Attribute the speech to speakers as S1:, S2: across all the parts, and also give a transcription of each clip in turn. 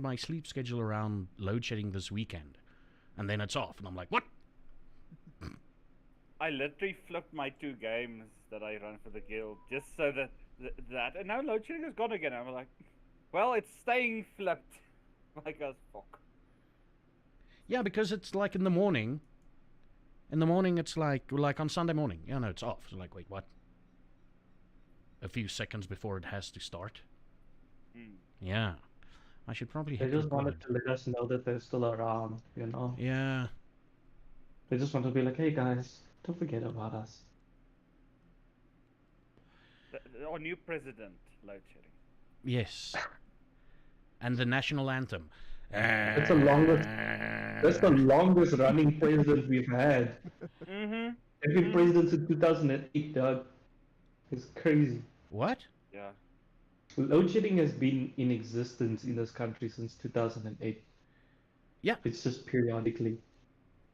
S1: planned my sleep schedule around load shedding this weekend, and then it's off, and I'm like, what?
S2: I literally flipped my 2 games that I run for the guild just so that and now load shedding is gone again. I'm like, well, it's staying flipped. Like as fuck.
S1: Yeah, because it's like in the morning. In the morning, it's like on Sunday morning. Yeah, no, it's off. So like, wait, what? A few seconds before it has to start. Yeah, I should probably
S3: They
S1: hit
S3: just
S1: record.
S3: wanted to let us know that they're still around, you know?
S1: Yeah.
S3: They just want to be like, hey guys, don't forget about us.
S2: Our new president, load shedding.
S1: Yes. And the national anthem.
S3: That's the longest running president we've had. Every president since 2008, Doug. It's crazy.
S1: What?
S2: Yeah.
S3: Load shedding has been in existence in this country since 2008.
S1: Yeah.
S3: It's just periodically.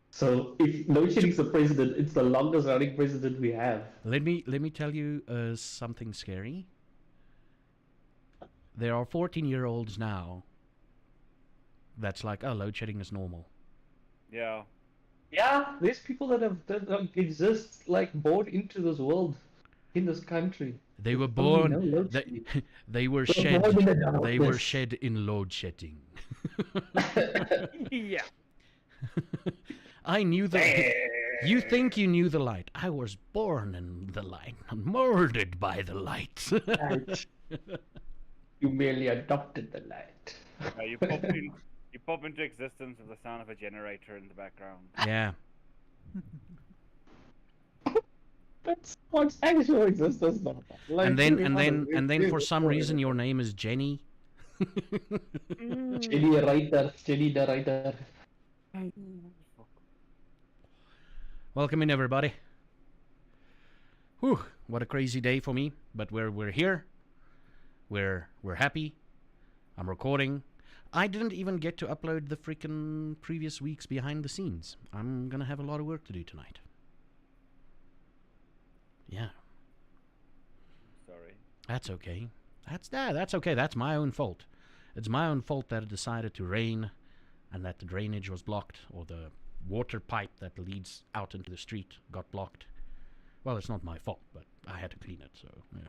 S3: So if load shedding's the president, it's the longest running president we have.
S1: Let me tell you something scary. There are 14-year-olds now that's like, oh, load shedding is normal.
S2: Yeah.
S3: Yeah, there's people that exist like born into this world, in this country.
S1: They were born. They were shed. They were shed in load shedding.
S2: Yeah.
S1: I knew the. You think you knew the light? I was born in the light, molded by the light.
S3: You merely adopted the light.
S2: You pop into existence with the sound of a generator in the background.
S1: Yeah.
S3: That's what's actual existence now. Like,
S1: and then for some reason your name is Jenny.
S3: Jenny the writer.
S1: Welcome in, everybody. Whew, what a crazy day for me, but we're here. We're happy. I'm recording. I didn't even get to upload the freaking previous week's behind the scenes. I'm gonna have a lot of work to do tonight. Yeah.
S2: Sorry.
S1: That's okay. That's okay. That's my own fault. It's my own fault that it decided to rain and that the drainage was blocked, or the water pipe that leads out into the street got blocked. Well, it's not my fault, but I had to clean it, so yeah,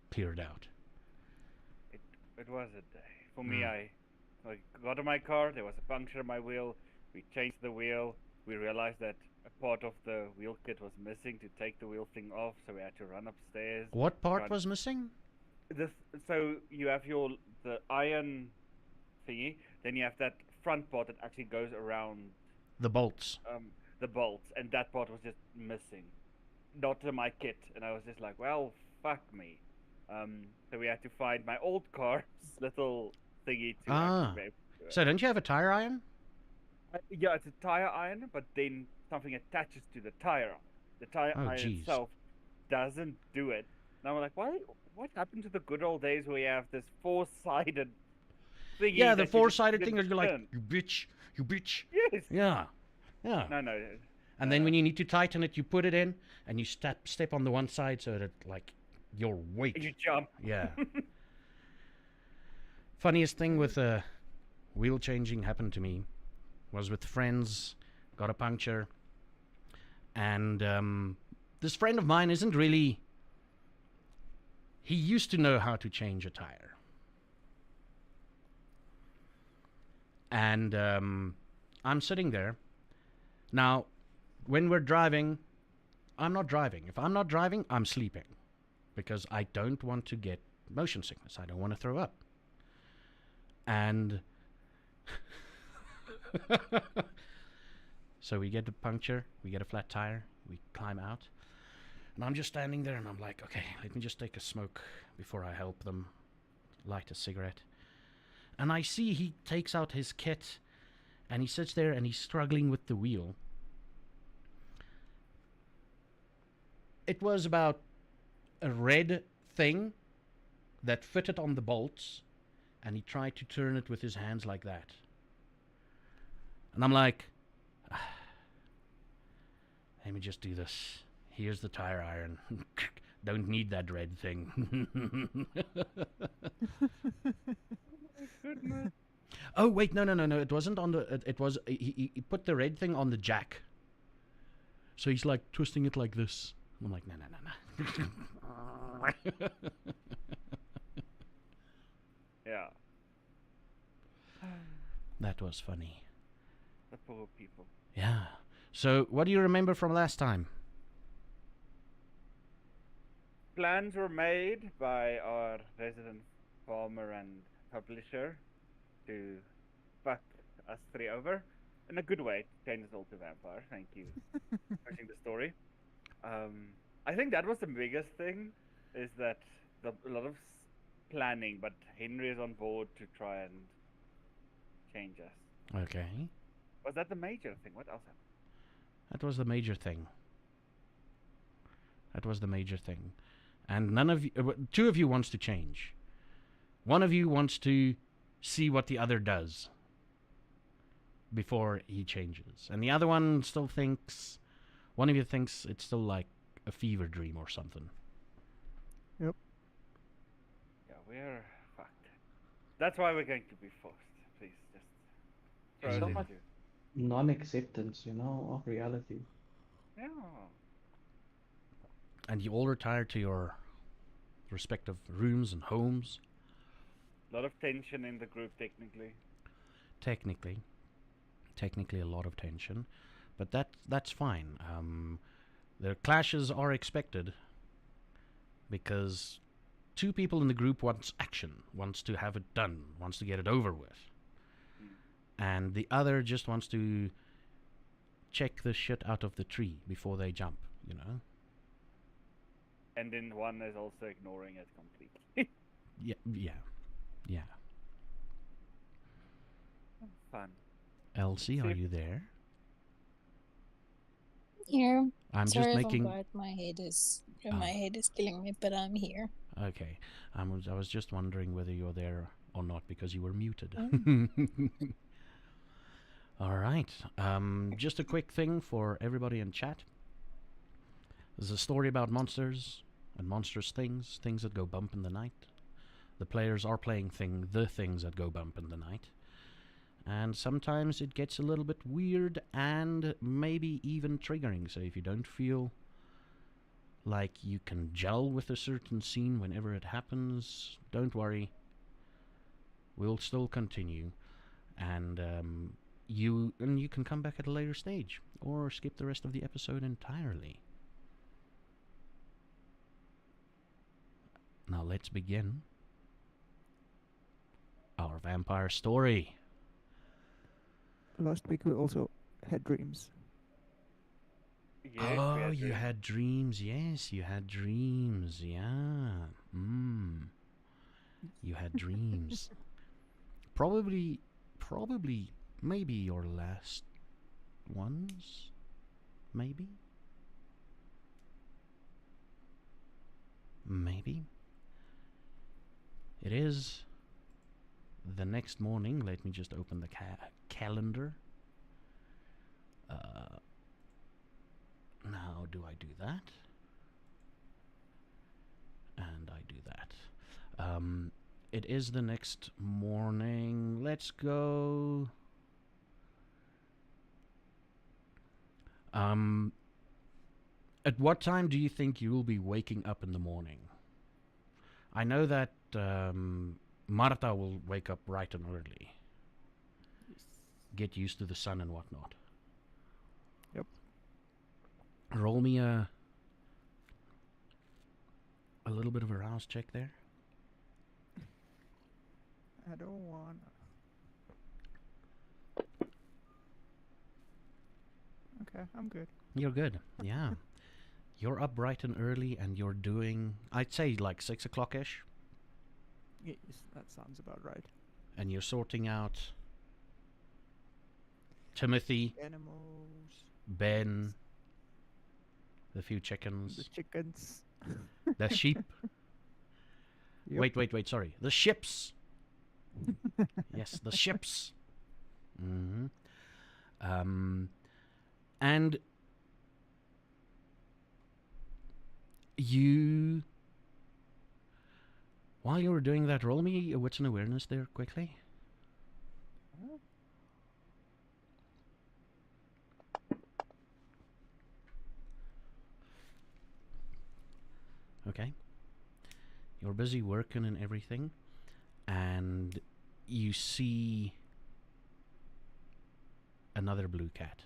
S1: clear it out.
S2: It was a day. For me, I got in my car, there was a puncture in my wheel, we changed the wheel, we realized that a part of the wheel kit was missing to take the wheel thing off, so we had to run upstairs.
S1: What part was missing?
S2: So you have the iron thingy, then you have that front part that actually goes around
S1: the bolts.
S2: The bolts, and that part was just missing. Not in my kit, and I was just like, well, fuck me. So we had to find my old car's little thingy to actually
S1: So don't you have a tire iron?
S2: Yeah, it's a tire iron, but then something attaches to the tire iron. The tire iron itself doesn't do it. And I'm like, what happened to the good old days where you have this four-sided thingy?
S1: Yeah, the four-sided thing, you're like, you bitch.
S2: Yes.
S1: Yeah.
S2: No.
S1: And then when you need to tighten it, you put it in, and you step on the one side so that, like, your weight.
S2: You jump.
S1: Yeah. Funniest thing with wheel changing happened to me was with friends, got a puncture, and this friend of mine isn't really. He used to know how to change a tire. And I'm sitting there. Now, when we're driving, I'm not driving. If I'm not driving, I'm sleeping. Because I don't want to get motion sickness. I don't want to throw up. And so we get a puncture, we get a flat tire, we climb out. And I'm just standing there and I'm like, okay, let me just take a smoke before I help them light a cigarette. And I see he takes out his kit and he sits there and he's struggling with the wheel. It was about a red thing that fitted on the bolts, and he tried to turn it with his hands like that. And I'm like, let me just do this. Here's the tire iron. Don't need that red thing.
S2: Oh my goodness.
S1: Oh wait, no. It wasn't on the. It was he put the red thing on the jack. So he's like twisting it like this. I'm like, no.
S2: Yeah.
S1: That was funny.
S2: The poor people.
S1: Yeah. So what do you remember from last time?
S2: Plans were made by our resident farmer and publisher to fuck us three over in a good way. Change us all to vampire. Thank you for pushing the story. I think that was the biggest thing, is that a lot of planning, but Henry is on board to try and change us.
S1: Okay.
S2: Was that the major thing? What else happened?
S1: That was the major thing. And none of you, two of you wants to change. One of you wants to see what the other does before he changes. And the other one still thinks, one of you thinks it's still like a fever dream or something.
S4: Yep.
S2: Yeah, we're fucked. That's why we're going to be forced. Please, just throw
S1: So
S2: us
S3: much-
S2: into.
S3: Non-acceptance, of reality.
S2: Yeah.
S1: And you all retire to your respective rooms and homes.
S2: A lot of tension in the group, technically.
S1: Technically a lot of tension, but that's fine. The clashes are expected because two people in the group wants action, wants to have it done, wants to get it over with. And the other just wants to check the shit out of the tree before they jump,
S2: And then one is also ignoring it completely.
S1: Yeah.
S2: Fun.
S1: Elsie, are you there?
S5: Here.
S1: I'm
S5: Sorry
S1: just
S5: if
S1: making.
S5: I'm quiet. My head is
S1: Ah.
S5: my head is killing me, but I'm here.
S1: Okay. I was just wondering whether you're there or not because you were muted. All right. Just a quick thing for everybody in chat. There's a story about monsters and monstrous things that go bump in the night. The players are playing the things that go bump in the night. And sometimes it gets a little bit weird and maybe even triggering. So if you don't feel like you can gel with a certain scene whenever it happens, don't worry. We'll still continue. And you can come back at a later stage or skip the rest of the episode entirely. Now let's begin our vampire story.
S4: Last week we also had dreams.
S2: Yes,
S1: Oh,
S2: we
S1: you
S2: dreams.
S1: had dreams. Yes, you had dreams. Yeah. You had dreams. Probably, maybe your last ones? Maybe? Maybe? It is the next morning. Let me just open the calendar. Now, do I do that? And I do that. It is the next morning. Let's go. At what time do you think you will be waking up in the morning? I know that Marta will wake up bright and early. Get used to the sun and whatnot.
S4: Yep.
S1: Roll me a little bit of a rouse check there.
S4: I don't wanna. Okay, I'm good.
S1: You're good. Yeah. You're up bright and early and you're doing, I'd say like 6 o'clock-ish.
S4: Yes, that sounds about right.
S1: And you're sorting out Timothy,
S4: Animals,
S1: Ben, the few
S4: the
S1: chickens,
S4: chickens.
S1: the sheep.
S4: Yep.
S1: Wait, sorry. The ships. Yes, the ships. Mm-hmm. And you, while you were doing that, roll me a wits and awareness there quickly. Okay. You're busy working and everything, and you see another blue cat.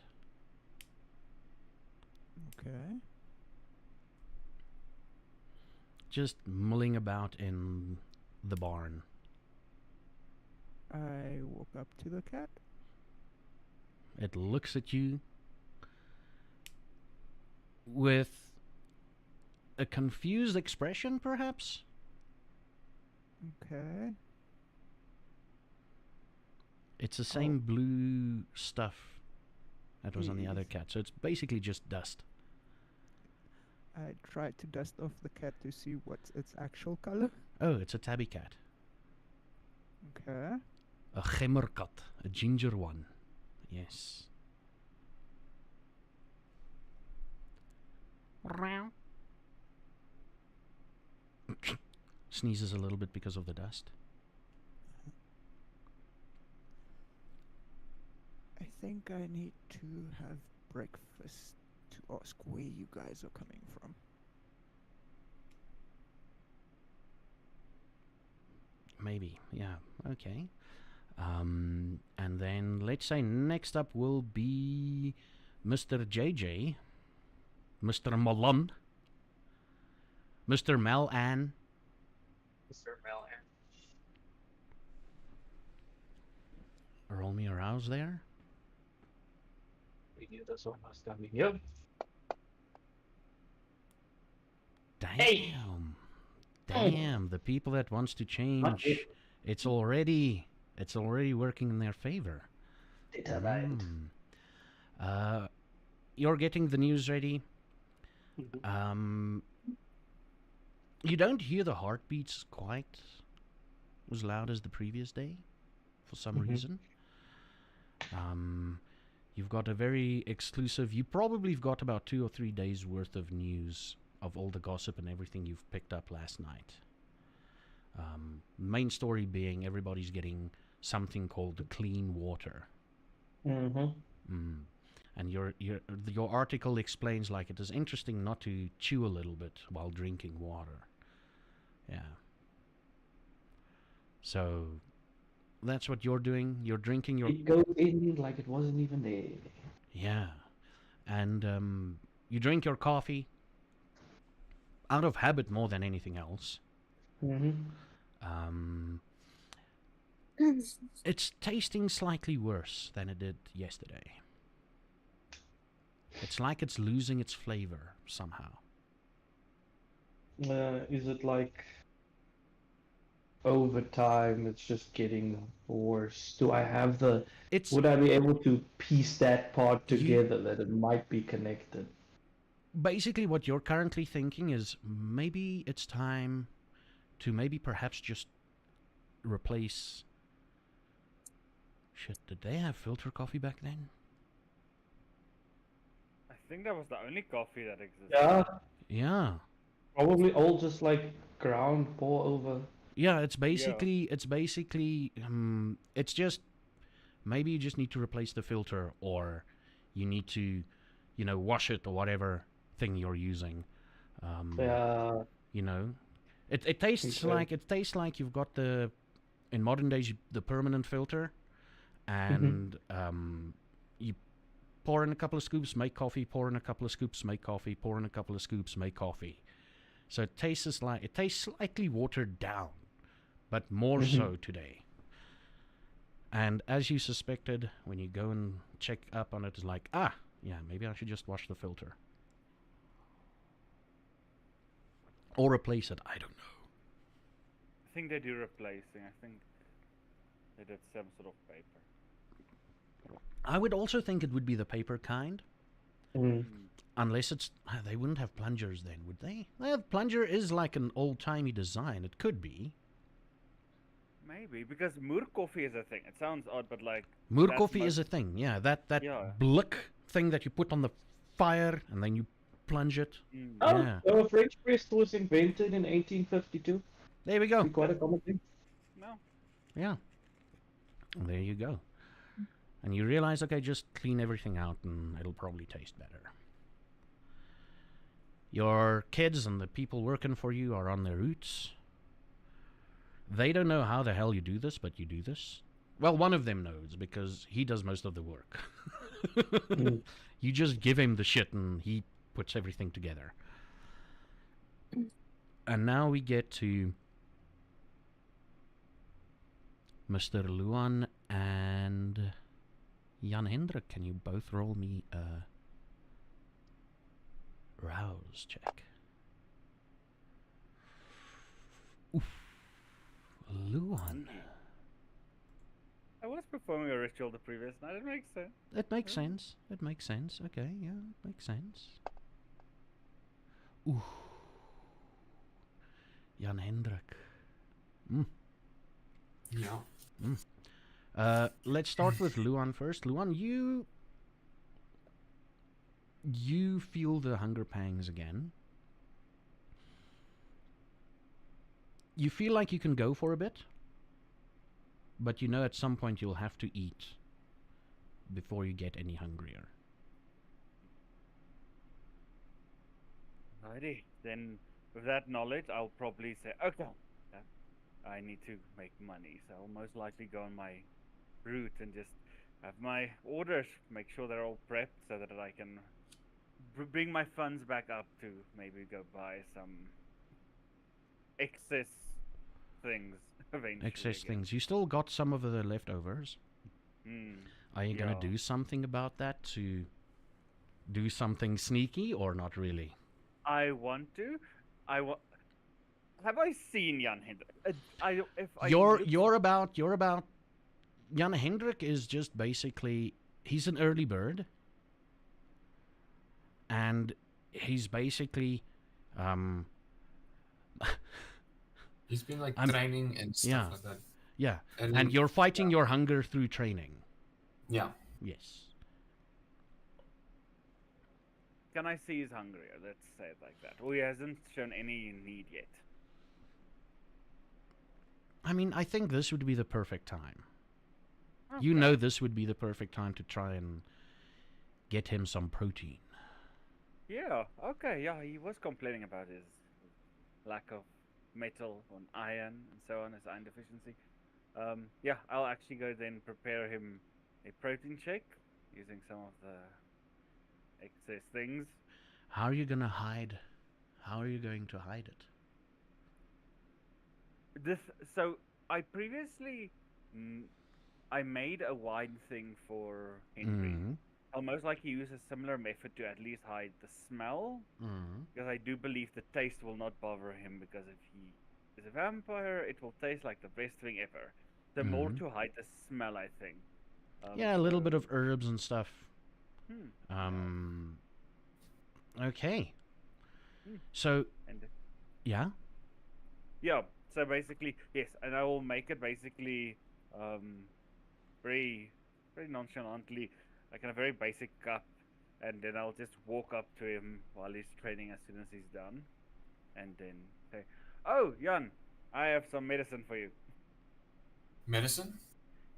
S4: Okay.
S1: Just mulling about in the barn.
S4: I walk up to the cat.
S1: It looks at you with a confused expression, perhaps?
S4: Okay.
S1: It's the same blue stuff that was on the other cat, so it's basically just dust.
S4: I try to dust off the cat to see what's its actual color.
S1: Oh, it's a tabby cat.
S4: Okay.
S1: A gemmerkat, a ginger one. Yes. Sneezes a little bit because of the dust.
S4: I think I need to have breakfast to ask where you guys are coming from.
S1: Maybe, yeah, okay. And then let's say next up will be Mr. JJ, Mr. Malon, Mr. Melan.
S3: Mr. Melhan.
S1: Roll me a rouse there.
S3: We knew this one was coming. Yep.
S1: Damn.
S3: Hey.
S1: Damn, the people that wants to change,
S3: it.
S1: it's already working in their favor.
S3: Determined.
S1: You're getting the news ready. You don't hear the heartbeats quite as loud as the previous day, for some reason. You've got a very exclusive. You probably have got about 2 or 3 days worth of news of all the gossip and everything you've picked up last night. Main story being everybody's getting something called clean water. And your article explains like it is interesting not to chew a little bit while drinking water. Yeah. So that's what you're doing. You're drinking your.
S3: It goes in like it wasn't even there.
S1: Yeah, and you drink your coffee out of habit more than anything else. It's tasting slightly worse than it did yesterday. It's like it's losing its flavor somehow.
S3: Is it like over time it's just getting worse? Do I have the... Would I be able to piece that part together that it might be connected?
S1: Basically what you're currently thinking is maybe it's time to maybe perhaps just replace... Shit, did they have filter coffee back then?
S2: I think that was the only coffee that existed.
S3: Yeah,
S1: Yeah.
S3: probably all just like ground pour over.
S1: Yeah, it's basically, it's just, maybe you just need to replace the filter, or you need to, wash it or whatever thing you're using.
S3: Yeah.
S1: It tastes like you've got in modern days, the permanent filter, and you pour in a couple of scoops, make coffee, pour in a couple of scoops, make coffee, pour in a couple of scoops, make coffee. So it tastes slightly watered down, but more so today. And as you suspected, when you go and check up on it, it's like, maybe I should just wash the filter. Or replace it, I don't know.
S2: I think they do replacing. I think they did some sort of paper.
S1: I would also think it would be the paper kind. Unless it's... They wouldn't have plungers then, would they? Well, plunger is like an old-timey design. It could be.
S2: Maybe, because Moor coffee is a thing. It sounds odd, but like...
S1: Moor coffee is a thing, yeah. That blick thing that you put on the fire and then you plunge it. Yeah.
S3: So a French press was invented in 1852.
S1: There we go.
S3: Quite a common thing.
S2: No.
S1: Yeah. There you go. And you realize, okay, just clean everything out and it'll probably taste better. Your kids and the people working for you are on their routes. They don't know how the hell you do this, but you do this. Well, one of them knows because he does most of the work. You just give him the shit and he puts everything together. And now we get to Mr. Luan and Jan Hendrik. Can you both roll me a rouse check? Oof. Luan.
S2: I was performing a ritual the previous night. It makes sense.
S1: It makes sense. It makes sense. Okay, yeah, it makes sense. Ooh. Jan Hendrik.
S6: Yeah.
S1: Let's start with Luan first. Luan, you feel the hunger pangs again. You feel like you can go for a bit, but you know at some point you'll have to eat before you get any hungrier.
S2: Alrighty. Then, with that knowledge, I'll probably say, okay, I need to make money, so I'll most likely go on my route and just have my orders, make sure they're all prepped so that I can bring my funds back up to maybe go buy some excess things eventually.
S1: Excess things. You still got some of the leftovers. Are you going to do something about that to do something sneaky or not really?
S2: I want to. Have I seen Jan Hendrik?
S1: You're about Jan Hendrik is just basically, he's an early bird, and he's basically
S6: He's been like training and stuff like that.
S1: Yeah, and you're fighting your hunger through training.
S6: Yeah.
S1: Yes.
S2: Can I see he's hungrier? Let's say it like that. Or he hasn't shown any need yet.
S1: I mean, I think this would be the perfect time.
S2: Okay.
S1: You know this would be the perfect time to try and get him some protein.
S2: Yeah, okay, yeah, he was complaining about his lack of metal and iron and so on, his iron deficiency. Yeah, I'll actually go then prepare him a protein shake using some of the excess things.
S1: How are you going to hide? How are you going to hide it?
S2: So I previously I made a wine thing for Henry. I'll most likely use a similar method to at least hide the smell, because I do believe the taste will not bother him, because if he is a vampire, it will taste like the best thing ever. So more to hide the smell, I think.
S1: Yeah, a little bit of herbs and stuff. Okay. So, yeah?
S2: Yeah, so basically, yes, and I will make it basically very, very nonchalantly, like in a very basic cup, and then I'll just walk up to him while he's training as soon as he's done, and then say, "Oh, Jan, I have some medicine for you."
S6: Medicine?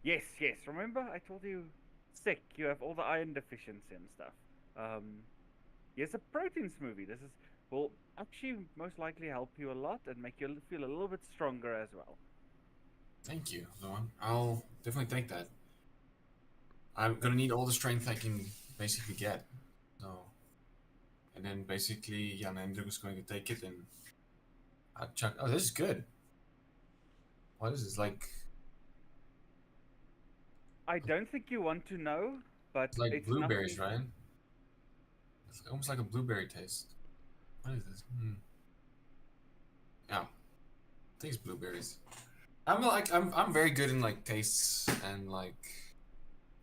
S2: Yes, yes. Remember, I told you, sick. You have all the iron deficiency and stuff. Here's a protein smoothie. This will actually most likely help you a lot and make you feel a little bit stronger as well.
S6: Thank you, Luan. I'll definitely take that. I'm gonna need all the strength I can basically get. So, and then basically Jan Hendrik is going to take it and I'll check. Oh, this is good. What is this like?
S2: I don't think you want to know, but
S6: It's like
S2: it's
S6: blueberries,
S2: nothing...
S6: right? It's almost like a blueberry taste. What is this? Yeah, I think it's blueberries. I'm very good in like tastes and like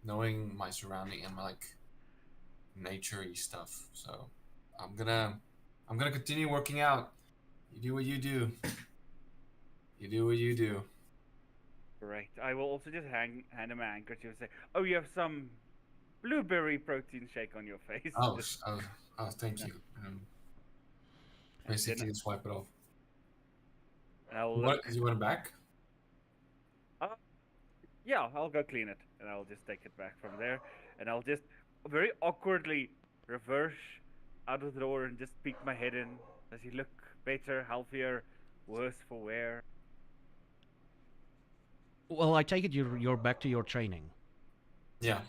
S6: knowing my surrounding and my like nature-y stuff. So I'm gonna continue working out. You do what you do. You do what you do.
S2: Great. I will also just hand him an handkerchief and say, "Oh, you have some blueberry protein shake on your face."
S6: Oh, thank you. Basically,
S2: then,
S6: just wipe it off.
S2: Do
S6: you want it back?
S2: Yeah, I'll go clean it, and I'll just take it back from there, and I'll just very awkwardly reverse out of the door and just peek my head in. Does he look better, healthier, worse for wear?
S1: Well, I take it you're back to your training.
S6: Yeah.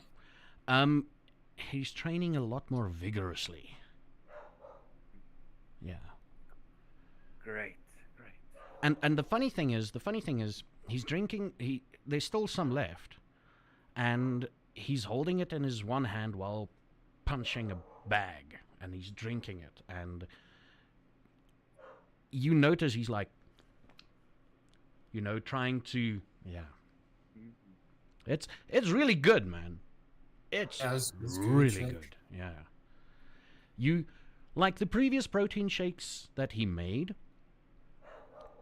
S1: He's training a lot more vigorously. Yeah.
S2: Great.
S1: And the funny thing is, he's drinking. There's still some left, and he's holding it in his one hand while punching a bag, and he's drinking it. And you notice he's like, trying to, It's really good, man. It's really good. Yeah. You like the previous protein shakes that he made.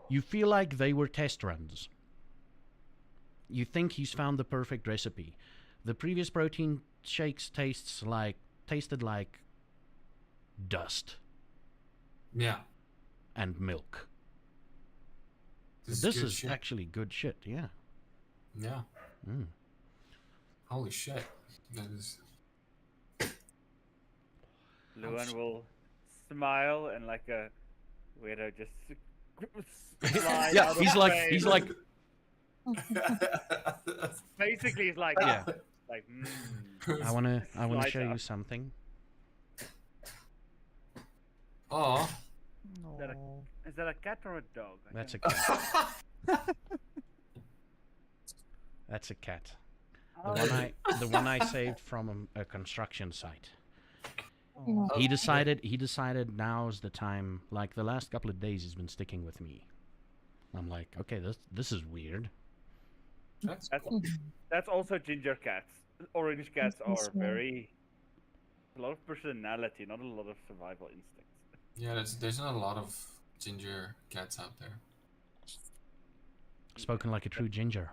S1: You feel like they were test runs. You think he's found the perfect recipe. The previous protein shakes tasted like dust.
S6: Yeah.
S1: And milk. This is actually good shit, yeah.
S6: Yeah. Holy shit. That is...
S2: Luan will smile and like a weirdo just slide
S1: Yeah,
S2: out of
S1: he's like
S2: basically he's like
S1: Yeah.
S2: like
S1: I wanna
S2: slide
S1: show you
S2: up.
S1: something.
S6: Oh.
S4: No.
S2: Is that a cat or a dog?
S1: That's a cat. That's a cat. The one I saved from a construction site.
S5: No.
S1: He decided now's the time. Like the last couple of days, he's been sticking with me. I'm like, okay, this is weird.
S6: That's
S2: That's also ginger cats. Orange cats
S5: That's
S2: are
S5: right.
S2: a lot of personality, not a lot of survival instincts.
S6: Yeah, there's not a lot of ginger cats out there.
S1: Spoken like a true ginger.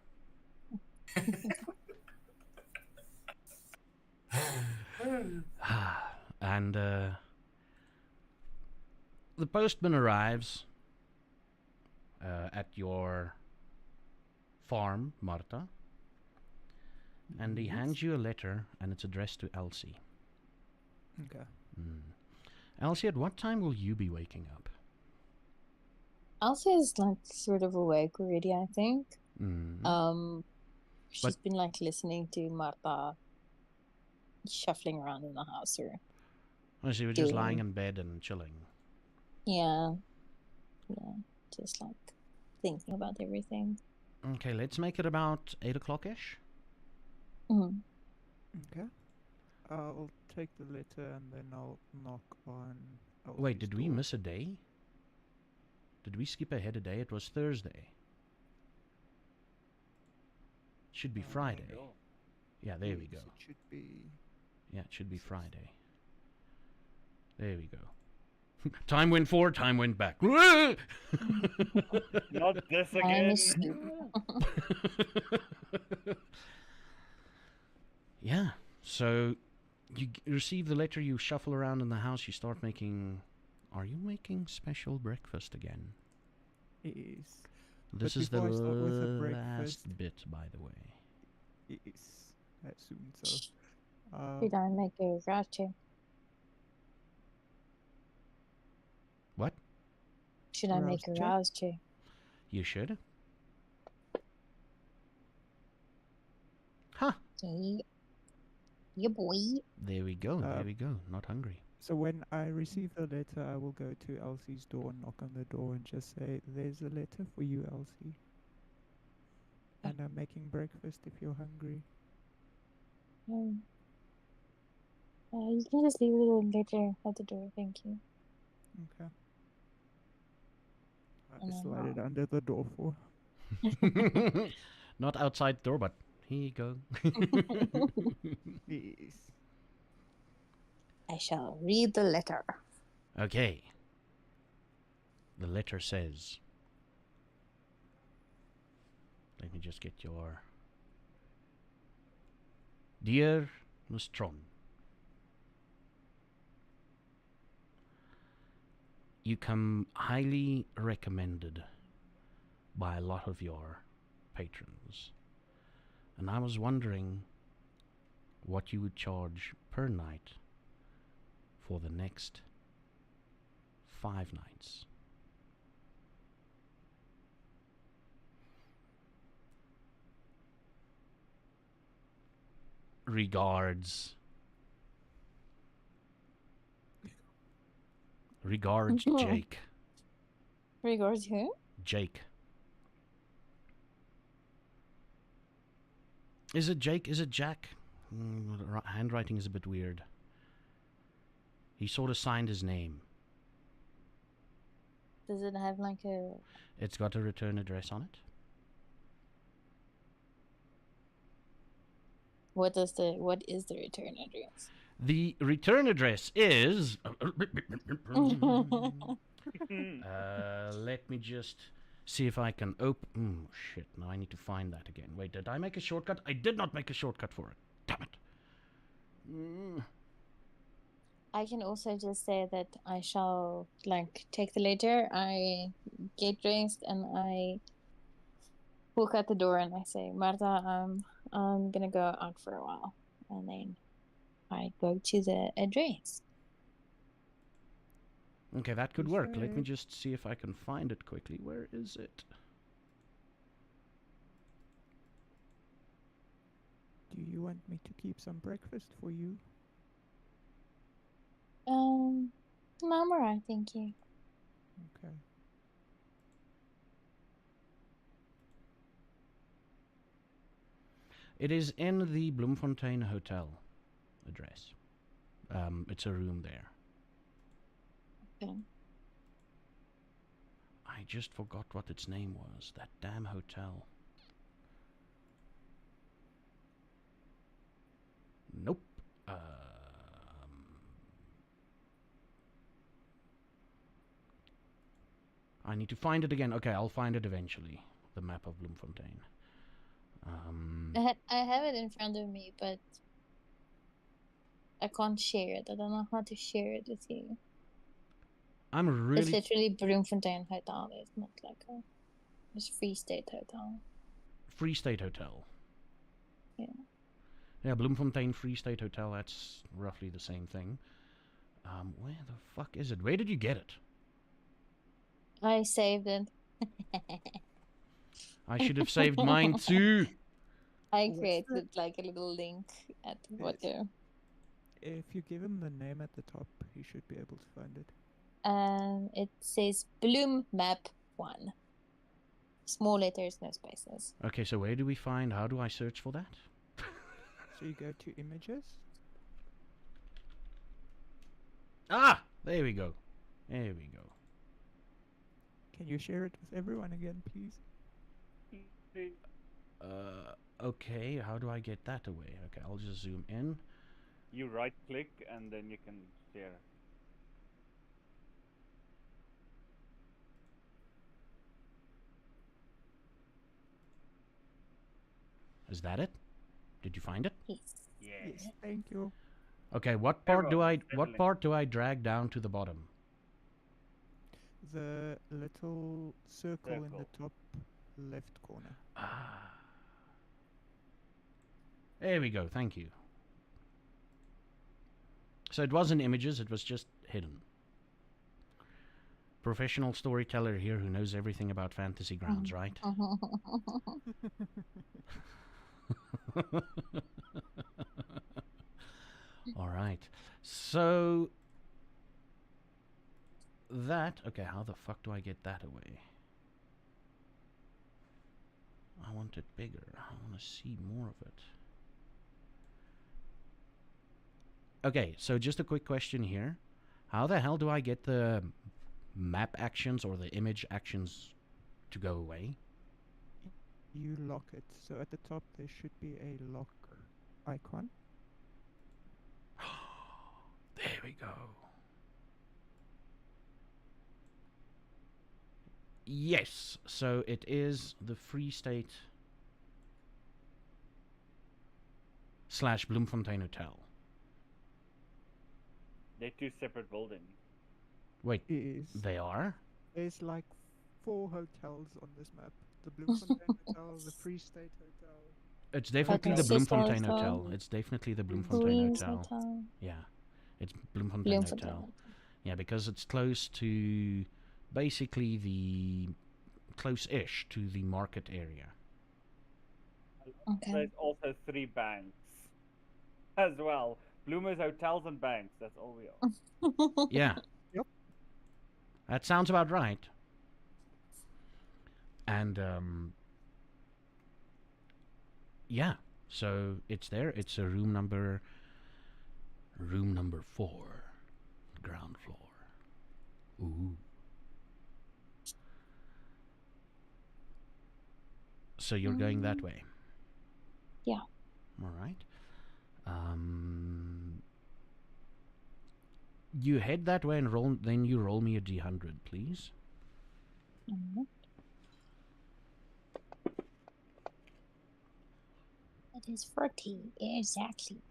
S1: And the postman arrives at your farm, Marta, and he hands you a letter, and it's addressed to Elsie.
S4: Okay.
S1: Elsie, at what time will you be waking up?
S5: Elsie is like sort of awake already, I think. She's
S1: But-
S5: been like listening to Marta shuffling around in the house, or
S1: Well, she was just
S5: Doing-
S1: lying in bed and chilling.
S5: yeah, just like thinking about everything.
S1: Okay, let's make it about 8 o'clock-ish.
S5: Mm.
S4: Okay. I'll take the letter and then I'll knock on.
S1: Wait,
S4: Elsie's
S1: did we
S4: door.
S1: miss a day? Did we skip ahead a day? It was Thursday. Should be Friday. Yeah, there we
S4: Yes,
S1: go.
S4: It should be.
S1: Yeah, it should be Friday. There we go. Time went forward, time went back.
S2: Not this
S5: Time
S2: again.
S5: is stupid.
S1: Yeah, so you receive the letter, you shuffle around in the house, you start making... Are you making special breakfast again?
S4: Yes.
S1: This
S4: But
S1: is the
S4: before I start with the
S1: last
S4: breakfast-
S1: bit, by the way.
S4: Yes. I assume so.
S5: Should I make a rache?
S1: What?
S5: Should I make a
S4: Rouse
S5: rache?
S1: You should? Huh.
S5: Okay. Yeah, boy.
S1: There we go, there we go. Not hungry.
S4: So when I receive the letter, I will go to Elsie's door, knock on the door, and just say, "There's a letter for you, Elsie. And I'm making breakfast if you're hungry."
S5: You can just leave it later at the door, thank you.
S4: Okay. I
S5: And then
S4: slide it under the door for.
S1: Not outside the door, but here you go.
S4: Yes.
S5: I shall read the letter.
S1: Okay. The letter says... Let me just get your... Dear Miss Tron, you come highly recommended by a lot of your patrons. And I was wondering what you would charge per night for the next 5 nights. Regards. Regards, Jake.
S5: Regards who?
S1: Jake. Is it Jake? Is it Jack? Handwriting is a bit weird. He sort of signed his name.
S5: Does it have like a...
S1: It's got a return address on it.
S5: What is the return address?
S1: The return address is... let me just see if I can open... shit, now I need to find that again. Wait, did I make a shortcut? I did not make a shortcut for it. Damn it.
S5: I can also just say that I shall, like, take the letter, I get dressed, and I walk out the door and I say, Marta, I'm gonna go out for a while. And then I go to the address.
S1: Okay, that could work. Let me just see if I can find it quickly. Where is it?
S4: Do you want me to keep some breakfast for you?
S5: No, I'm alright, thank you.
S4: Okay.
S1: It is in the Bloemfontein Hotel address. It's a room there.
S5: Okay.
S1: I just forgot what its name was. That damn hotel. Nope. I need to find it again. Okay, I'll find it eventually. The map of Bloemfontein.
S5: I have it in front of me, but I can't share it. I don't know how to share it with you.
S1: I'm
S5: It's
S1: really...
S5: literally Bloemfontein Hotel. It's not like a... It's Free State Hotel.
S1: Free State Hotel.
S5: Yeah.
S1: Yeah, Bloemfontein Free State Hotel, that's roughly the same thing. Where the fuck is it? Where did you get it?
S5: I saved it.
S1: I should have saved mine too.
S5: I
S4: What's
S5: created like a little link at the bottom.
S4: If you give him the name at the top, he should be able to find it.
S5: It says Bloom Map 1. Small letters, no spaces.
S1: Okay, so where do we find... How do I search for that?
S4: So you go to images.
S1: Ah! There we go. There we go.
S4: Can you share it with everyone again, please?
S1: Okay, how do I get that away? Okay, I'll just zoom in.
S2: You right click and then you can share.
S1: Is that it? Did you find it?
S5: Yes.
S4: Yes, thank you.
S1: Okay, what part do I drag down to the bottom?
S4: The little circle in the top left corner.
S1: Ah. There we go, thank you. So it wasn't images, it was just hidden. Professional storyteller here who knows everything about fantasy grounds, right? Alright. So that... Okay, how the fuck do I get that away? I want it bigger. I want to see more of it. Okay, so just a quick question here. How the hell do I get the map actions or the image actions to go away?
S4: You lock it. So at the top there should be a lock icon.
S1: There we go. Yes, so it is the Free State / Bloemfontein Hotel.
S2: They're two separate buildings.
S1: Wait,
S4: Is
S1: they are?
S4: There's like 4 hotels on this map. The Bloemfontein Hotel, the Free State Hotel.
S1: It's definitely the
S5: Hotel
S1: Bloemfontein
S5: Sister
S1: Hotel.
S5: Hotel.
S1: It's definitely the Bloemfontein
S5: Queen's
S1: Hotel.
S5: Hotel.
S1: Yeah, it's Bloemfontein Hotel. Yeah, because it's close to, basically close-ish to the market area.
S5: Okay.
S2: There's also 3 banks as well. Bloomers, hotels, and banks. That's all we are.
S1: Yeah.
S4: Yep.
S1: That sounds about right. And yeah, so it's there. It's a room number 4, ground floor. Ooh. So you're going that way.
S5: Yeah.
S1: All right. You head that way and roll. Then you roll me a d100, please.
S5: Mhm. That is 40, exactly.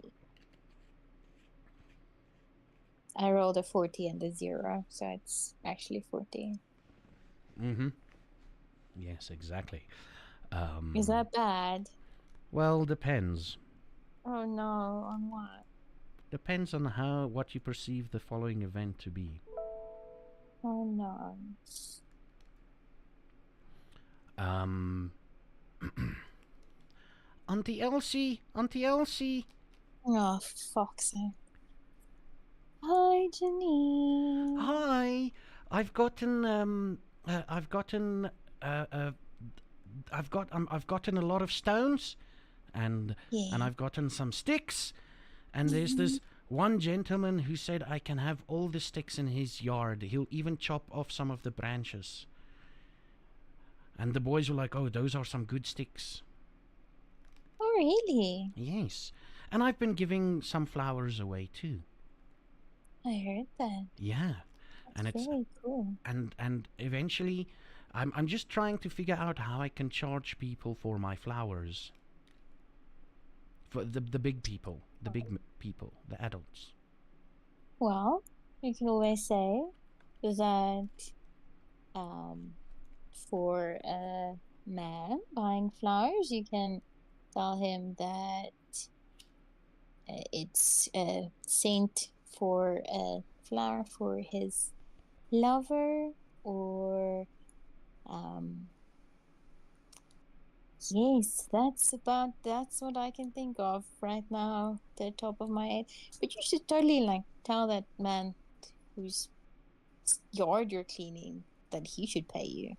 S5: I rolled a 40 and a 0, so it's actually 40.
S1: Mm-hmm. Yes, exactly.
S5: Is that bad?
S1: Well, depends.
S5: Oh no, on what?
S1: Depends on what you perceive the following event to be.
S5: Oh no.
S1: Auntie Elsie, Auntie Elsie.
S5: Oh, fuck's sake. Hi, Janine.
S1: Hi, I've gotten I've gotten I've gotten a lot of stones, and
S5: Yeah.
S1: I've gotten some sticks, and there's this one gentleman who said I can have all the sticks in his yard. He'll even chop off some of the branches. And the boys were like, "Oh, those are some good sticks."
S5: Oh, really?
S1: Yes, and I've been giving some flowers away too.
S5: I heard that.
S1: Yeah,
S5: That's
S1: and it's
S5: very cool.
S1: and eventually, I'm just trying to figure out how I can charge people for my flowers. For the big people, the adults.
S5: Well, you can always say that for a man buying flowers, you can tell him that it's a scent for a flower for his lover, or yes, that's what I can think of right now, the top of my head. But you should totally like tell that man whose yard you're cleaning that he should pay you.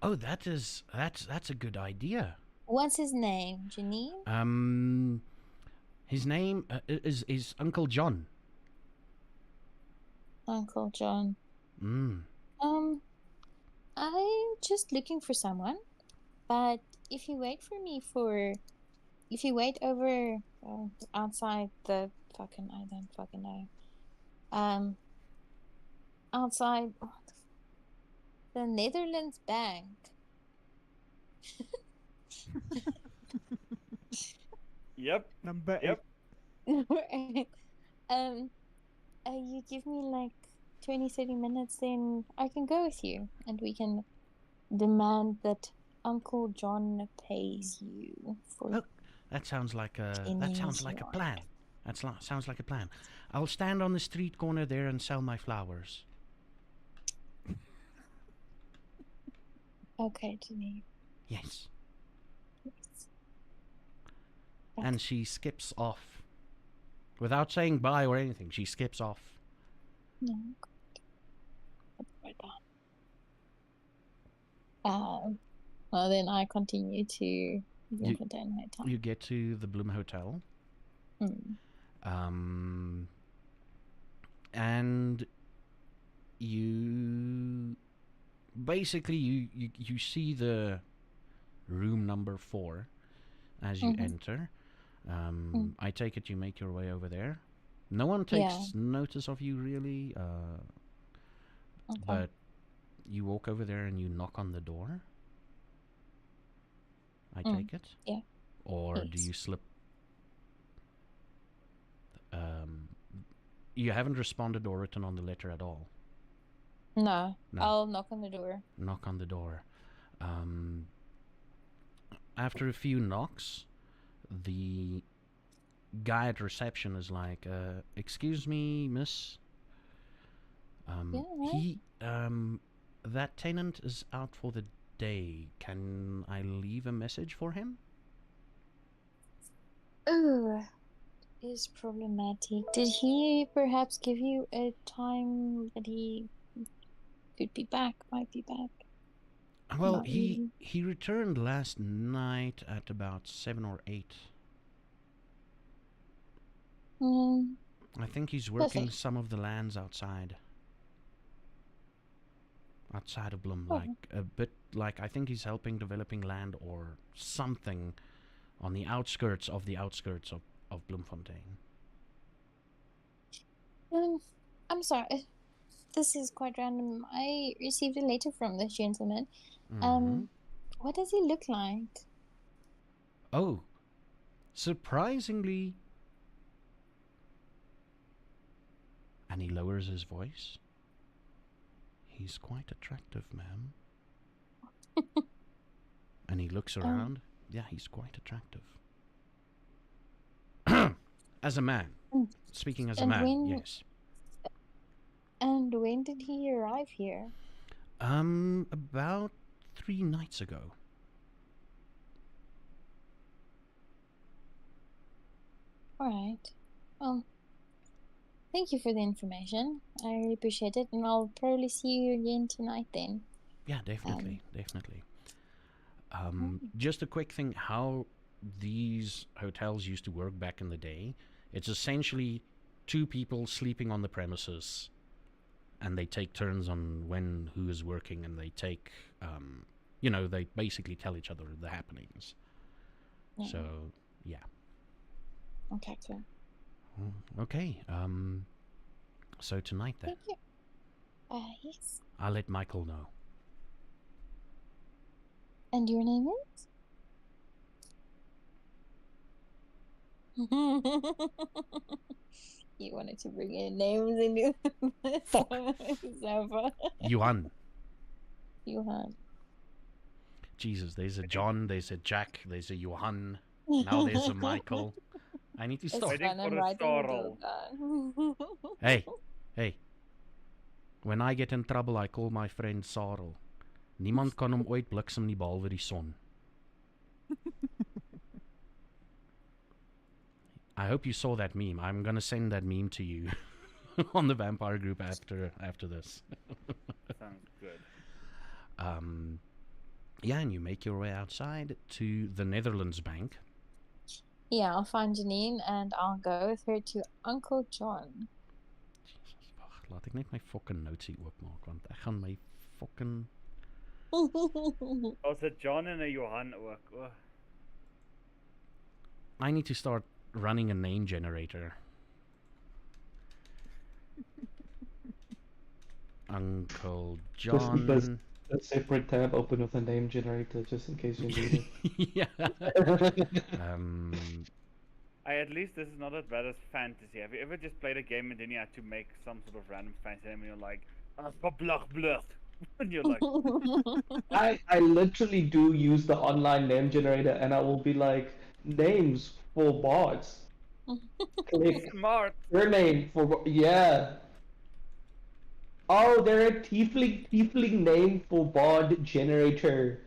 S1: Oh, that's a good idea.
S5: What's his name? Janine?
S1: His name is Uncle John.
S5: Uncle John.
S1: Mm.
S5: I'm just looking for someone, but if you wait over outside the fucking, I don't fucking know. Outside the Netherlands Bank.
S2: Yep.
S4: Number
S2: Yep.
S4: 8.
S5: You give me like 20-30 minutes, then I can go with you, and we can demand that Uncle John pays you for.
S1: Oh, that sounds like a plan. Sounds like a plan. I'll stand on the street corner there and sell my flowers.
S5: Okay, Janine.
S1: Yes.
S5: Yes.
S1: And she skips off. Without saying bye or anything, she skips off.
S5: No. Right on. Well, then I continue to Bloemfontein Hotel.
S1: You get to the Bloem Hotel. And you basically you see the room number 4 as you enter. I take it you make your way over there. No one takes notice of you really,
S5: Okay.
S1: but you walk over there and you knock on the door. I take it?
S5: Yeah.
S1: Or do you slip? You haven't responded or written on the letter at all.
S5: No.
S1: No.
S5: I'll knock on the door.
S1: Knock on the door. After a few knocks, the guy at reception is like, "Excuse me, miss. He that tenant is out for the day. Can I leave a message for him?
S5: Oh, is problematic. Did he perhaps give you a time that he could be back, might be back?
S1: Well,
S5: Not
S1: he
S5: really.
S1: returned last night at about 7 or 8. I think he's working
S5: Perfect.
S1: some of the lands outside of Bloem,
S5: Oh.
S1: like a bit like I think he's helping developing land or something on the outskirts of Bloemfontein.
S5: I'm sorry. This is quite random. I received a letter from this gentleman. What does he look like?
S1: Oh, surprisingly, and he lowers his voice. He's quite attractive, ma'am. And he looks around. Yeah, he's quite attractive. As a man. Speaking as a man, yes.
S5: And when did he arrive here?
S1: About 3 nights ago.
S5: Alright. Well, thank you for the information. I really appreciate it, and I'll probably see you again tonight then.
S1: Yeah, definitely. Just a quick thing, how these hotels used to work back in the day. It's essentially 2 people sleeping on the premises, and they take turns on who is working, and they take, they basically tell each other the happenings.
S5: Yeah.
S1: So, yeah.
S5: Okay, cool.
S1: Okay, so tonight then.
S5: Thank you. Yes.
S1: I'll let Michael know.
S5: And your name is? You wanted to bring in names into
S1: Fuck.
S5: Zaffa.
S1: Johan.
S5: Johan.
S1: Jesus, there's a John, there's a Jack, there's a Johan. Now there's a Michael. I need to stop.
S2: Waiting for a star roll.
S1: Hey. When I get in trouble, I call my friend Sarel. Niemand kan hom ooit bliksem nie behalwe die son. I hope you saw that meme. I'm gonna send that meme to you on the vampire group after this.
S2: Sounds good.
S1: Yeah, and you make your way outside to the Netherlands Bank.
S5: Yeah, I'll find Janine and I'll go with her to Uncle John.
S1: Jesus, laat ek net my fucking notes hier oopmaak want ek gaan my fucking
S2: Was it John and a Johan ook? Oh.
S1: I need to start running a name generator. Uncle John.
S3: Just keep a separate tab open with a name generator just in case you need it.
S1: Yeah.
S2: At least this is not as bad as fantasy. Have you ever just played a game and then you had to make some sort of random fantasy name and you're like, blah. And you're like,
S3: I literally do use the online name generator and I will be like, names for bots. Click
S2: smart.
S3: surname for yeah. Oh, they're a tiefling name for bod generator.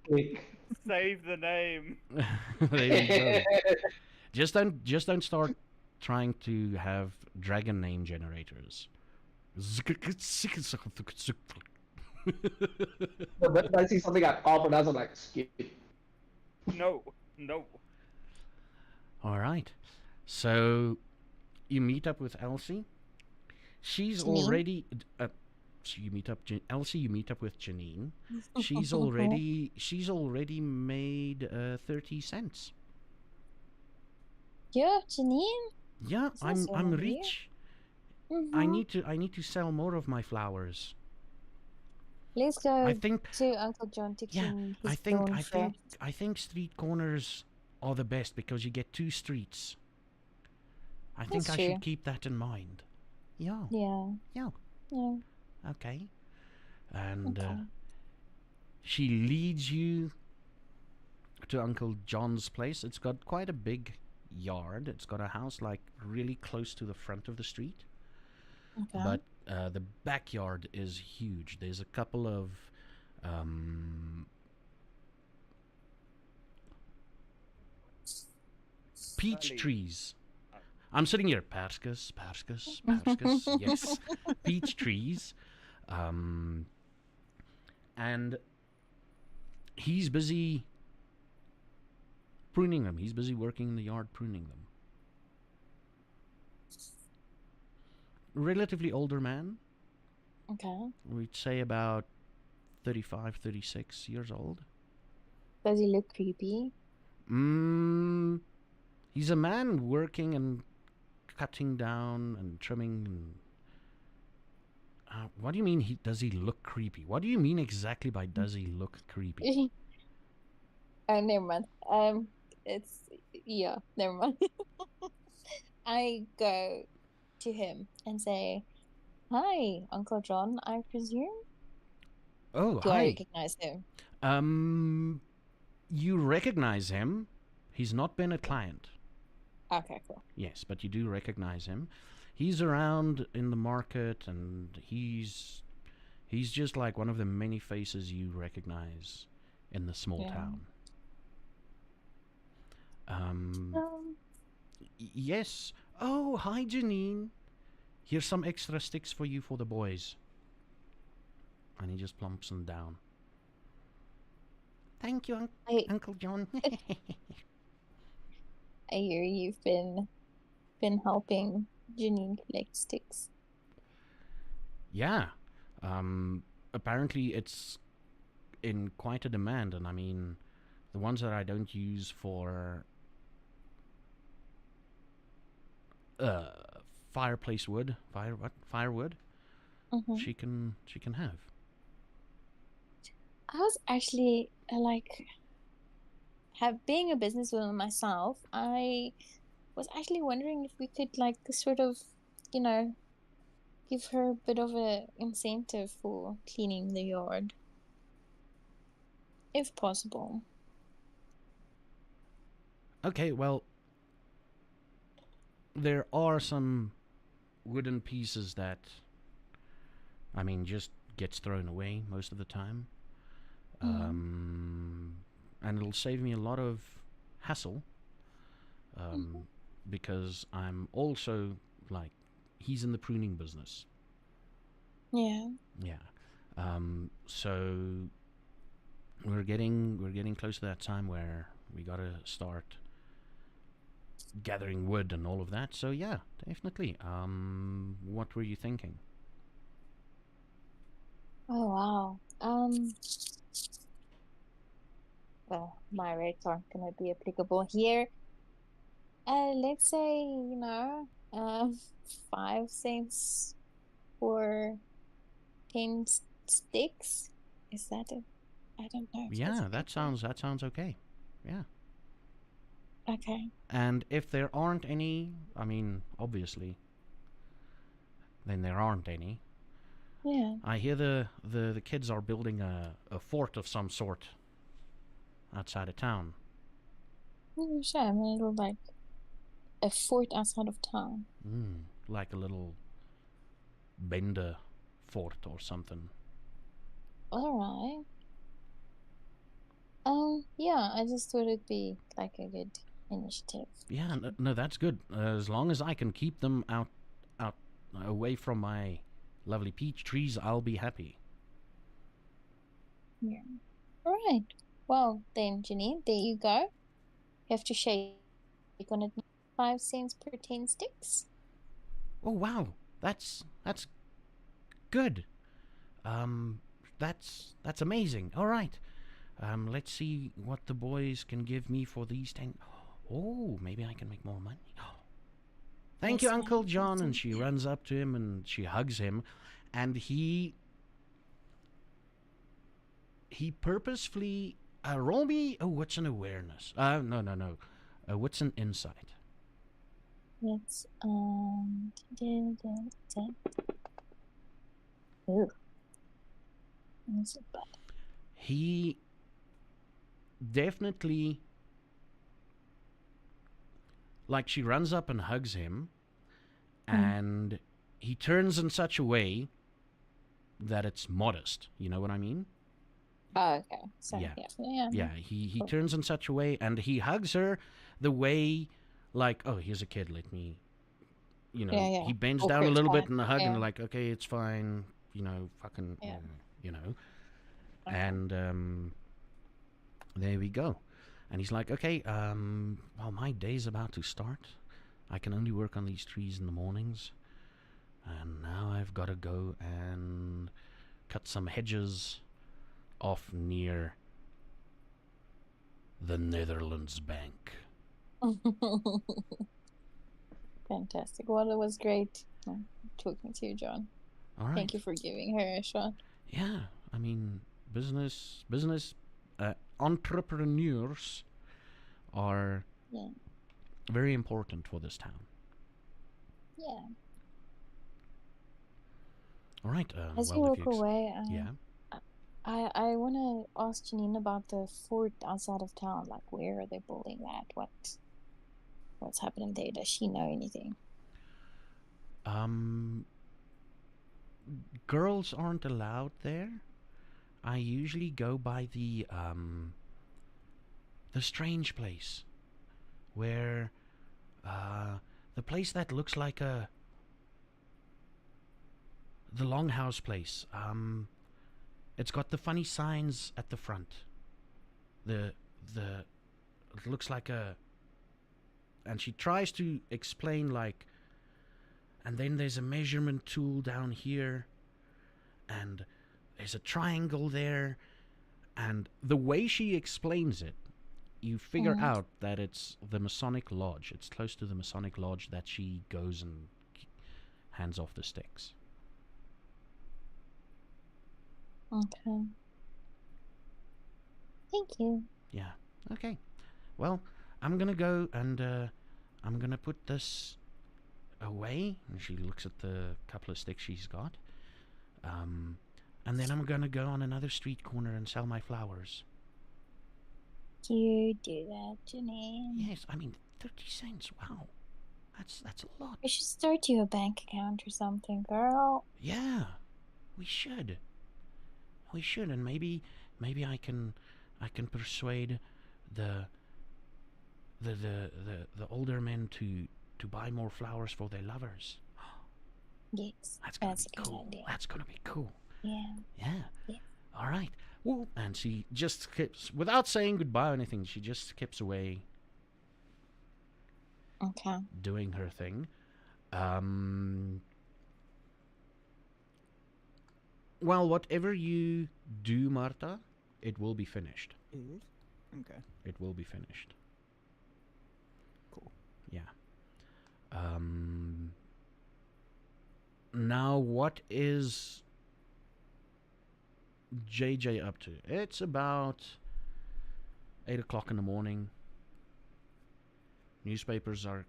S3: Click.
S2: Save the name.
S1: There you go. Just don't start trying to have dragon name generators.
S3: But I see something I pop and I was like, skip.
S2: No.
S1: All right. So you meet up with Elsie. She's already. So you meet up Elsie. You meet up with Janine. She's already made 30 cents.
S5: Yeah, Janine.
S1: Yeah,
S5: That's
S1: I'm
S5: alright.
S1: rich.
S5: Mm-hmm.
S1: I need to sell more of my flowers.
S5: Let's go
S1: I think
S5: to Uncle John to clean his lawn first.
S1: I think street corners are the best because you get 2 streets. I think
S5: That's
S1: I
S5: true.
S1: should keep that in mind. Yeah.
S5: Yeah.
S1: Okay. And
S5: Okay.
S1: she leads you to Uncle John's place. It's got quite a big yard. It's got a house like really close to the front of the street.
S5: Okay.
S1: But The backyard is huge. There's a couple of peach
S2: Valley.
S1: trees. I'm sitting here, Perskus. Yes, peach trees. And he's busy pruning them. He's busy working in the yard pruning them. Relatively older man.
S5: Okay.
S1: We'd say about 35, 36 years old.
S5: Does he look creepy?
S1: He's a man working and cutting down and trimming. And, what do you mean? Does he look creepy? What do you mean exactly by does he look creepy?
S5: Oh, never mind. Never mind. I go to him and say, "Hi, Uncle John, I presume."
S1: Oh,
S5: Do
S1: hi.
S5: I recognize him?
S1: You recognize him. He's not been a client.
S5: Okay, cool.
S1: Yes, but you do recognize him. He's around in the market, and he's just like one of the many faces you recognize in the small town. Yes. Oh, hi, Janine. Here's some extra sticks for you for the boys. And he just plumps them down. Thank you, Uncle John.
S5: I hear you've been helping Janine collect sticks.
S1: Yeah. Apparently it's in quite a demand, and I mean, the ones that I don't use for fireplace wood, firewood, she can have.
S5: I was actually being a businesswoman myself, I was actually wondering if we could sort of, give her a bit of a incentive for cleaning the yard, if possible.
S1: Okay, well, there are some wooden pieces that, I mean, just gets thrown away most of the time. And it'll save me a lot of hassle, because I'm also, he's in the pruning business.
S5: Yeah.
S1: So we're getting close to that time where we gotta start gathering wood and all of that. So yeah, definitely. What were you thinking?
S5: Oh wow. Well, my rates aren't gonna be applicable here. Let's say 5 cents for 10 sticks. Is that it? I don't know.
S1: Yeah, that sounds okay. Yeah.
S5: Okay.
S1: And if there aren't any, I mean, obviously, then there aren't any.
S5: Yeah.
S1: I hear the kids are building a fort of some sort outside of town.
S5: Sure, I mean, it'll a fort outside of town.
S1: Like a little Bender fort or something.
S5: Alright. Yeah, I just thought it'd be a good initiative.
S1: Yeah, no, that's good. As long as I can keep them out away from my lovely peach trees, I'll be happy.
S5: Yeah. Alright. Well, then, Janine, there you go. You have to shake on it. 5 cents per 10 sticks.
S1: Oh wow, that's good. That's amazing. All right. Let's see what the boys can give me for these 10. Oh, maybe I can make more money. Thank you, Uncle John. And she runs up to him and she hugs him, and he purposefully roll me. Oh, what's an awareness? No. What's an insight?
S5: It's Ooh. That's so bad.
S1: He definitely, she runs up and hugs him, and he turns in such a way that it's modest. You know what I mean?
S5: Oh, okay. So
S1: Yeah.
S5: yeah.
S1: Yeah, he
S5: Cool.
S1: turns in such a way, and he hugs her the way, like, oh, here's a kid, let me,
S5: Yeah.
S1: he bends
S5: Okay,
S1: down a
S5: it's
S1: little bit
S5: fine.
S1: in the hug,
S5: Yeah.
S1: and like, okay, it's fine, fucking,
S5: Yeah.
S1: you know,
S5: Okay.
S1: and there we go. And he's like, okay, well, my day's about to start. I can only work on these trees in the mornings, and now I've got to go and cut some hedges off near the Netherlands Bank.
S5: Fantastic. Well, it was great talking to you, John.
S1: All right.
S5: Thank you for giving her a shot.
S1: Yeah, I mean, business, entrepreneurs are very important for this town.
S5: Yeah.
S1: All right.
S5: As you walk away,
S1: yeah.
S5: I want to ask Janine about the fort outside of town. Like, where are they building that? What's happening there? Does she know anything?
S1: Girls aren't allowed there. I usually go by the strange place, where the place that looks like the longhouse place. It's got the funny signs at the front. It looks like and she tries to explain, like, and then there's a measurement tool down here, and there's a triangle there, and the way she explains it, you figure out that it's the Masonic Lodge. It's close to the Masonic Lodge that she goes and hands off the sticks.
S5: Okay. Thank you.
S1: Yeah. Okay. Well, I'm gonna go and I'm gonna put this away. And she looks at the couple of sticks she's got. And then I'm gonna go on another street corner and sell my flowers.
S5: You do that, Janine?
S1: Yes, I mean 30 cents. Wow, that's a lot.
S5: We should start you a bank account or something, girl.
S1: Yeah, we should. We should, and maybe I can persuade the older men to buy more flowers for their lovers.
S5: Yes,
S1: That's gonna
S5: a
S1: be cool.
S5: good idea.
S1: That's gonna be cool.
S5: Yeah.
S1: Yeah. All right. Well, and she just skips without saying goodbye or anything. She just skips away.
S5: Okay.
S1: Doing her thing. Well, whatever you do, Marta, it will be finished.
S4: It is? Okay.
S1: It will be finished.
S4: Cool.
S1: Yeah. Now, what is JJ up to? It's about 8 o'clock in the morning. Newspapers are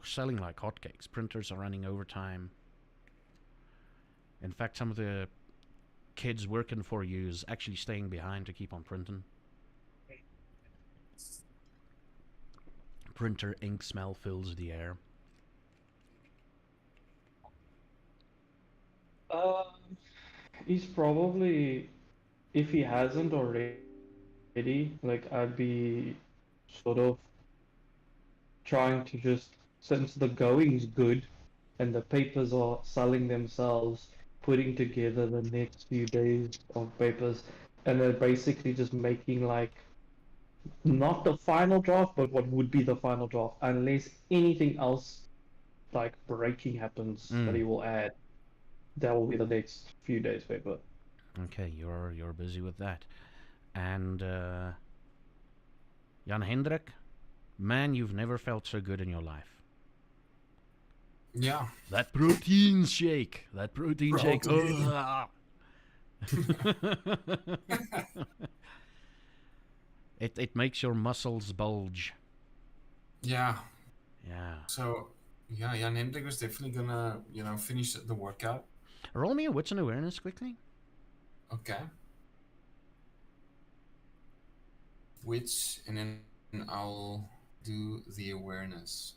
S1: selling like hotcakes. Printers are running overtime. In fact, some of the kids working for you is actually staying behind to keep on printing. Printer ink smell fills the air.
S3: He's probably, if he hasn't already, like, I'd be sort of trying to just, since the going's good and the papers are selling themselves, putting together the next few days of papers, and then basically just making, like, not the final draft, but what would be the final draft, unless anything else, like, breaking happens that he will add. That will be the next few days' paper.
S1: Okay, you're busy with that. And Jan Hendrik, man, you've never felt so good in your life.
S6: Yeah.
S1: That protein shake. That protein shake. It makes your muscles bulge.
S6: Yeah.
S1: Yeah.
S6: So, yeah, Jan Hendrik was definitely gonna, finish the workout.
S1: Roll me a wits and awareness quickly.
S6: Okay. Wits, and then I'll do the awareness.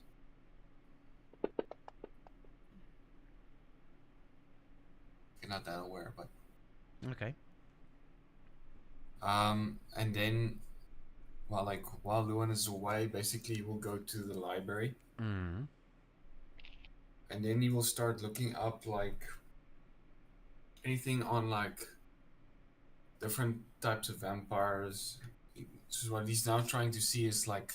S6: You're not that aware, but
S1: Okay.
S6: and then while Luan is away, basically we'll go to the library,
S1: Mm.
S6: and then he will start looking up like anything on like different types of vampires. So what he's now trying to see is like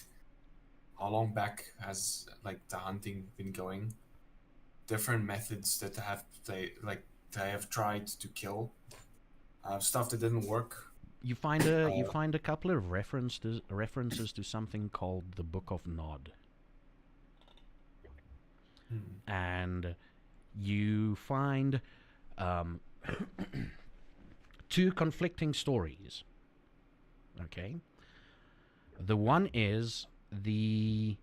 S6: how long back has like the hunting been going, different methods that they have tried to kill, stuff that didn't work.
S1: You find a couple of references to something called the Book of Nod, and you find two conflicting stories. Okay, the one is the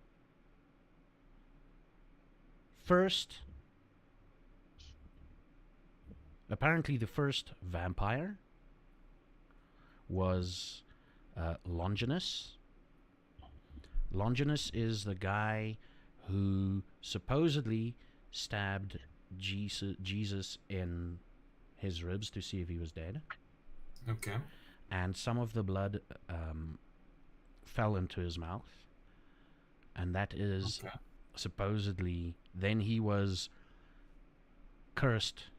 S1: first. Apparently, the first vampire was Longinus. Longinus is the guy who supposedly stabbed Jesus in his ribs to see if he was dead.
S6: Okay.
S1: And some of the blood fell into his mouth. And that is supposedly, then he was cursed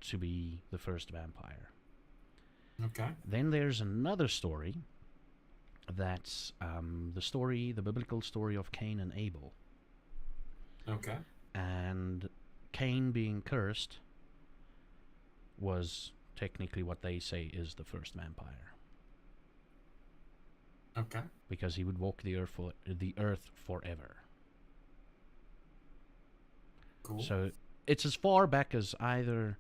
S1: to be the first vampire.
S6: Okay.
S1: Then there's another story that's the biblical story of Cain and Abel.
S6: Okay.
S1: And Cain being cursed was technically what they say is the first vampire.
S6: Okay.
S1: Because he would walk the earth forever.
S6: Cool.
S1: So it's as far back as either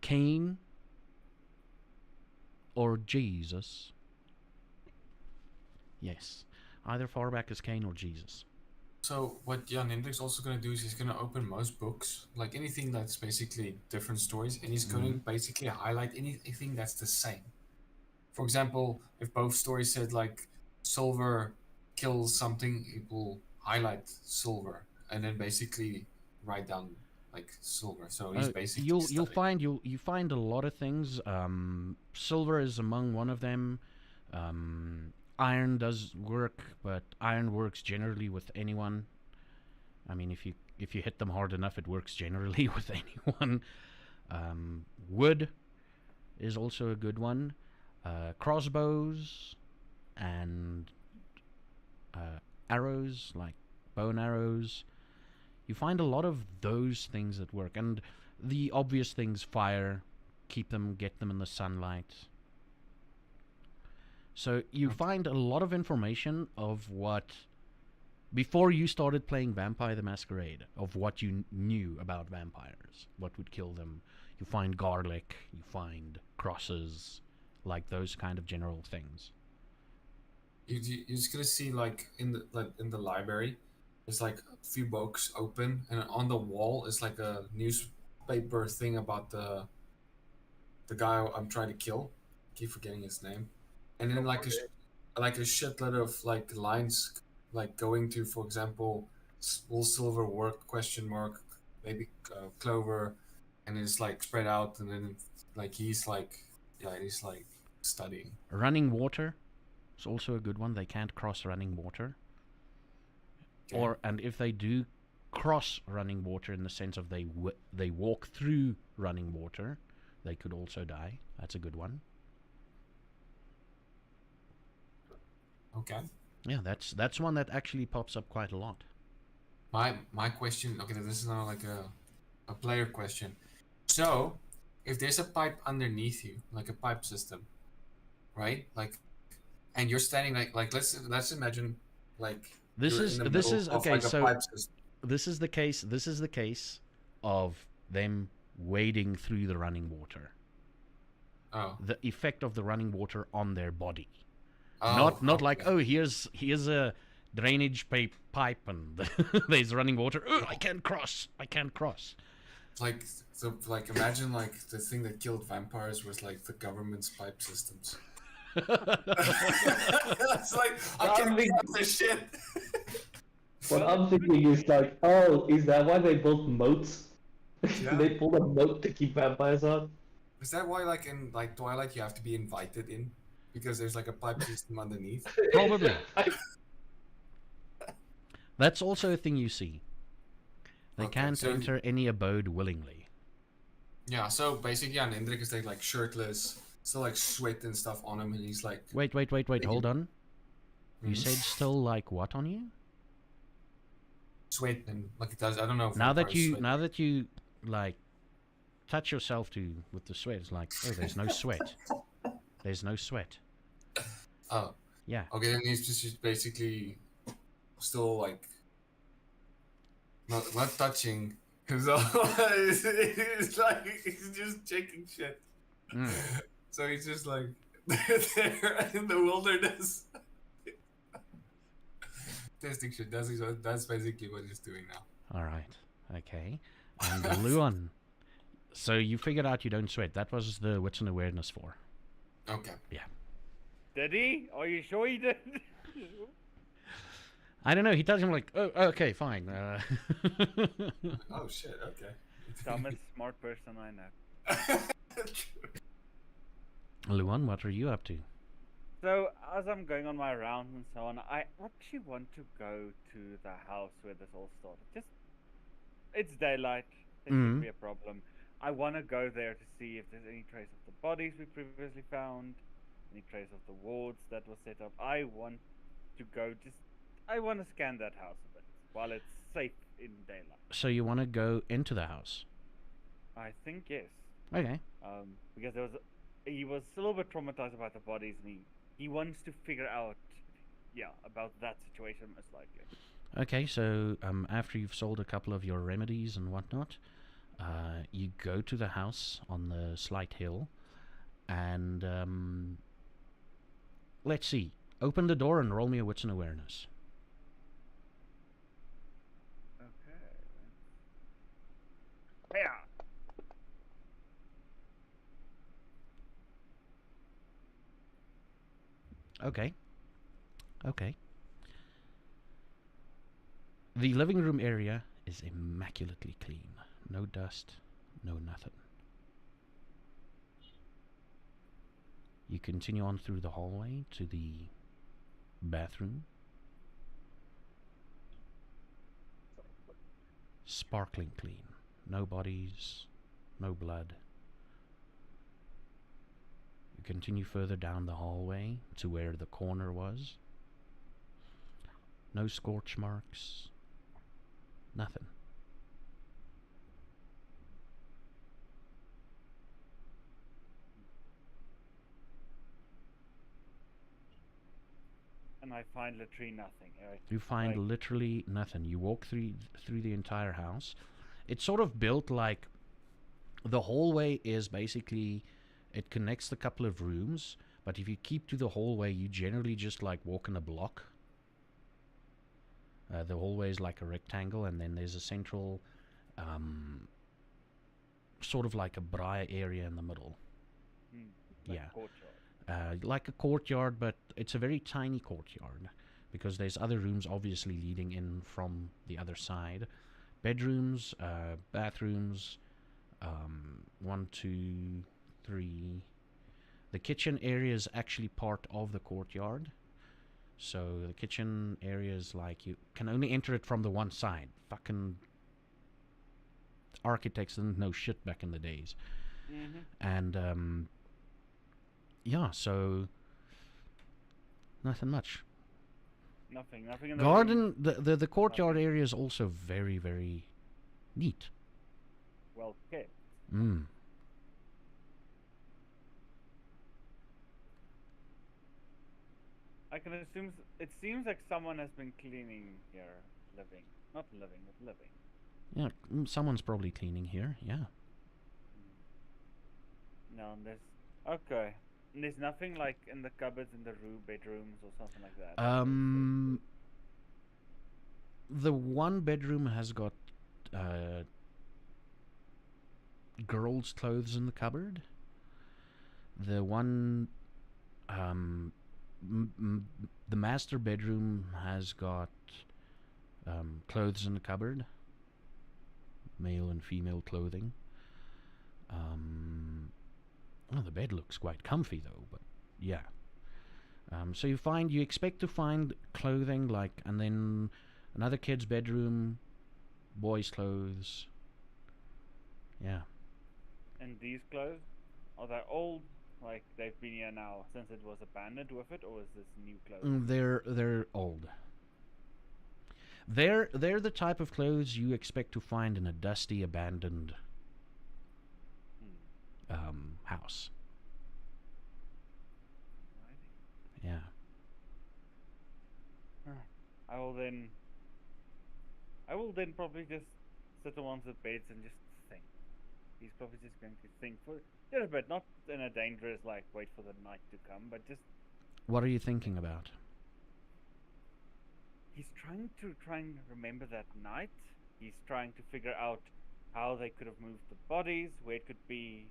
S1: Cain or Jesus. Yes. Either far back as Cain or Jesus.
S6: So what Jan Hendrik's also going to do is he's going to open most books, like anything that's basically different stories, and he's going to basically highlight anything that's the same. For example, if both stories said like silver kills something, it will highlight silver and then basically write down like silver. So he's basically
S1: you'll find a lot of things. Silver is among one of them. Iron does work, but iron works generally with anyone. I mean, if you hit them hard enough, it works generally with anyone. Wood is also a good one. Crossbows and arrows, like bow and arrows. You find a lot of those things that work. And the obvious things, fire, get them in the sunlight. So you find a lot of information of what, before you started playing Vampire the Masquerade, of what you knew about vampires, what would kill them. You find garlic, you find crosses, like those kind of general things.
S6: You're just gonna see like in the library, there's like a few books open, and on the wall is like a newspaper thing about the guy I'm trying to kill. Keep forgetting his name. And then like a shitload of like lines like going to, for example, will silver work, question mark, maybe clover, and it's like spread out, and then like he's like studying.
S1: Running water is also a good one. They can't cross running water.
S6: Okay.
S1: And if they do cross running water in the sense of they walk through running water, they could also die. That's a good one.
S6: Okay.
S1: Yeah, that's one that actually pops up quite a lot.
S6: My question, okay, this is now like a player question. So, if there's a pipe underneath you, like a pipe system, right? Like, and you're standing like let's imagine like
S1: This is okay.
S6: Like
S1: so
S6: pipe system.
S1: this is the case. This is the case of them wading through the running water.
S6: Oh.
S1: The effect of the running water on their body.
S6: Oh,
S1: Not like, oh, here's a drainage pipe and there's running water. Oh, I can't cross.
S6: Like imagine like the thing that killed vampires was like the government's pipe systems. It's like I can't think of this shit.
S3: What I'm thinking is like, oh, is that why they built moats
S6: Yeah.
S3: They pulled a boat to keep vampires out.
S6: Is that why, like in like Twilight, you have to be invited in because there's like a pipe system underneath?
S1: Probably.
S3: I-
S1: That's also a thing you see. They
S6: Okay,
S1: can't
S6: so
S1: enter any abode willingly.
S6: yeah, so basically, yeah, Hendrik is like shirtless, still like sweat and stuff on him, and he's like
S1: Wait, hold on. You
S6: Mhm.
S1: said still like what on you?
S6: sweat and like it does. I don't know. If
S1: Now that
S6: vampires
S1: you
S6: sweat.
S1: like touch yourself with the sweat, it's like, oh, there's no sweat. There's no sweat.
S6: Oh,
S1: Yeah.
S6: okay, then he's just basically still like not touching himself. It's like he's just checking shit.
S1: Mm.
S6: So he's just like there in the wilderness. Testing shit. That's basically what he's doing now.
S1: All right. Okay. And Luan. So you figured out you don't sweat. That was the wits and awareness for.
S6: Okay.
S2: Did he? Are you sure he did?
S1: I don't know. He tells him like, oh, okay, fine.
S6: Oh shit. Okay.
S2: Dumbest smart person I know.
S1: Luan, what are you up to?
S2: So, as I'm going on my rounds and so on, I actually want to go to the house where this all started. It's daylight. There shouldn't be a problem. I want to go there to see if there's any trace of the bodies we previously found, any trace of the wards that was set up. I want to go I want to scan that house a bit while it's safe in daylight.
S1: So you want to go into the house?
S2: I think yes.
S1: Okay.
S2: Because he was a little bit traumatized about the bodies, and he wants to figure out, about that situation most likely.
S1: Okay, so after you've sold a couple of your remedies and whatnot, you go to the house on the slight hill, and let's see. Open the door and roll me a wits and awareness.
S2: Okay. Yeah.
S1: Okay. Okay. The living room area is immaculately clean. No dust, no nothing. You continue on through the hallway to the bathroom. Sparkling clean. No bodies, no blood. You continue further down the hallway to where the corner was. No scorch marks. Nothing.
S2: And I find literally nothing.
S1: You find literally nothing. You walk through the entire house. It's sort of built like the hallway is basically, it connects the couple of rooms, but if you keep to the hallway, you generally just like walk in a block. The hallway is like a rectangle, and then there's a central sort of like a braai area in the middle.
S2: Like
S1: Yeah.
S2: courtyard.
S1: Like a courtyard, but it's a very tiny courtyard because there's other rooms obviously leading in from the other side. Bedrooms, bathrooms, 1, 2, 3. The kitchen area is actually part of the courtyard. So the kitchen area is like you can only enter it from the one side. Fucking architects didn't know shit back in the days. And yeah, so nothing much.
S2: Nothing in the
S1: Garden,
S2: room.
S1: the courtyard area is also very, very neat.
S2: Well kept. I can assume it seems like someone has been cleaning here, not living, but living.
S1: Yeah, someone's probably cleaning here. Yeah.
S2: No, okay. And there's nothing like in the cupboards in the bedrooms or something like that.
S1: The one bedroom has got girls' clothes in the cupboard. The one, the master bedroom has got clothes in the cupboard. male and female clothing. Well, the bed looks quite comfy though, but yeah. So you expect to find clothing and then another kid's bedroom, boys' clothes. Yeah.
S2: And these clothes, are they old? Like they've been here now since it was abandoned with it, or is this new clothes?
S1: They're old. They're the type of clothes you expect to find in a dusty, abandoned house.
S2: Alrighty.
S1: Yeah.
S2: I will then probably just sit on one of the beds and just think. He's probably just going to think for a little bit, not in a dangerous wait for the night to come, but just
S1: What are you thinking about?
S2: he's trying to remember that night. He's trying to figure out how they could have moved the bodies, where it could be,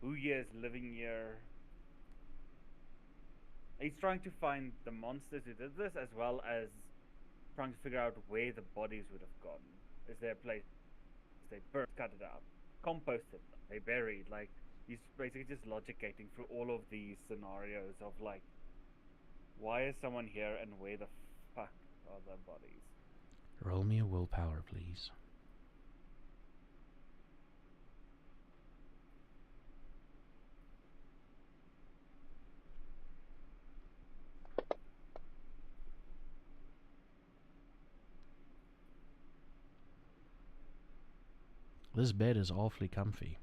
S2: who here is living here. He's trying to find the monsters who did this, as well as trying to figure out where the bodies would have gone. Is there a place they burnt, cut it out, composted, they buried? He's basically just logicating through all of these scenarios of why is someone here and where the fuck are the bodies?
S1: Roll me a willpower, please. This bed is awfully comfy.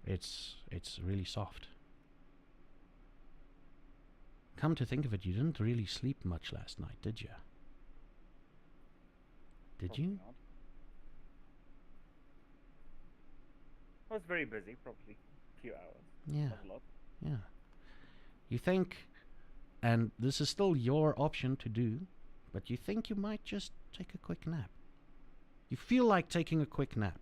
S1: It's really soft. Come to think of it, you didn't really sleep much last night, did you? Did
S2: Probably
S1: you?
S2: not. I was very busy, probably a few hours.
S1: Yeah.
S2: Not a lot.
S1: Yeah. You think, and this is still your option to do, but you think you might just take a quick nap. You feel like taking a quick nap.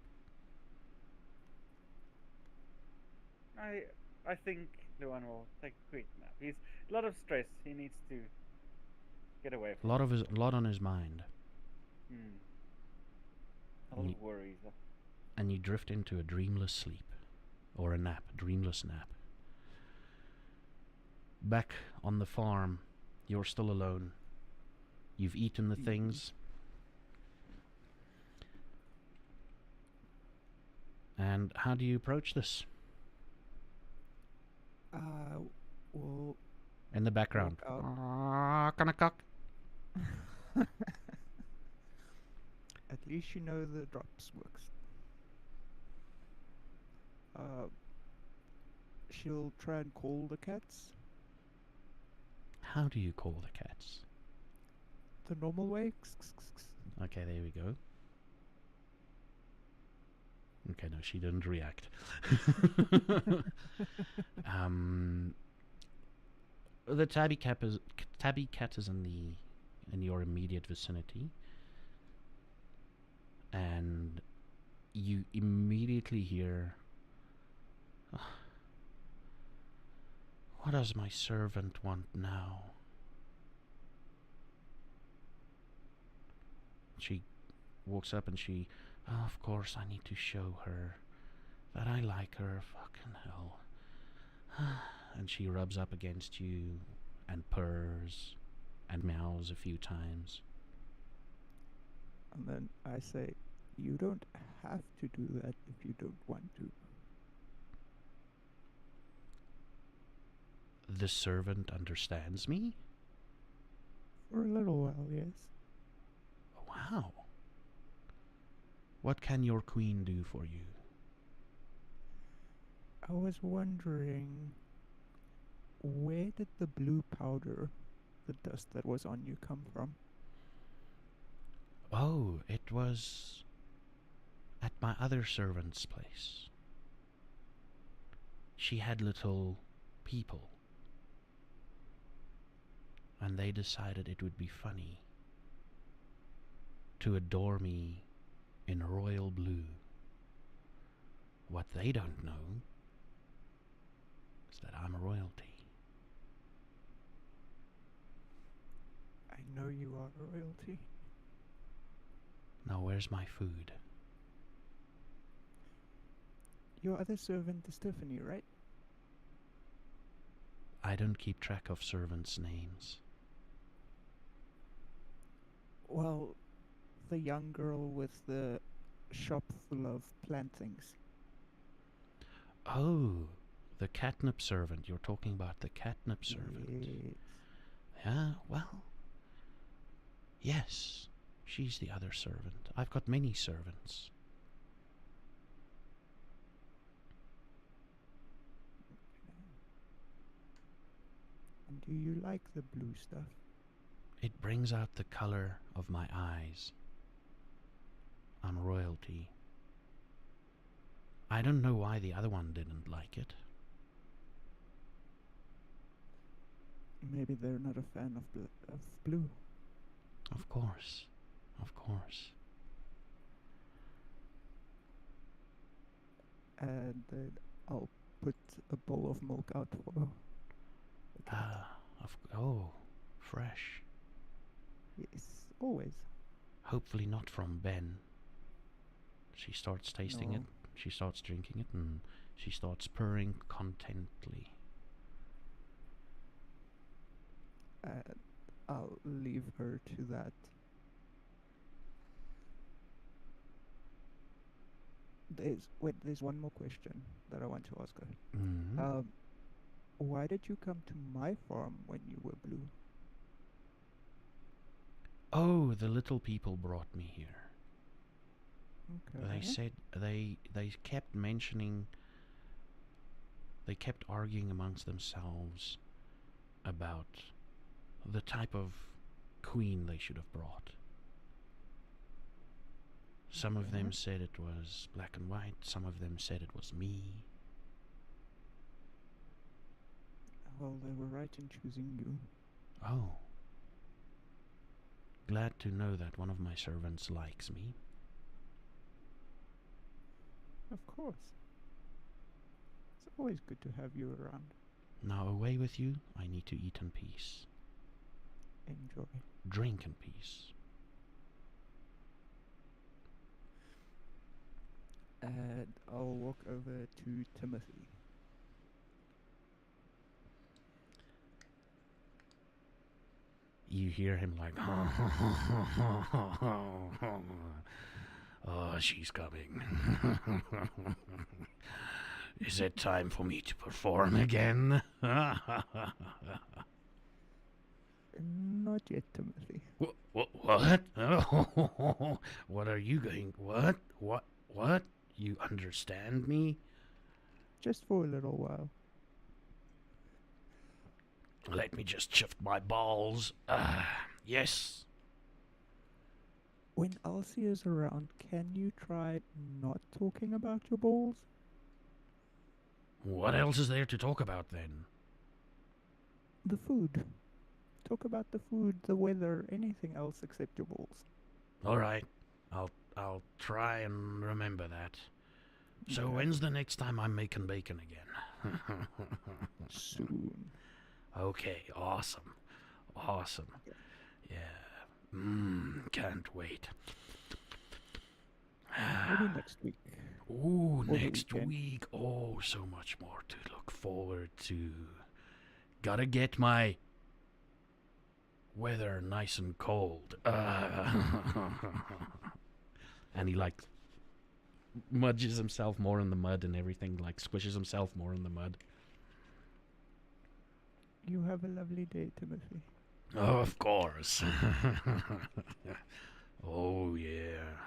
S2: I think Luan will take a quick nap. He's a lot of stress. He needs to get away
S1: A
S2: from
S1: lot on his mind,
S2: a lot of worries.
S1: and you drift into a dreamless sleep, or a dreamless nap. Back on the farm, you're still alone. You've eaten the things. And how do you approach this?
S4: Well,
S1: In the background.
S4: walk
S1: Cock.
S4: At least you know the drops works. She'll try and call the cats
S1: How do you call the cats?
S4: the normal way.
S1: Okay, there we go. Okay, no, she didn't react. The tabby cat is in your immediate vicinity, and you immediately hear, "What does my servant want now?" She walks up and "Oh, of course I need to show her that I like her, fucking hell." And she rubs up against you and purrs and meows a few times.
S4: And then I say, you don't have to do that if you don't want to.
S1: The servant understands me?
S4: For a little while, yes.
S1: Wow. What can your queen do for you?
S4: I was wondering, where did the blue powder, the dust that was on you, come from?
S1: Oh, it was at my other servant's place. She had little people, and they decided it would be funny to adore me in royal blue. What they don't know is that I'm royalty.
S4: I know you are royalty.
S1: Now where's my food?
S4: Your other servant is Tiffany, right?
S1: I don't keep track of servants' names.
S4: Well, the young girl with the shop full of plantings.
S1: Oh, the catnip servant. You're talking about the catnip servant.
S4: Yes.
S1: Yeah, well, yes, she's the other servant. I've got many servants.
S4: And do you like the blue stuff?
S1: It brings out the color of my eyes. I'm royalty. I don't know why the other one didn't like it.
S4: Maybe they're not a fan of blue.
S1: Of course. Of course.
S4: And I'll put a bowl of milk out for her.
S1: Oh, fresh.
S4: Yes, always.
S1: Hopefully not from Ben. She starts tasting it,
S4: No.
S1: she starts drinking it, and she starts purring contently.
S4: I'll leave her to that. There's one more question that I want to ask her.
S1: Mm.
S4: Why did you come to my farm when you were blue?
S1: Oh, the little people brought me here.
S4: Okay.
S1: They said they kept mentioning, they kept arguing amongst themselves about the type of queen they should have brought. Some of them said it was black and white, some of them said it was me.
S4: Well, they were right in choosing you.
S1: Oh. Glad to know that one of my servants likes me.
S4: Of course. It's always good to have you around.
S1: Now away with you, I need to eat in peace.
S4: Enjoy.
S1: Drink in peace.
S4: And I'll walk over to Timothy.
S1: You hear him like, oh, she's coming. Is it time for me to perform again?
S4: Not yet, Timothy.
S1: What? What are you going? What? You understand me?
S4: Just for a little while.
S1: Let me just shift my balls. Yes.
S4: When Elsie is around, can you try not talking about your balls?
S1: What else is there to talk about then?
S4: The food. Talk about the food, the weather, anything else except your balls.
S1: All right. I'll try and remember that. So
S4: Okay.
S1: when's the next time I'm making bacon again?
S4: Soon.
S1: Okay, awesome. Yeah. Can't wait.
S4: Maybe next week.
S1: Ooh,
S4: Or the
S1: next
S4: weekend.
S1: week. Oh, so much more to look forward to. Gotta get my weather nice and cold. And he like mudges himself more in the mud and everything, like squishes himself more in the mud.
S4: You have a lovely day, Timothy.
S1: Oh, of course. Oh, yeah.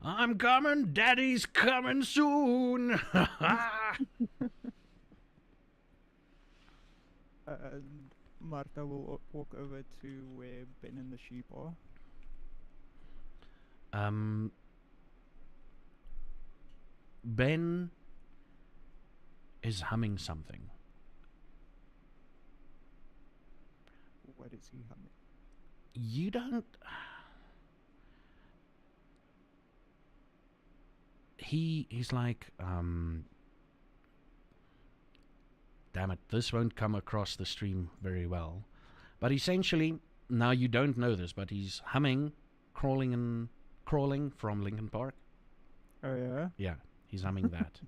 S1: I'm coming, Daddy's coming soon.
S4: And Martha will walk over to where Ben and the sheep are.
S1: Ben is humming something.
S4: What is he humming?
S1: You don't... He's like, damn it, this won't come across the stream very well. But essentially, now you don't know this, but he's humming crawling from Lincoln Park.
S4: Oh yeah.
S1: Yeah, he's humming that.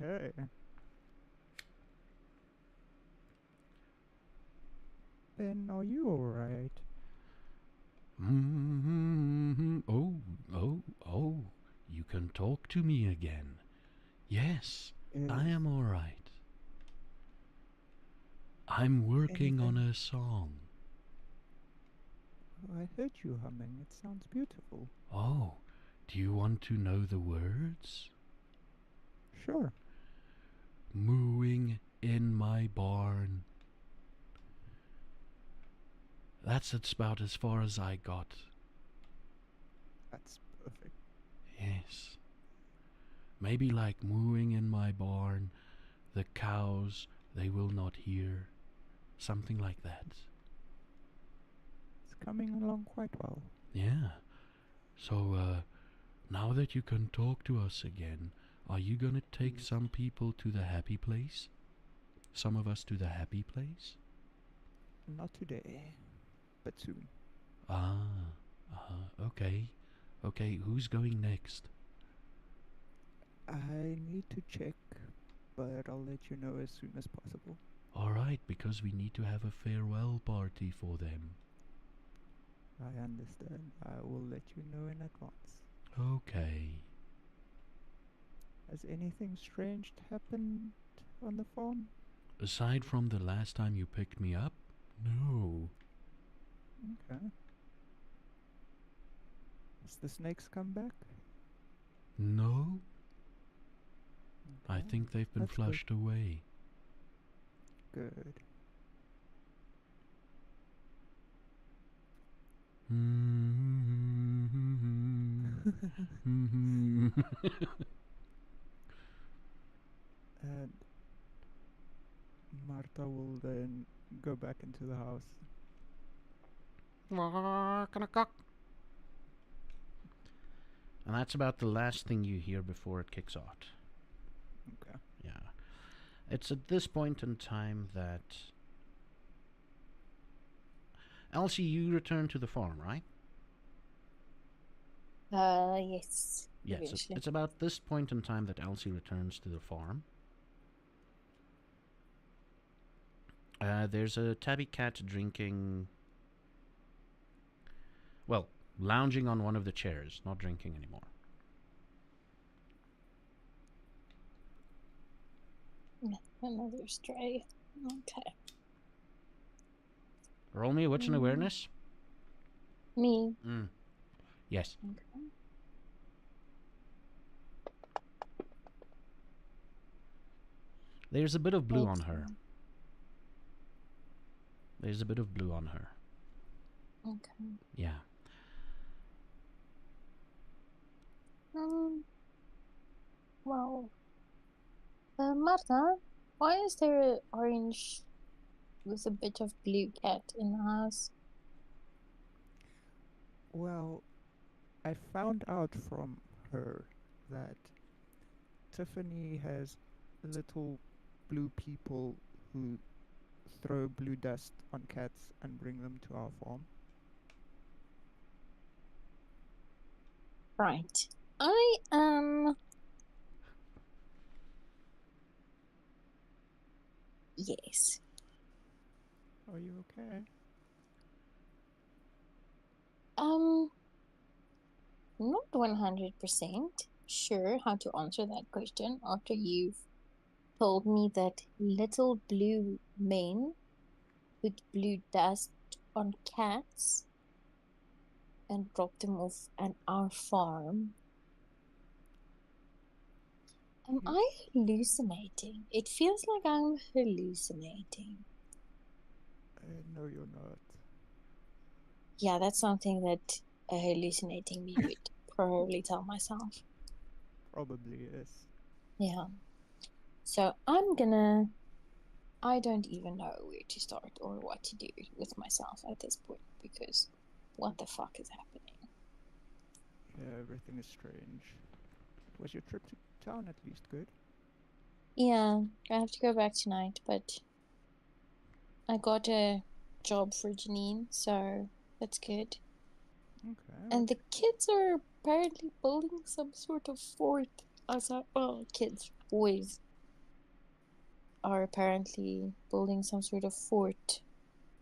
S4: Okay. Ben, are you alright?
S1: Oh, oh, you can talk to me again. Yes, I am all right. I'm working on a song.
S4: I heard you humming. It sounds beautiful.
S1: Oh, do you want to know the words?
S4: Sure.
S1: Mooing in my barn. That's about as far as I got.
S4: That's perfect.
S1: Yes. Maybe like mooing in my barn, the cows, they will not hear. Something like that.
S4: It's coming along quite well.
S1: Yeah. So, now that you can talk to us again, are you gonna take some people to the happy place? Some of us to the happy place?
S4: Not today, but soon.
S1: Okay. Okay, who's going next?
S4: I need to check, but I'll let you know as soon as possible.
S1: Alright, because we need to have a farewell party for them.
S4: I understand. I will let you know in advance.
S1: Okay.
S4: Has anything strange happened on the farm?
S1: Aside from the last time you picked me up, no.
S4: Okay. Has the snakes come back?
S1: No? I
S4: Okay,
S1: think they've been
S4: that's good.
S1: flushed away.
S4: Good. And Marta will then go back into the house.
S1: And that's about the last thing you hear before it kicks off.
S4: Okay.
S1: Yeah. It's at this point in time that Elsie, you return to the farm, right?
S5: Yes.
S1: Yes,
S5: Eventually.
S1: it's about this point in time that Elsie returns to the farm. There's a tabby cat drinking... Well, lounging on one of the chairs, not drinking anymore.
S5: Another stray. Okay.
S1: Roll me a wits and awareness.
S5: Me.
S1: Yes.
S5: Okay.
S1: There's a bit of blue on
S5: Makes
S1: her.
S5: sense.
S1: There's a bit of blue on her.
S5: Okay.
S1: Yeah.
S5: Well, Marta, why is there an orange with a bit of blue cat in the house?
S4: Well, I found out from her that Tiffany has little blue people who throw blue dust on cats and bring them to our farm.
S5: Right. I am. Yes.
S4: Are you okay?
S5: Not 100% sure how to answer that question after you've told me that little blue men put blue dust on cats and drop them off at our farm. Am I hallucinating? It feels like I'm hallucinating.
S4: No, you're not.
S5: Yeah, that's something that a hallucinating me would probably tell myself.
S4: Probably is.
S5: Yeah. So I don't even know where to start or what to do with myself at this point because what the fuck is happening?
S4: Yeah, everything is strange. Was your trip to town at least good?
S5: Yeah, I have to go back tonight, but I got a job for Janine, so that's good.
S4: Okay.
S5: And the kids are apparently building some sort of fort outside. Well, kids, boys are apparently building some sort of fort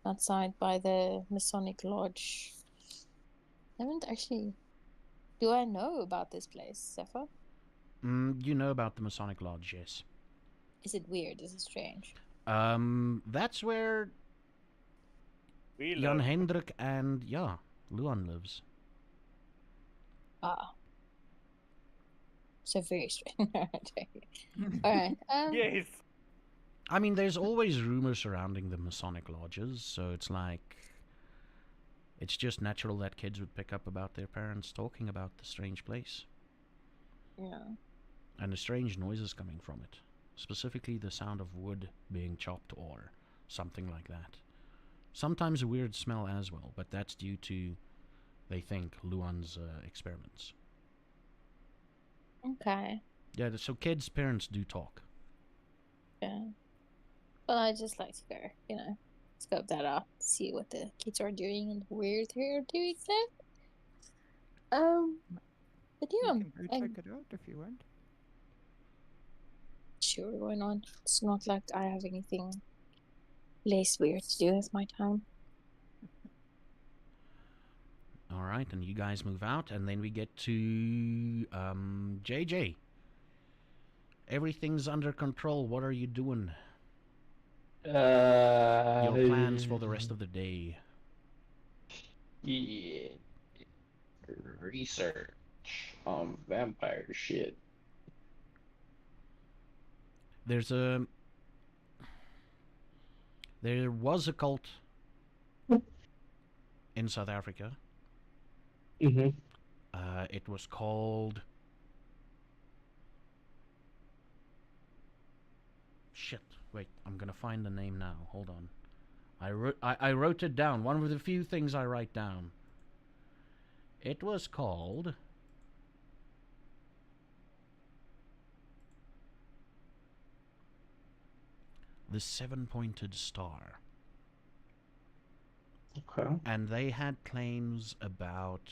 S5: outside by the Masonic Lodge. I haven't actually. Do I know about this place, Zephyr?
S1: You know about the Masonic Lodge, yes.
S5: Is it weird? Is it strange?
S1: That's where
S2: We
S1: Jan
S2: love.
S1: Hendrik and, yeah, Luan lives.
S5: Ah, so very strange. Alright.
S2: Yes.
S1: I mean, there's always rumors surrounding the Masonic Lodges, so it's like... It's just natural that kids would pick up about their parents talking about the strange place.
S5: Yeah.
S1: And the strange noises coming from it. Specifically the sound of wood being chopped or something like that. Sometimes a weird smell as well, but that's due to, they think, Luan's experiments.
S5: Okay.
S1: Yeah, so kids' parents do talk.
S5: Yeah. Well, I just like to go, scope that out, see what the kids are doing and where they're doing that. But yeah,
S4: You can go
S5: I'm
S4: check it out if you want.
S5: sure why not. It's not like I have anything less weird to do with my time.
S1: Alright, and you guys move out, and then we get to JJ. Everything's under control. What are you doing? Your plans for the rest of the day.
S3: Yeah. Research on vampire shit.
S1: There was a cult in South Africa.
S3: Mm-hmm.
S1: It was called... Shit, wait, I'm gonna find the name now. Hold on. I wrote it down. One of the few things I write down. It was called... The Seven-Pointed Star.
S3: Okay.
S1: And they had claims about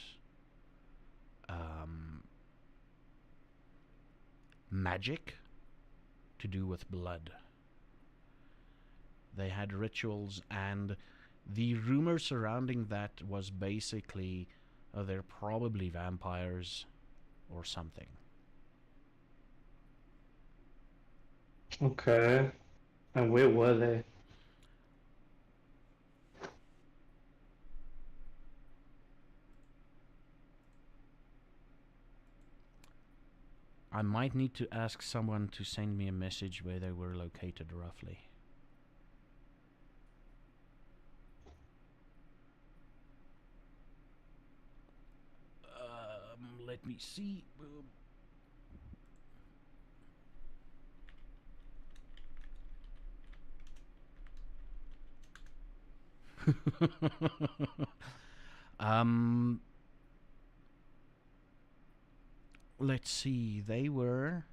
S1: magic to do with blood. They had rituals, and the rumor surrounding that was basically they're probably vampires or something.
S3: Okay. And where were they?
S1: I might need to ask someone to send me a message where they were located roughly. Let me see. um, let's see. They were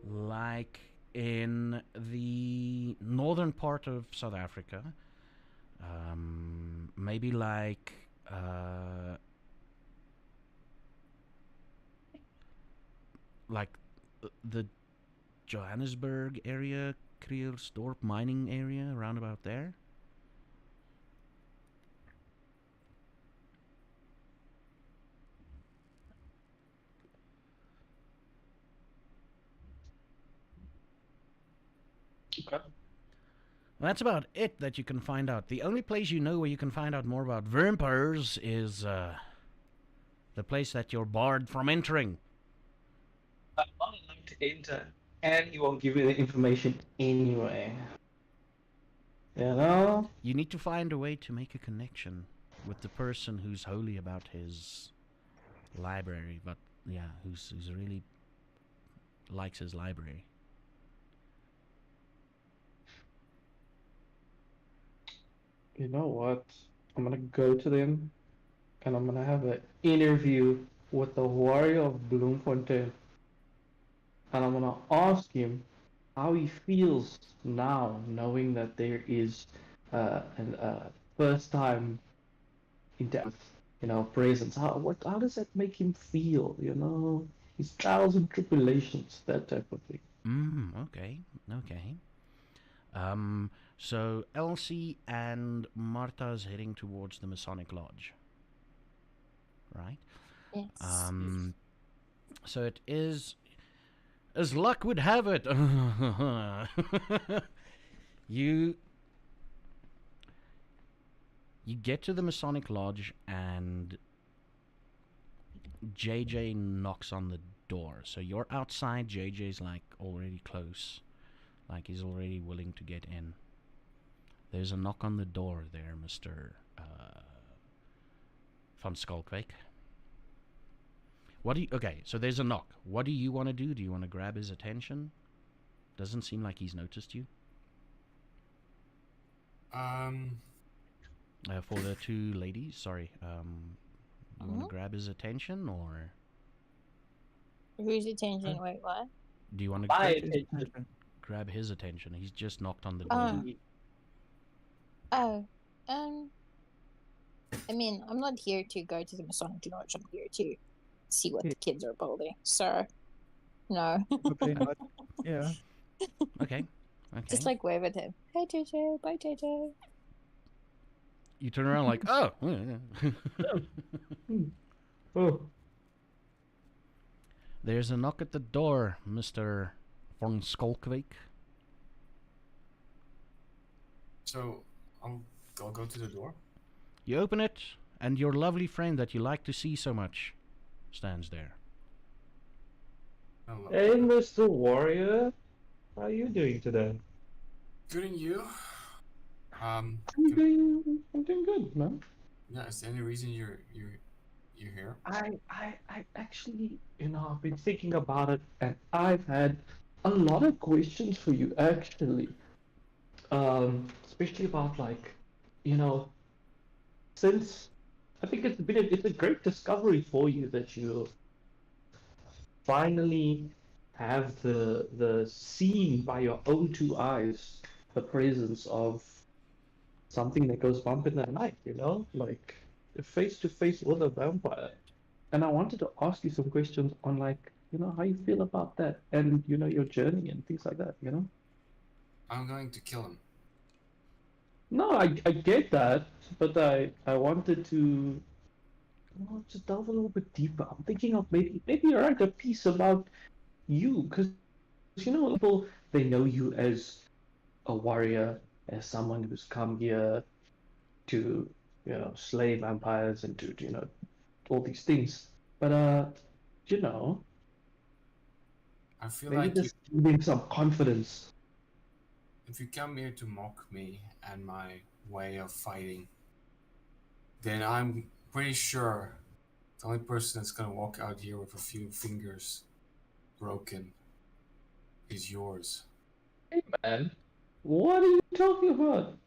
S1: like in the northern part of South Africa. Maybe like the Johannesburg area, Creersdorp mining area, around about there.
S3: Okay.
S1: That's about it that you can find out. The only place you know where you can find out more about vampires is the place that you're barred from entering.
S3: I'm not allowed to enter, and he won't give you the information anyway. You know?
S1: You need to find a way to make a connection with the person who's holy about his library, but yeah, who's really likes his library.
S3: You know what? I'm gonna go to them, and I'm gonna have an interview with the warrior of Bloemfontein. And I'm gonna ask him how he feels now, knowing that there is a first time interact with, presence. How does that make him feel? His trials and tribulations, that type of thing.
S1: Okay. Okay. So Elsie and Marta's heading towards the Masonic Lodge. Right?
S5: Yes.
S1: So it is, as luck would have it, you get to the Masonic Lodge and JJ knocks on the door. So you're outside, JJ's like already close. Like he's already willing to get in. There's a knock on the door there, Mr. Van Skalkwijk. Okay, so there's a knock. What do you want to do? Do you want to grab his attention? Doesn't seem like he's noticed you. For the two ladies, sorry. You want to grab his attention, or
S5: Whose attention? Wait, what?
S1: do you want to
S3: My
S1: grab his attention? He's just knocked on the door.
S5: Oh, I mean, I'm not here to go to the Masonic Lodge. I'm here to see what the kids are building. So, no.
S4: Probably not. Yeah.
S1: Okay.
S5: Just like wave at him. Hey, JJ. Bye, JJ.
S1: You turn around like, oh.
S3: Oh.
S1: There's a knock at the door, Mr. Van Skalkwijk.
S6: So I'll go to the door.
S1: You open it, and your lovely friend that you like to see so much stands there.
S6: Hello.
S3: Hey, Mr. Warrior. How are you doing today?
S6: Good, and you?
S3: I'm doing good, man.
S6: Yeah, is there any reason you're here?
S3: I actually, I've been thinking about it, and I've had a lot of questions for you, actually. Especially about, like, since I think it's a great discovery for you that you finally have the seen by your own two eyes the presence of something that goes bump in the night, like face to face with a vampire. And I wanted to ask you some questions on, like, how you feel about that, and your journey and things like that.
S6: I'm going to kill him.
S3: No, I get that, but I wanted to just delve a little bit deeper. I'm thinking of maybe write a piece about you, because people, they know you as a warrior, as someone who's come here to slay vampires and to all these things. But
S6: I feel
S3: maybe
S6: like
S3: just giving some confidence.
S6: if you come here to mock me and my way of fighting, then I'm pretty sure the only person that's gonna walk out here with a few fingers broken is yours.
S3: Hey man, what are you talking about?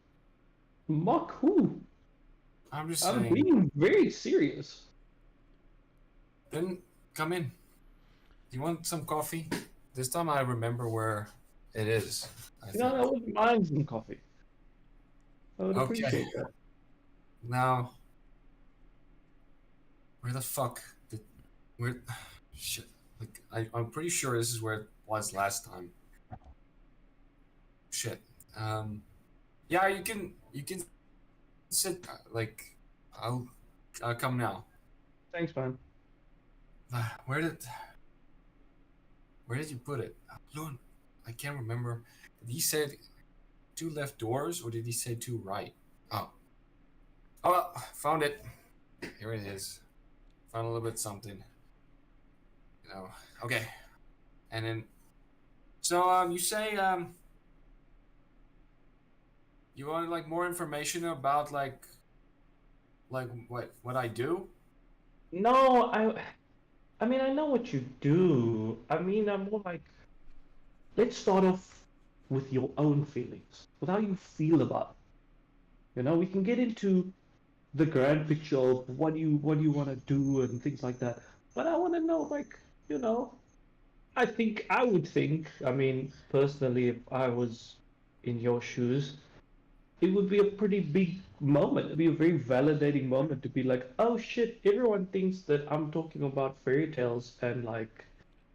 S3: Mock who?
S6: I'm just
S3: I'm
S6: saying.
S3: being very serious.
S6: Then come in. Do you want some coffee? This time I remember where it is. I think.
S3: I wouldn't mind some coffee. I would
S6: Okay.
S3: appreciate that.
S6: Now, where the fuck did shit? Like I'm pretty sure this is where it was last time. Shit. Yeah, you can sit. Like, I'll come now.
S3: Thanks, man.
S6: Where did you put it? Loon, I can't remember. Did he say 2 left doors or did he say 2 right? Oh, found it. Here it is. Found a little bit something. Okay. And then, so you say you wanted like more information about like what I do?
S3: No, I mean, I know what you do. I mean, I'm more like, let's start off with your own feelings, with how you feel about it. We can get into the grand picture of what you want to do and things like that. But I want to know, like, I would think, I mean, personally, if I was in your shoes, it would be a pretty big moment. It'd be a very validating moment to be like, oh shit, everyone thinks that I'm talking about fairy tales and like,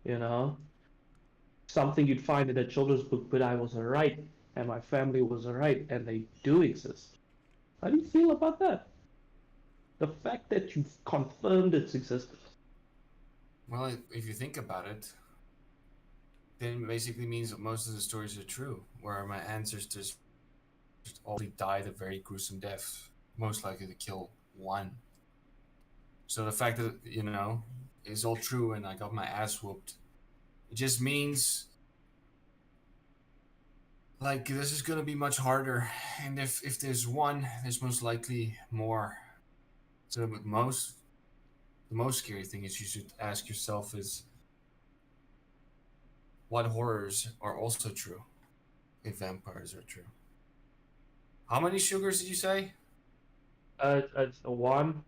S3: you know, something you'd find in a children's book, but I was right and my family was right and they do exist. How do you feel about that? The fact that you've confirmed its existence.
S6: Well, if you think about it, then it basically means that most of the stories are true, where my ancestors all died a very gruesome death, most likely to kill one. So the fact that, is all true and I got my ass whooped, it just means like this is gonna be much harder. And if there's one, there's most likely more. So the most scary thing is you should ask yourself is what horrors are also true if vampires are true. How many sugars did you say?
S3: It's a one.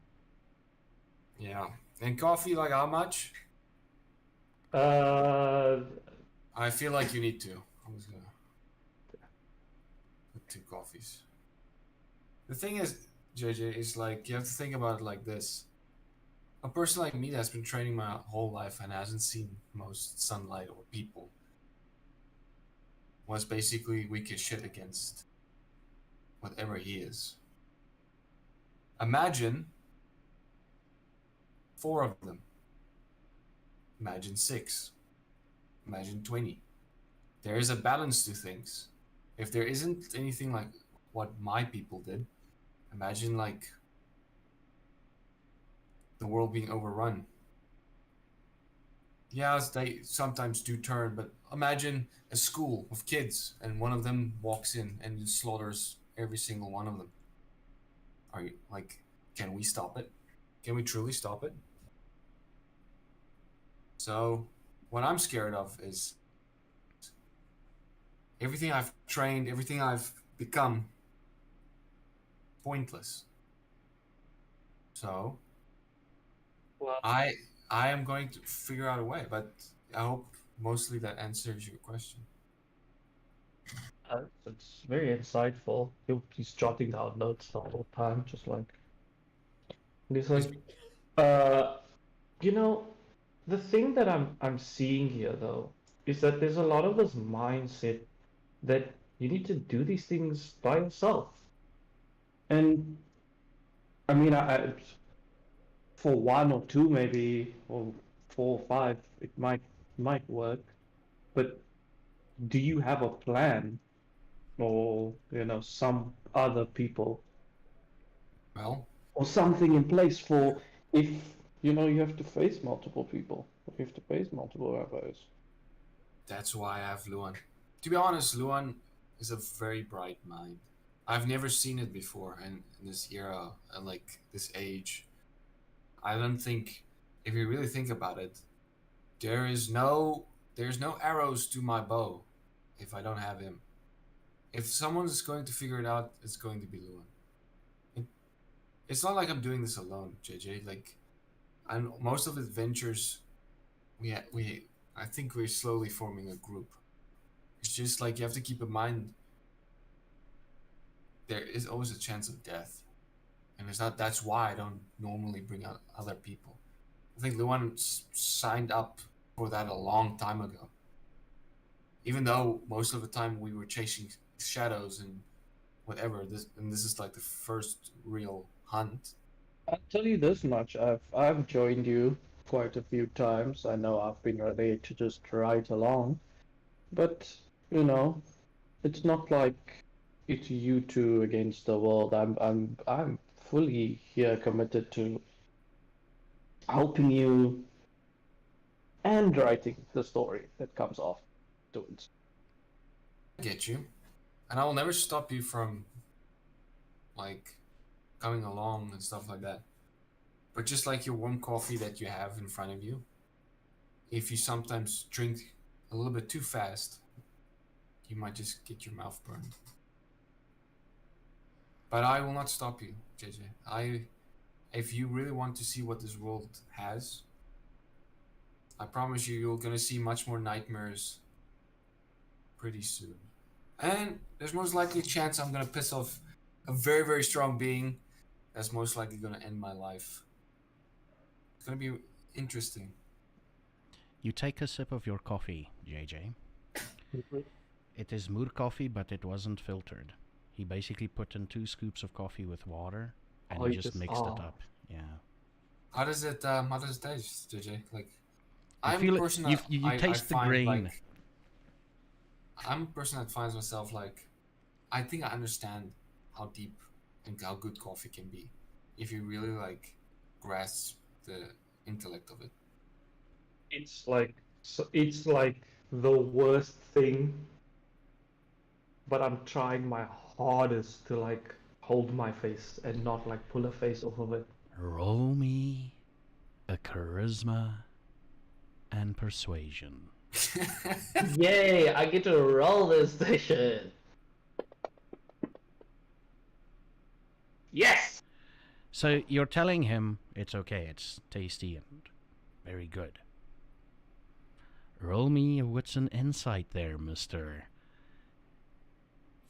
S6: Yeah. And coffee, like how much?
S3: Uh,
S6: I feel like you need two. I'm just gonna put 2 coffees. The thing is, JJ, is like you have to think about it like this. A person like me that's been training my whole life and hasn't seen most sunlight or people was basically weak as shit against whatever he is. Imagine 4 of them. Imagine 6. Imagine 20. There is a balance to things. If there isn't anything like what my people did, imagine like the world being overrun. Yeah, they sometimes do turn, but imagine a school of kids and one of them walks in and slaughters every single one of them. Are you like, can we stop it? Can we truly stop it? So, what I'm scared of is everything I've trained, everything I've become, pointless. So,
S3: well,
S6: I am going to figure out a way, but I hope mostly that answers your question.
S3: it's very insightful. He's jotting down notes the whole time, just like he's like, uh, you know, the thing that I'm seeing here though is that there's a lot of this mindset that you need to do these things by yourself. And I mean, for one or two maybe, or 4 or 5, it might work. But do you have a plan, or some other people,
S6: Well,
S3: or something in place for if you have to face multiple people, or you have to face multiple vampires?
S6: that's why I have Luan. To be honest, Luan is a very bright mind. I've never seen it before, and in this era and like this age, I don't think if you really think about it, there's no arrows to my bow if I don't have him. If someone's going to figure it out, it's going to be Luan. It, it's not like I'm doing this alone, JJ. Like, I'm most of the adventures we I think we're slowly forming a group. It's just like you have to keep in mind there is always a chance of death, and it's not. That's why I don't normally bring out other people. I think Luan signed up for that a long time ago. Even though most of the time we were chasing shadows and whatever, this is like the first real hunt.
S3: I'll tell you this much: I've joined you quite a few times. I know I've been ready to just ride along, but you know, it's not like it's you two against the world. I'm fully here committed to helping you and writing the story that comes afterwards.
S6: I get you, and I will never stop you from like coming along and stuff like that. But just like your warm coffee that you have in front of you, if you sometimes drink a little bit too fast, you might just get your mouth burned. But I will not stop you, JJ. If you really want to see what this world has, I promise you, you're gonna see much more nightmares pretty soon. And there's most likely a chance I'm gonna piss off a very, very strong being that's most likely going to end my life. It's going to be interesting.
S1: You take a sip of your coffee, JJ.
S3: Mhm.
S1: It is moor coffee, but it wasn't filtered. He basically put in 2 scoops of coffee with water, and
S3: Oh,
S1: he
S3: you
S1: just
S3: just
S1: mixed it up. Yeah.
S6: How does it taste, JJ? Like,
S1: You
S6: I'm a
S1: feel it.
S6: person
S1: You,
S6: that
S1: you
S6: I
S1: taste the
S6: find
S1: grain.
S6: like, I'm a person that finds myself like, I think I understand how deep and how good coffee can be if you really like grasp the intellect of it.
S3: It's like the worst thing, but I'm trying my hardest to like hold my face and not like pull a face off of it.
S1: Roll me a charisma and persuasion.
S3: Yay, I get to roll this station. Yes!
S1: So you're telling him it's okay, it's tasty and very good. Roll me a wits and insight there, Mr.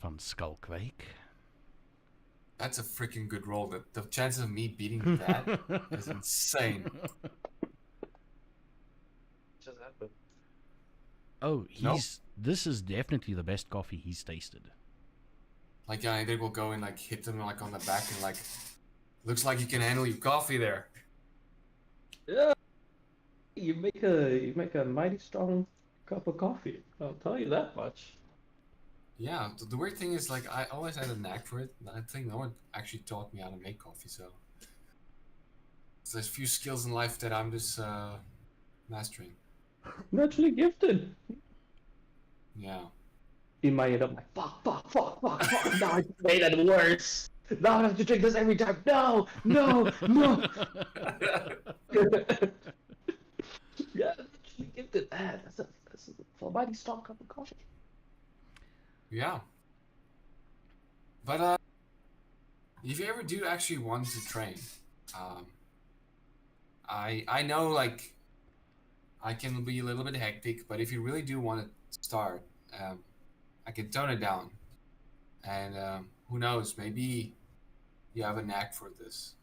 S1: Van Skalkwijk.
S6: That's a freaking good roll. The chances of me beating that is insane.
S3: Just happened.
S1: Oh,
S6: Nope.
S1: this is definitely the best coffee he's tasted.
S6: Like, yeah, they will go and like hit them like on the back and like, looks like you can handle your coffee there.
S3: Yeah, you make a mighty strong cup of coffee. I'll tell you that much.
S6: Yeah, the weird thing is like I always had a knack for it. I think no one actually taught me how to make coffee, so there's a few skills in life that I'm just mastering.
S3: Naturally gifted.
S6: Yeah.
S3: In my head, I'm like, fuck. Now I just made it worse. Now I have to drink this every time. No. Yeah, naturally gifted. That's a mighty strong cup of coffee.
S6: Yeah. But if you ever do actually want to train, um, I know like I can be a little bit hectic, but if you really do want to start, I can tone it down, and who knows, maybe you have a knack for this.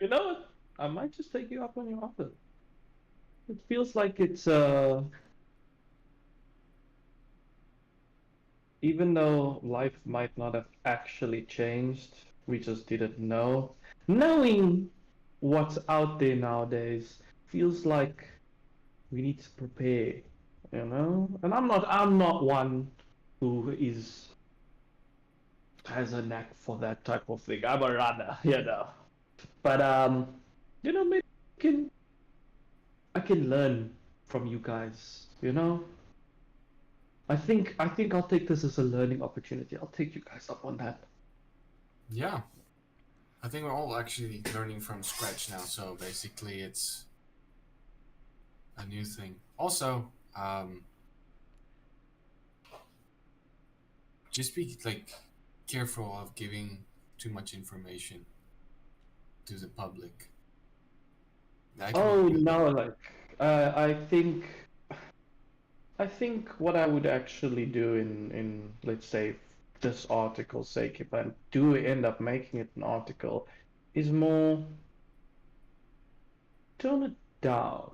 S3: You know what? I might just take you up on your offer. It feels like it's even though life might not have actually changed, we just didn't know. Knowing what's out there nowadays feels like we need to prepare, you know? And I'm not one who is has a knack for that type of thing. I'm a runner, you know. But you know, maybe I can learn from you guys, you know? I think I'll take this as a learning opportunity. I'll take you guys up on that.
S6: Yeah, I think we're all actually learning from scratch now, so basically it's a new thing. Also, just be like careful of giving too much information to the public. That can
S3: Oh
S6: be good.
S3: no, like I think what I would actually do in let's say this article's sake, if I do end up making it an article, is more tone it down,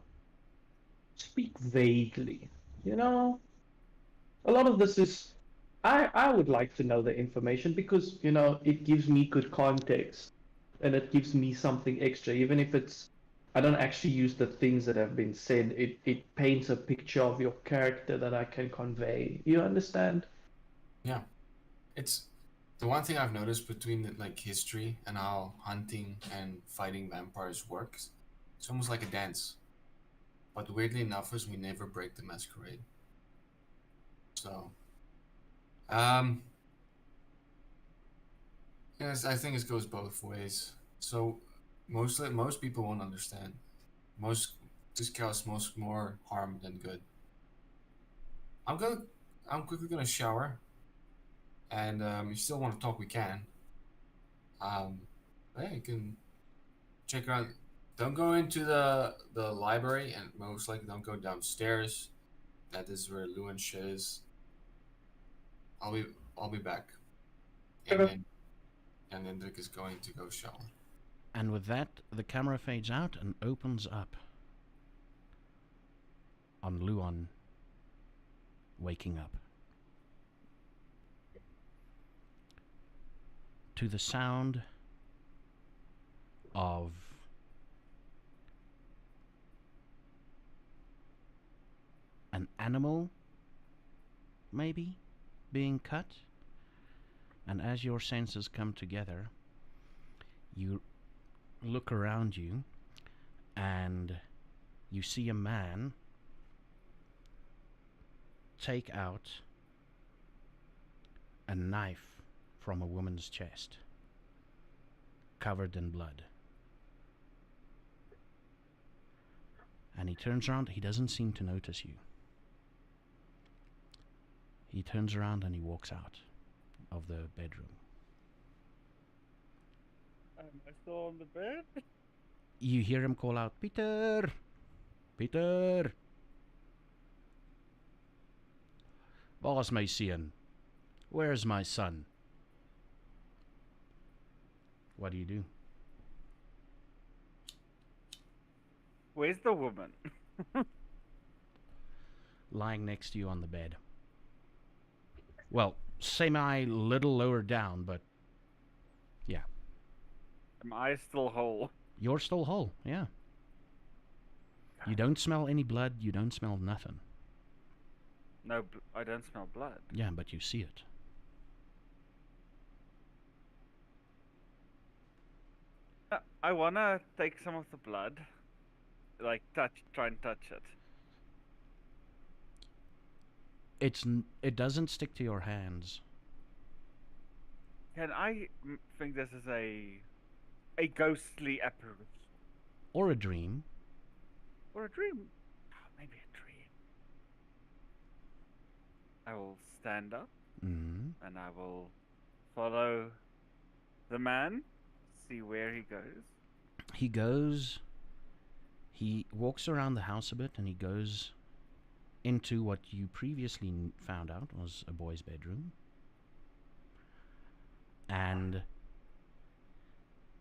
S3: speak vaguely. You know, a lot of this is I would like to know the information because you know it gives me good context and it gives me something extra, even if it's I don't actually use the things that have been said. It paints a picture of your character that I can convey. You understand?
S6: Yeah, it's the one thing I've noticed between like history and how hunting and fighting vampires works. It's almost like a dance, but weirdly enough, is we never break the masquerade. So, um, yes, I think it goes both ways. So, most people won't understand. Most just cause most more harm than good. I'm gonna, I'm quickly gonna shower, and if you still want to talk, we can. Um, yeah, you can check out. Don't go into the library, and most likely don't go downstairs. That is where Lewin shit is. I'll be I'll be back. And then Dick is going to go shower.
S1: And with that, the camera fades out and opens up on Luon waking up to the sound of an animal, maybe, being cut. And as your senses come together, you look around you and you see a man take out a knife from a woman's chest, covered in blood. And he turns around. He doesn't seem to notice you. He turns around and he walks out of the bedroom.
S2: Am I still on the bed?
S1: You hear him call out, "Peter! Peter! Waar's my seun? Where's my son?" What do you do?
S2: Where's the woman?
S1: Lying next to you on the bed. Well, semi little lower down, but yeah.
S2: Am I still whole?
S1: You're still whole, yeah. You don't smell any blood, you don't smell nothing.
S2: No, I don't smell blood.
S1: Yeah, but you see it.
S2: I wanna take some of the blood, like try and touch it.
S1: It doesn't stick to your hands.
S2: Can I think this is a ghostly apparition
S1: Or a dream.
S2: or a dream? Oh, maybe a dream. I will stand up
S1: Mm.
S2: and I will follow the man, see where he goes.
S1: He walks around the house a bit and he goes into what you previously found out was a boy's bedroom. And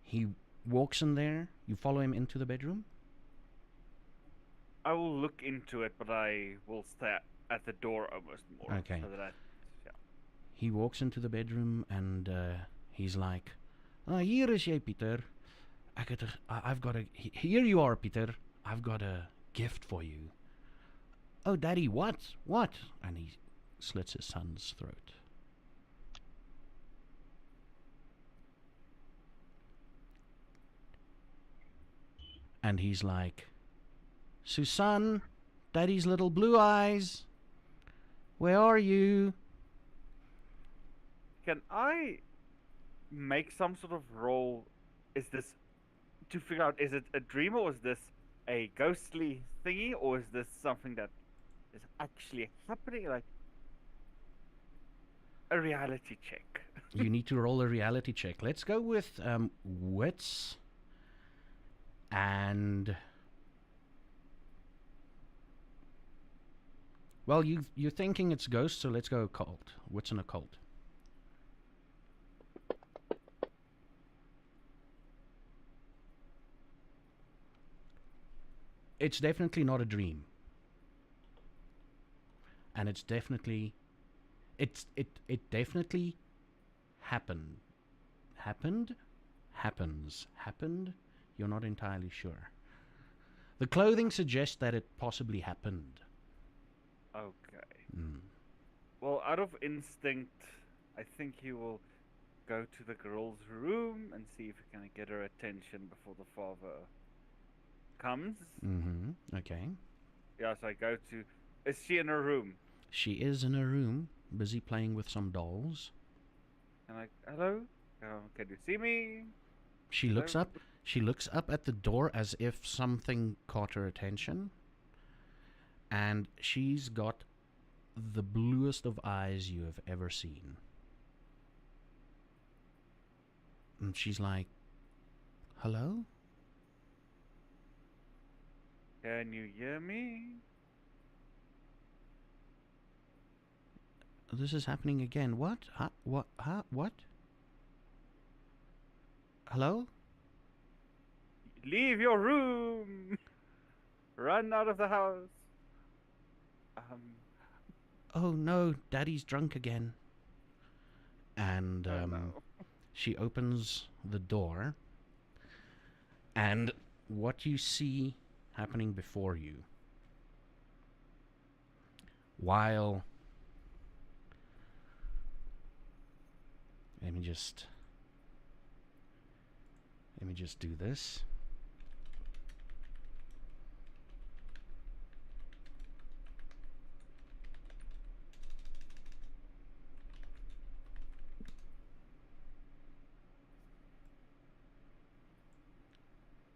S1: he walks in there. You follow him into the bedroom.
S2: I will look into it, but I will stay at the door almost more.
S1: Okay.
S2: So that
S1: He walks into the bedroom and he's like, "Hier is jy, Pieter. I've got a... Here you are, Pieter. I've got a gift for you." "Oh, Daddy, what? What?" And he slits his son's throat. And he's like, "Susan, Daddy's little blue eyes, where are you?"
S2: Can I make some sort of roll? Is this to figure out, is it a dream or is this a ghostly thingy, or is this something that is actually happening? Like a reality check.
S1: You need to roll a reality check. Let's go with wits and... Well, you're thinking it's ghost, so let's go occult. Wits and occult. It's definitely not a dream. And it's definitely... It definitely happened. Happened? Happens. Happened? You're not entirely sure. The clothing suggests that it possibly happened.
S2: Okay.
S1: Mm.
S2: Well, out of instinct, I think he will go to the girl's room and see if he can get her attention before the father comes.
S1: Mm-hmm. Okay.
S2: Yeah, so I go to... Is she in her room?
S1: She is in her room, busy playing with some dolls.
S2: And I... Hello? Can you see me?
S1: She looks up. She looks up at the door as if something caught her attention. And she's got the bluest of eyes you have ever seen. And she's like, "Hello?"
S2: Can you hear me?
S1: "This is happening again. What? Huh? What? Huh? What?" Hello?
S2: Leave your room! Run out of the house!
S1: Oh no, Daddy's drunk again. And
S2: Oh no.
S1: she opens the door, and what you see happening before you, while let me just do this.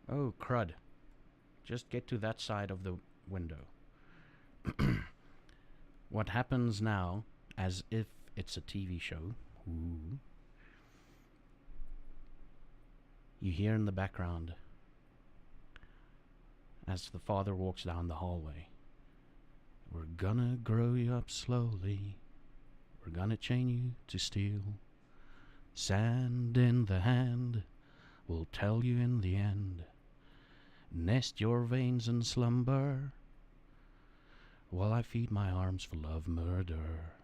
S1: Oh, crud. Just get to that side of the window. What happens now, as if it's a TV show, ooh, you hear in the background, as the father walks down the hallway, "We're gonna grow you up slowly. We're gonna chain you to steel. Sand in the hand, we'll tell you in the end. Nest your veins in slumber, while I feed my arms full of murder."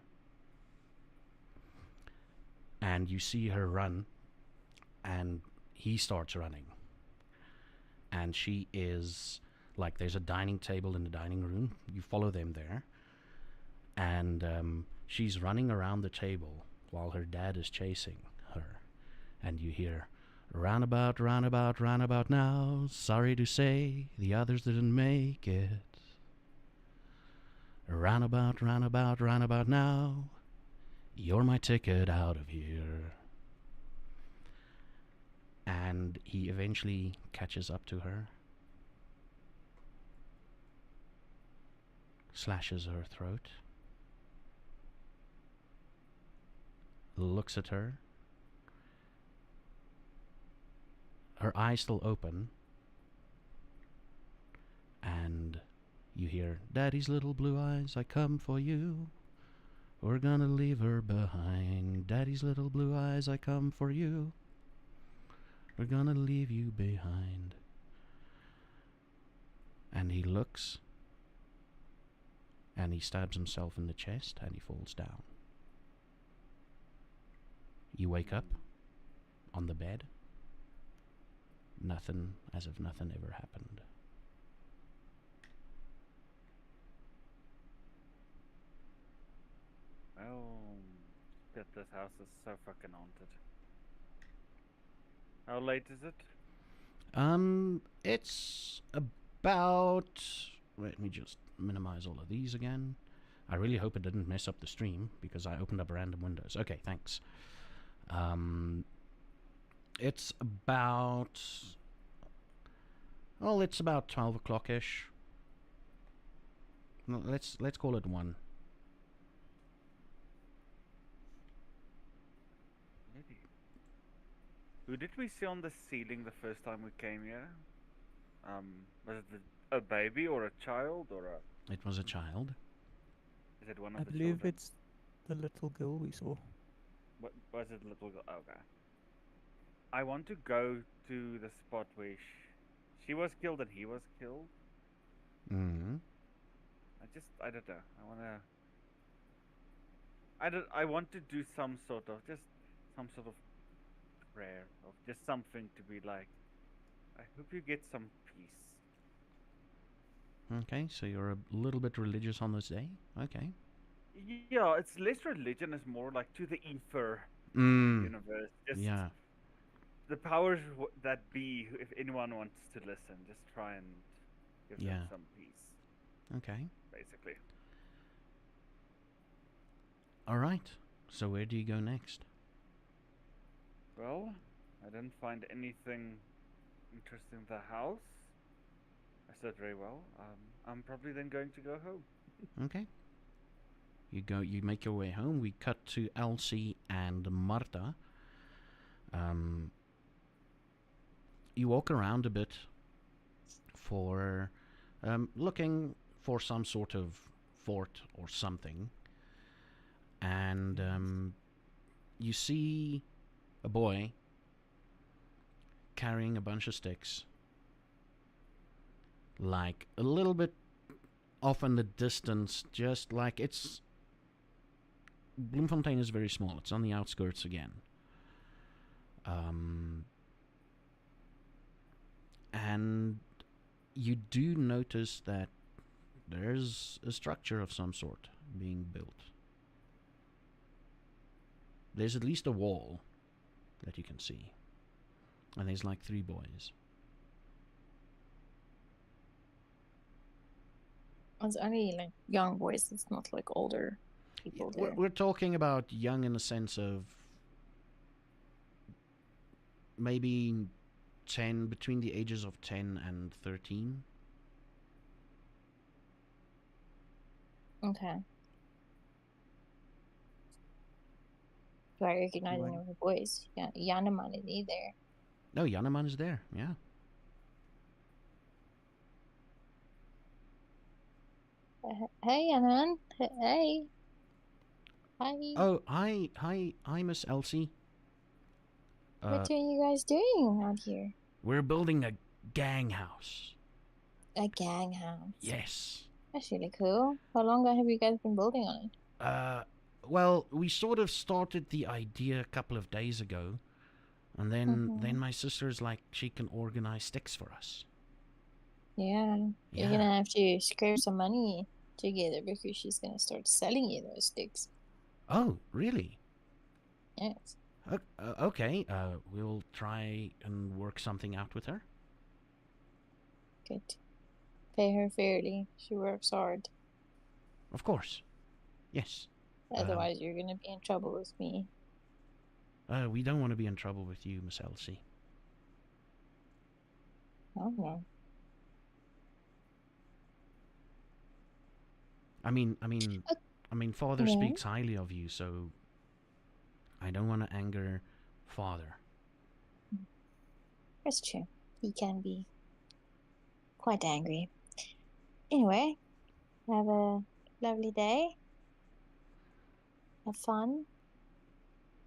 S1: And you see her run, and he starts running. And she is, like, there's a dining table in the dining room. You follow them there. And she's running around the table while her dad is chasing her. And you hear, "Roundabout, roundabout, roundabout now. Sorry to say, the others didn't make it. Roundabout, roundabout, roundabout now. You're my ticket out of here." And he eventually catches up to her, slashes her throat, looks at her, her eyes still open, and you hear, "Daddy's little blue eyes, I come for you. We're gonna leave her behind. Daddy's little blue eyes, I come for you. We're gonna leave you behind." And he looks, and he stabs himself in the chest, and he falls down. You wake up on the bed. Nothing, as if nothing ever happened.
S2: Oh, shit, this house is so fucking haunted. How late is it?
S1: It's about... Let me just minimize all of these again. I really hope it didn't mess up the stream, because I opened up random windows. Okay, thanks. It's about... Well, it's about 12 o'clock-ish. No, let's call it 1.
S2: Maybe. Who did we see on the ceiling the first time we came here? Was it a baby or a child or a...
S1: It was a child.
S2: Is it one of
S4: I
S2: the
S4: believe
S2: children?
S4: it's the little girl we saw.
S2: What was it, little girl? Okay. I want to go to the spot where she was killed and he was killed.
S1: Mm-hmm.
S2: I don't know. I want to do some sort of prayer, of just something to be like, I hope you get some peace.
S1: Okay, so you're a little bit religious on this day? Okay.
S2: Yeah, it's less religion, it's more like to the ether universe. Just
S1: Yeah.
S2: the powers that be, if anyone wants to listen, just try and give
S1: Yeah.
S2: them some peace,
S1: Okay.
S2: basically.
S1: All right. So where do you go next?
S2: Well, I didn't find anything interesting in the house. I said very well. I'm probably then going to go home.
S1: Okay. You make your way home. We cut to Elsie and Marta. You walk around a bit for looking for some sort of fort or something, and you see a boy carrying a bunch of sticks, like a little bit off in the distance, just like it's. Bloemfontein is very small. It's on the outskirts again. And you do notice that there's a structure of some sort being built. There's at least a wall that you can see. And there's like 3 boys.
S5: It's only like young boys, it's not like older people there.
S1: We're talking about young in the sense of maybe 10, between the ages of 10 and 13.
S5: Okay. Do I recognize any of the boys? Yeah, Janeman is he there?
S1: No, Janeman is there, yeah.
S5: Hey, Janeman. Hey. Hi.
S1: Oh, hi, Miss Elsie.
S5: What are you guys doing out here?
S1: We're building a gang house.
S5: A gang house.
S1: Yes.
S5: That's really cool. How long have you guys been building on it?
S1: Well, we sort of started the idea a couple of days ago, and then my sister's like, she can organize sticks for us.
S5: Yeah. You're gonna have to scrape some money together because she's gonna start selling you those sticks.
S1: Oh, really?
S5: Yes.
S1: Okay, we'll try and work something out with her.
S5: Good. Pay her fairly. She works hard.
S1: Of course. Yes.
S5: Otherwise, you're gonna be in trouble with me.
S1: We don't want to be in trouble with you, Miss Elsie.
S5: Oh, no.
S1: I mean, Father speaks highly of you, so I don't want to anger Father.
S5: That's true. He can be quite angry. Anyway, have a lovely day. Have fun.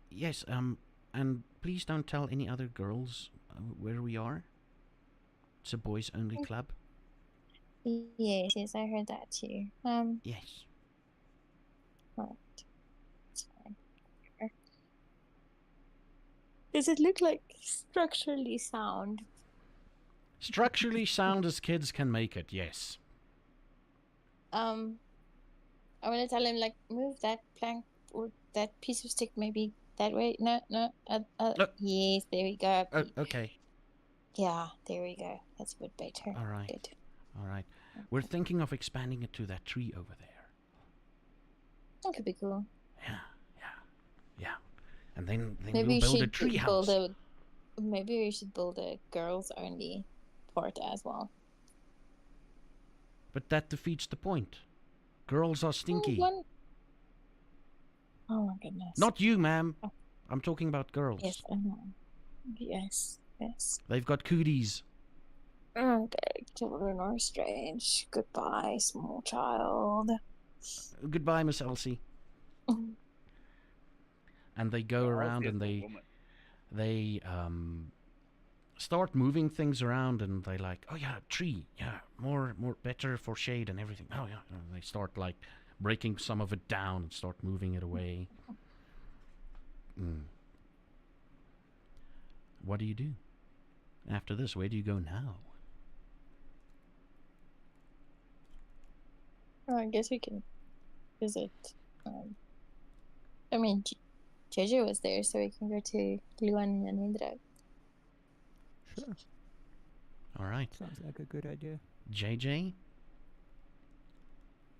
S1: Yes, and please don't tell any other girls where we are. It's a boys-only club.
S5: Yes, I heard that too.
S1: Yes.
S5: Right. It's fine. Does it look like structurally sound?
S1: Structurally sound as kids can make it, yes.
S5: I'm gonna tell him, like, move that plank or that piece of stick maybe that way. No. Yes, there we go.
S1: Okay.
S5: Yeah, there we go. That's a bit better.
S1: All right.
S5: Good.
S1: All right. We're thinking of expanding it to that tree over there.
S5: That could be cool.
S1: Yeah. And then
S5: Maybe
S1: we'll build a tree house.
S5: Maybe we should build a girls-only part as well.
S1: But that defeats the point. Girls are stinky.
S5: Oh my goodness.
S1: Not you, ma'am. I'm talking about girls.
S5: Yes, I know. Yes.
S1: They've got cooties.
S5: Okay, children are strange. Goodbye, small child.
S1: Goodbye, Miss Elsie. And they go around and they start moving things around, and they like, oh yeah, tree, yeah, more better for shade and everything. Oh yeah, and they start like breaking some of it down and start moving it away. What do you do after this? Where do you go now?
S5: Well, I guess we can visit. I mean, Jojo was there, so we can go to Luan and Indra.
S4: Sure.
S1: All right.
S4: Sounds like a good idea.
S1: JJ,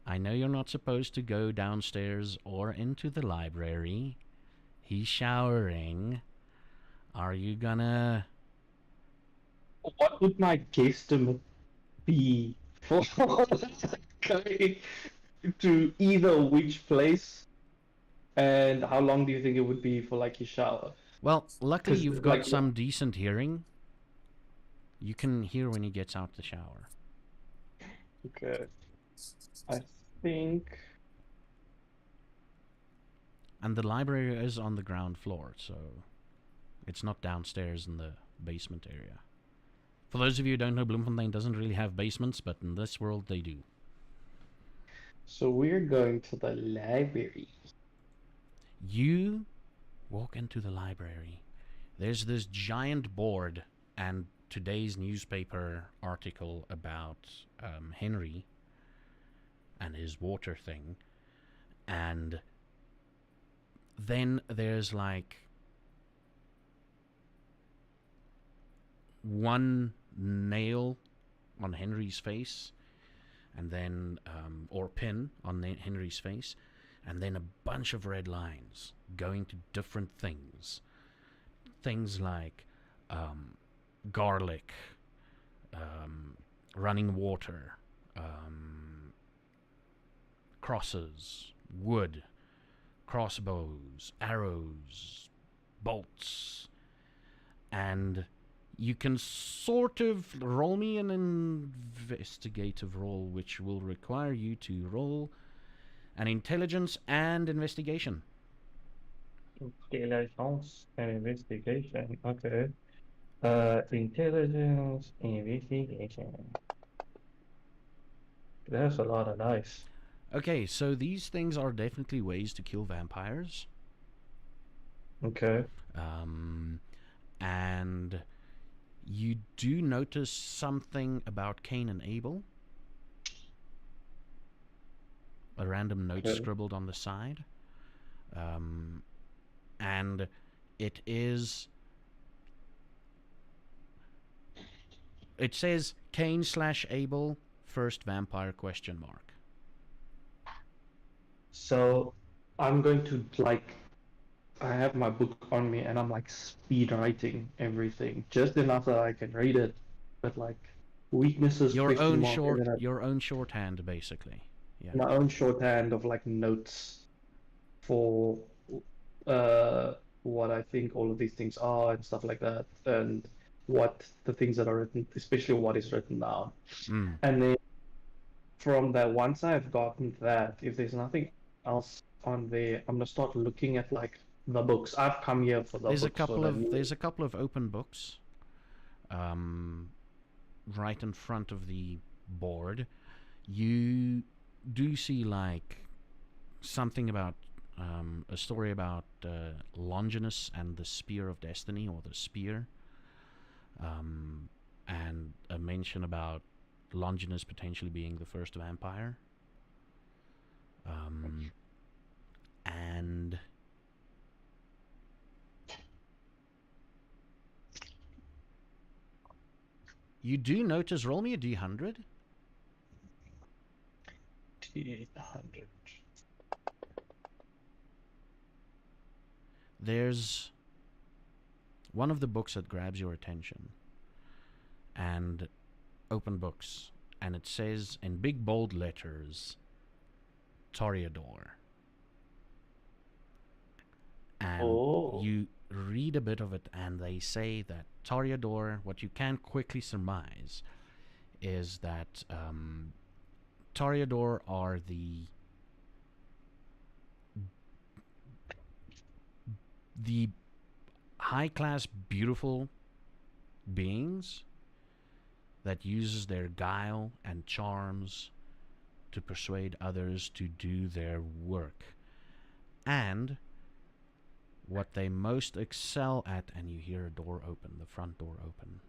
S1: I know you're not supposed to go downstairs or into the library. He's showering. Are you gonna...
S3: What would my guesstimate be for going to either which place? And how long do you think it would be for like your shower?
S1: Well, luckily
S3: 'Cause,
S1: you've got
S3: like,
S1: some decent hearing. You can hear when he gets out the shower.
S3: Okay. I think...
S1: And the library is on the ground floor, so it's not downstairs in the basement area. For those of you who don't know, Bloemfontein doesn't really have basements, but in this world they do.
S3: So we're going to the library.
S1: You walk into the library. There's this giant board and today's newspaper article about Henry and his water thing. And then there's like one nail on Henry's face, and then or pin on Henry's face, and then a bunch of red lines going to different things. Things like garlic, running water, crosses, wood, crossbows, arrows, bolts, and you can sort of roll me an investigative roll, which will require you to roll an intelligence and investigation.
S3: Intelligence and investigation. Okay. Intelligence, investigation. That's a lot of dice.
S1: Okay, so these things are definitely ways to kill vampires.
S3: Okay.
S1: And you do notice something about Cain and Abel. A random note scribbled on the side. And it is... It says Cain/Abel, first vampire ?
S3: So I'm going to I have my book on me and I'm like speed writing everything just enough that I can read it, but like weaknesses.
S1: Your
S3: question
S1: own
S3: mark,
S1: short,
S3: and then
S1: your own shorthand, basically. Yeah.
S3: my own shorthand of like notes for what I think all of these things are and stuff like that, and what the things that are written, especially what is written down. And then from that, once I've gotten that, if there's nothing else on there, I'm gonna start looking at like the books. I've come here for the
S1: There's
S3: books.
S1: there's a couple of open books, right in front of the board. You do see like something about a story about Longinus and the Spear of Destiny, or the Spear, and a mention about Longinus potentially being the first vampire. And you do notice, roll me a D100.
S3: D100.
S1: There's one of the books that grabs your attention, and open books, and it says in big bold letters, Toreador. And you read a bit of it, and they say that Toreador, what you can quickly surmise is that Toreador are the high-class, beautiful beings that uses their guile and charms to persuade others to do their work. And what they most excel at, and you hear a door open, the front door open.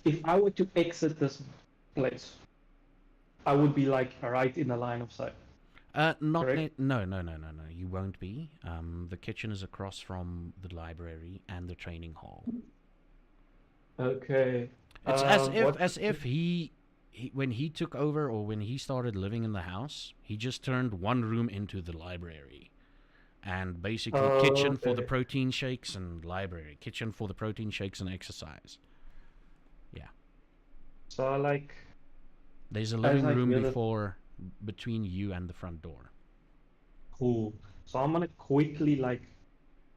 S3: If I were to exit this place, I would be like right in the line of sight.
S1: No.
S3: Correct?
S1: You won't be. The kitchen is across from the library and the training hall.
S3: Okay.
S1: It's as if he when he took over, or when he started living in the house, he just turned one room into the library, and basically kitchen for the protein shakes and library, kitchen for the protein shakes and exercise. Yeah.
S3: So like,
S1: there's a living room between you and the front door.
S3: Cool. So I'm gonna quickly like,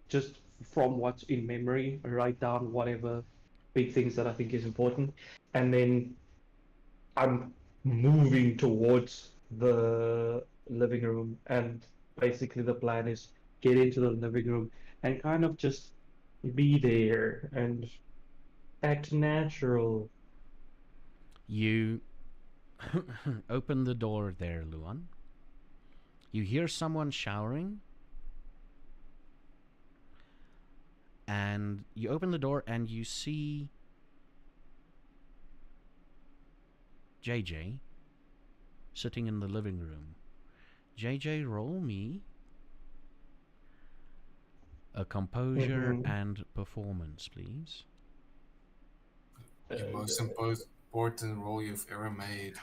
S3: just from what's in memory, write down whatever big things that I think is important, and then I'm moving towards the living room, and basically the plan is get into the living room and kind of just be there and act natural.
S1: You open the door there, Luan. You hear someone showering, and you open the door and you see JJ sitting in the living room. JJ, roll me a composure
S3: Mhm.
S1: and performance, please.
S6: The most important role you've ever made.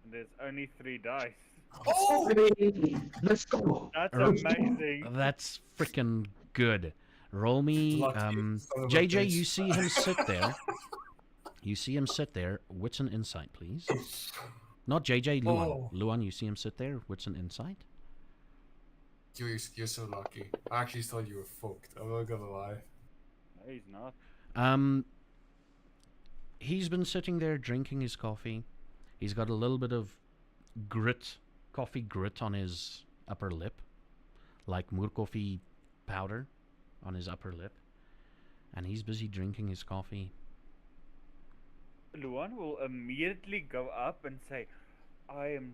S2: And there's only 3 dice.
S6: Oh!
S3: Baby, let's go.
S2: That's
S1: Er,
S2: amazing.
S1: That's freaking good. Roll me,
S6: Lucky son of a
S1: JJ.
S6: bitch.
S1: You see him sit there. You see him sit there. Wits and insight, please. Not JJ, Luan.
S6: Oh.
S1: Luan, you see him sit there. Wits and insight.
S6: You're so lucky. I actually thought you were fucked. I'm not gonna lie.
S2: No, he's not.
S1: He's been sitting there drinking his coffee. He's got a little bit of coffee grit on his upper lip, like moerkoffie powder on his upper lip, and he's busy drinking his coffee.
S2: Luan will immediately go up and say, I am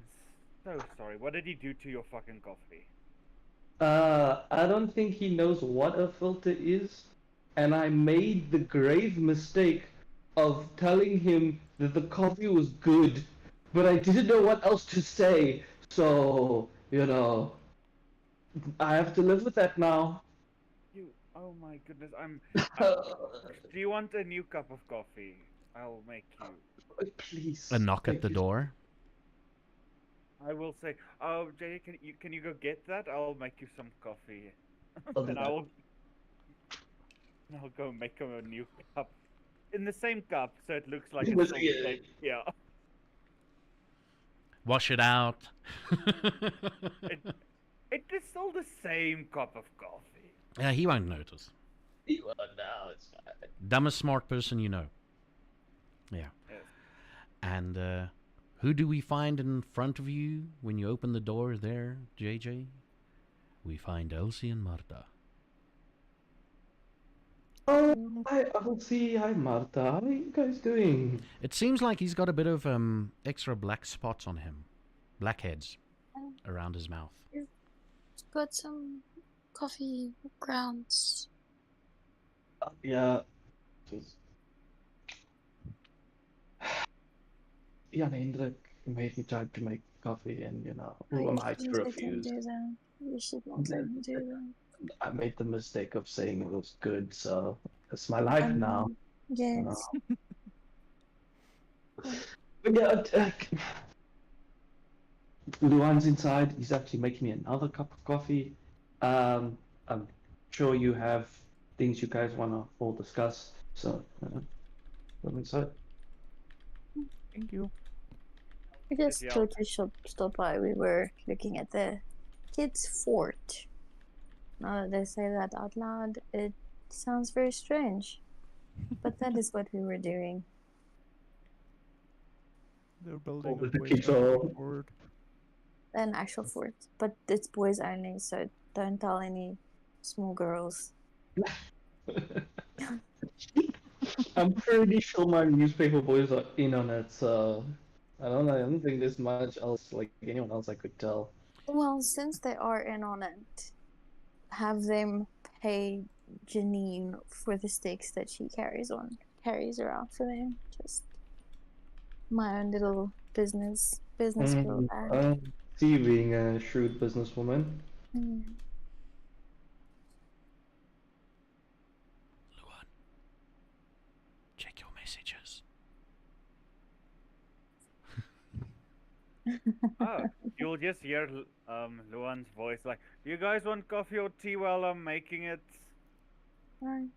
S2: so sorry. What did he do to your fucking coffee?
S3: I don't think he knows what a filter is, and I made the grave mistake of telling him that the coffee was good, but I didn't know what else to say, so, I have to live with that now.
S2: Oh my goodness, do you want a new cup of coffee? I'll make you.
S3: Please.
S1: A knock at
S3: thank
S1: the
S3: you.
S1: door.
S2: I will say, oh, Jay, can you go get that? I'll make you some coffee.
S3: I'll do
S2: and
S3: that.
S2: I'll go make him a new cup. In the same cup, so it looks like
S3: It
S2: it's
S3: was-
S2: still the same. Yeah.
S1: Wash it out.
S2: It is still the same cup of coffee.
S1: Yeah, he won't notice.
S3: Well, now it's fine.
S1: Dumbest smart person you know. Yeah.
S2: Yes.
S1: And who do we find in front of you when you open the door there, JJ? We find Elsie and Marta.
S3: Oh, hi, Elsie. Hi, Marta. How are you guys doing?
S1: It seems like he's got a bit of extra black spots on him. Blackheads around his mouth.
S5: Got some coffee grounds.
S3: Yeah. Just... Jan Hendrik made me try to make coffee, and who am I to refuse?
S5: Do that. You should not let him do that.
S3: I made the mistake of saying it was good, so it's my life now.
S5: Yes.
S3: But yeah, Luan's inside. He's actually making me another cup of coffee. I'm sure you have things you guys want to all discuss, so come inside.
S4: Thank you.
S5: We just
S2: Yeah.
S5: totally stopped by. We were looking at the kids' fort. Now that they say that out loud, it sounds very strange. But that is what we were doing.
S4: They're building
S3: Over
S4: a
S3: the
S4: boys'
S3: kids
S4: only
S3: all.
S4: fort.
S5: An actual fort. But it's boys only, so don't tell any small girls.
S3: I'm pretty sure my newspaper boys are in on it, so I don't think there's much else like anyone else I could tell.
S5: Well, since they are in on it, have them pay Janine for the stakes that she carries around for them. Just my own little business girl bag.
S3: See you being a shrewd businesswoman.
S5: Mm.
S1: Luan, check your messages.
S2: Oh, you'll just hear Luan's voice like, "Do you guys want coffee or tea while I'm making it?"
S5: Right.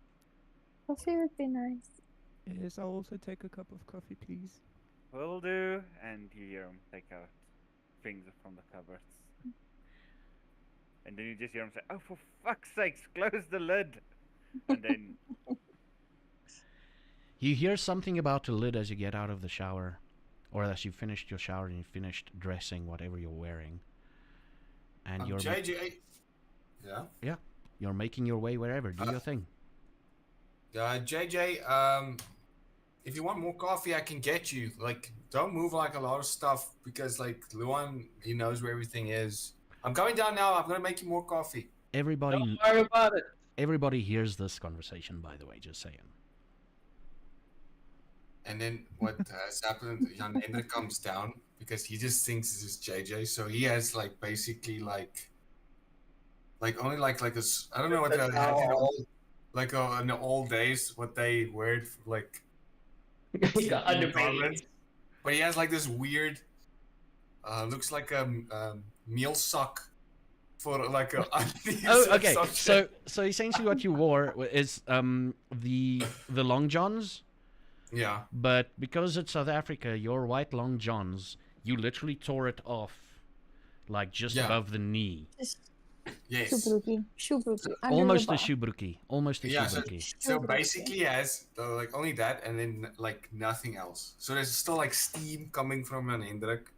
S5: Coffee would be nice.
S4: Yes, I'll also take a cup of coffee, please.
S2: Will do. And you hear him take out things from the cupboards. And then you just hear him say, "Oh, for fuck's sakes, close the lid." And then
S1: You hear something about the lid as you get out of the shower. or as you finished your shower and you finished dressing whatever you're wearing, and you're
S6: JJ. Yeah.
S1: you're making your way wherever. Do your thing.
S6: JJ. If you want more coffee, I can get you. Like, don't move like a lot of stuff because like Luan, he knows where everything is. I'm coming down now. I'm gonna make you more coffee.
S1: Everybody,
S3: Don't worry about it.
S1: everybody hears this conversation. By the way, just saying.
S6: And then what has happened? Jan Hendrik comes down because he just thinks this is JJ. So he has like basically like only like a I don't know what they had in old like in the old days what they wear like
S3: Yeah,
S6: garments. But he has like this weird looks like a meal sock for like a
S1: Oh, okay. So essentially, what you wore is the long johns.
S6: Yeah.
S1: But because it's South Africa, your white long johns, you literally tore it off, like just above the knee.
S6: Yes.
S5: Shoebroekie.
S1: Almost a shoebroekie. Almost a
S6: Yeah.
S1: shoebroekie.
S6: So basically, he has like only that, and then like nothing else. So there's still like steam coming from Jan Hendrik.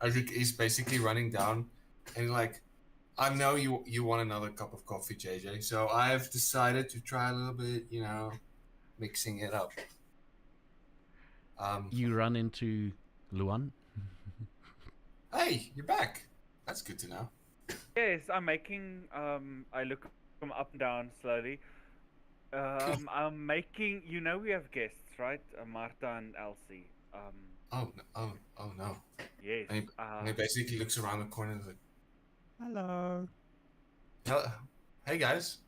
S6: I think he's basically running down, and like, I know you want another cup of coffee, JJ. So I've decided to try a little bit, mixing it up.
S1: You run into Luan.
S6: Hey, you're back. That's good to know.
S2: Yes, I'm making. I look from up and down slowly. I'm making. You know, we have guests, right? Marta and Elsie.
S6: Oh no.
S2: Yes.
S6: And he basically looks around the corner and is like,
S4: Hello.
S6: hey guys.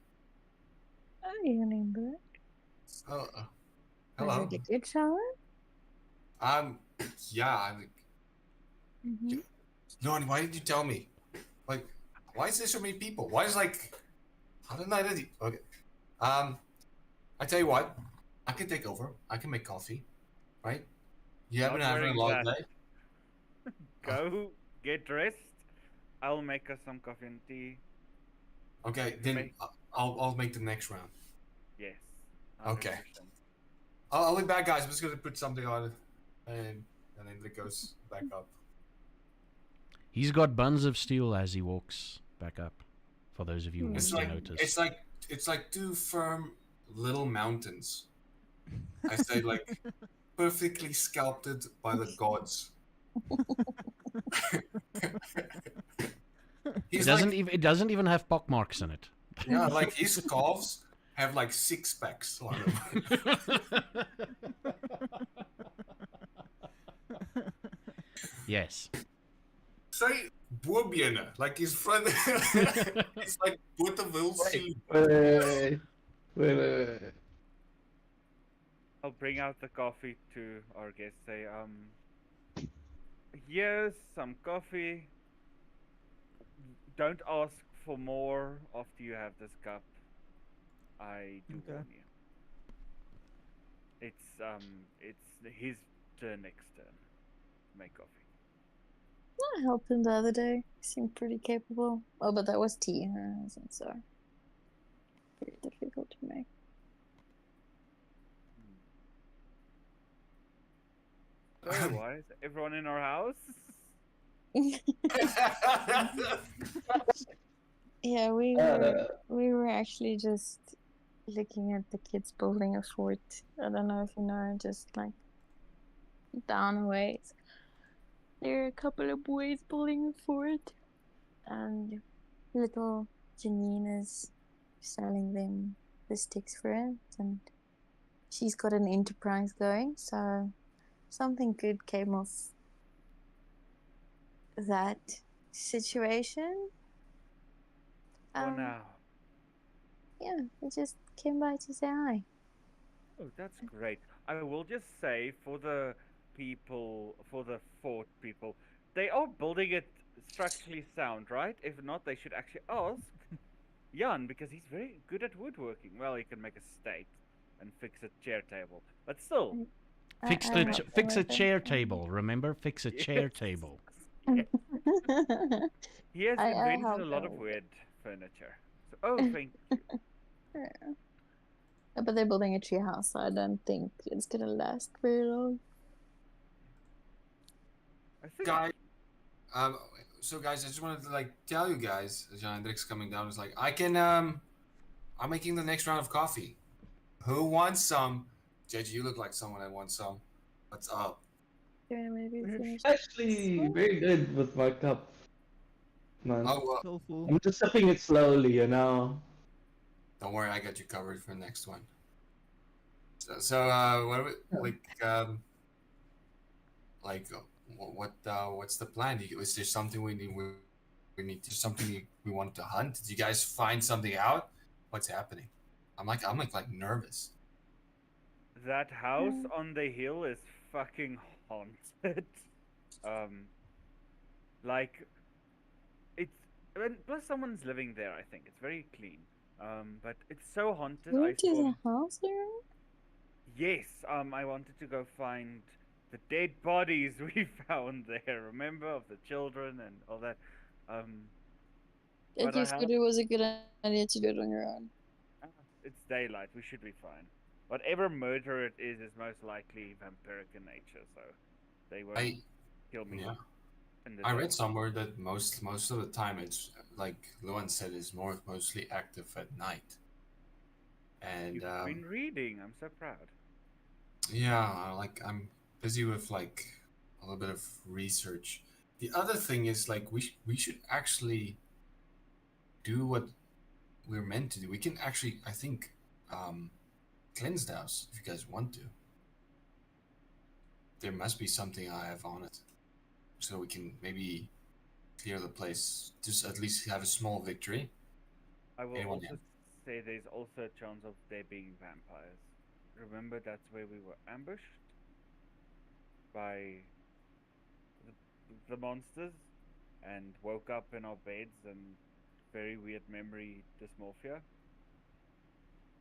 S5: Hi, Hendrik.
S6: Oh,
S5: Did
S6: hello.
S5: you get your shower?
S6: Yeah. I'm like,
S5: Mm-hmm.
S6: Luan, why did you tell me? Like, why is there so many people? Why is like, how did I do it? Okay. I tell you what, I can take over. I can make coffee, right? You haven't
S2: Not
S6: had a
S2: wearing
S6: long
S2: that.
S6: day.
S2: Go get dressed. I'll make us some coffee and tea.
S6: Okay, then I'll make the next round.
S2: Yes.
S6: Okay.
S2: 100%.
S6: I'll be back, guys. I'm just gonna put something on it, and then it goes back up.
S1: He's got buns of steel as he walks back up. For those of you who
S6: It's
S1: want
S6: like
S1: to notice.
S6: it's like two firm little mountains. I say like perfectly sculpted by the gods.
S1: It doesn't even have pock marks in it.
S6: Yeah, like his calves have like 6 packs on them.
S1: Yes.
S6: Say boorbenen, like his friend. It's like both of those.
S3: Wait.
S2: I'll bring out the coffee to our guests. Say, here's some coffee. Don't ask for more after you have this cup. I do
S4: Okay.
S2: warn you. It's his turn next turn to make coffee.
S5: I helped him the other day. He seemed pretty capable. Oh, but that was tea. So very difficult to make.
S2: So why is everyone in our house?
S5: Yeah, we were actually just looking at the kids building a fort. I don't know if you know, just like down a ways. There are a couple of boys building a fort, and little Janine is selling them the sticks for it, and she's got an enterprise going, so something good came of that situation.
S2: For now.
S5: Yeah, I just came by to say hi.
S2: Oh, that's great. I will just say for the fort people, they are building it structurally sound, right? If not, they should actually ask Jan, because he's very good at woodworking. Well, he can make a stake and fix a chair table, but still.
S1: Fix a chair table. Remember, fix a chair table.
S2: He has
S5: I
S2: invented
S5: helped
S2: a lot of
S5: him.
S2: weird furniture. So, oh, thank you.
S5: Yeah. But they're building a tree house, so I don't think it's gonna last very long.
S2: I think
S6: Guys, um, so guys, I just wanted to like tell you guys, as Jan Hendrik's coming down, is like I'm making the next round of coffee. Who wants some? JJ, you look like someone that wants some. What's up?
S5: Can I maybe finish?
S3: Actually, very good with my cup, man.
S6: Oh, well,
S4: Still full.
S3: I'm just sipping it slowly, you know.
S6: don't worry, I got you covered for the next one. So what are we, like, what's the plan? Is there something we need to something we want to hunt? Did you guys find something out? What's happening? I'm like nervous.
S2: that house on the hill is fucking haunted. um, like it's plus someone's living there. I think it's very clean. But it's so haunted.
S5: You
S2: I
S5: went to
S2: saw.
S5: the house there?
S2: Yes. I wanted to go find the dead bodies we found there. Remember, of the children and all that.
S5: That
S2: But I
S5: you said
S2: have.
S5: it was a good idea to do it on your own.
S2: It's daylight. We should be fine. Whatever murder it is most likely vampiric in nature, so they won't
S6: I
S2: kill me.
S6: yeah.
S2: In the
S6: I
S2: day.
S6: read somewhere that most of the time it's like Luan said is mostly active at night. And
S2: You've been reading. I'm so proud.
S6: yeah, like I'm busy with like a little bit of research. The other thing is like we should actually do what we're meant to do. We can actually, I think, cleanse the house if you guys want to. There must be something I have on it, so we can maybe clear the place. Just at least have a small victory.
S2: I will
S6: Anyone
S2: also
S6: have?
S2: say there's also a chance of there being vampires. Remember, that's where we were ambushed by the monsters and woke up in our beds and very weird memory dysmorphia.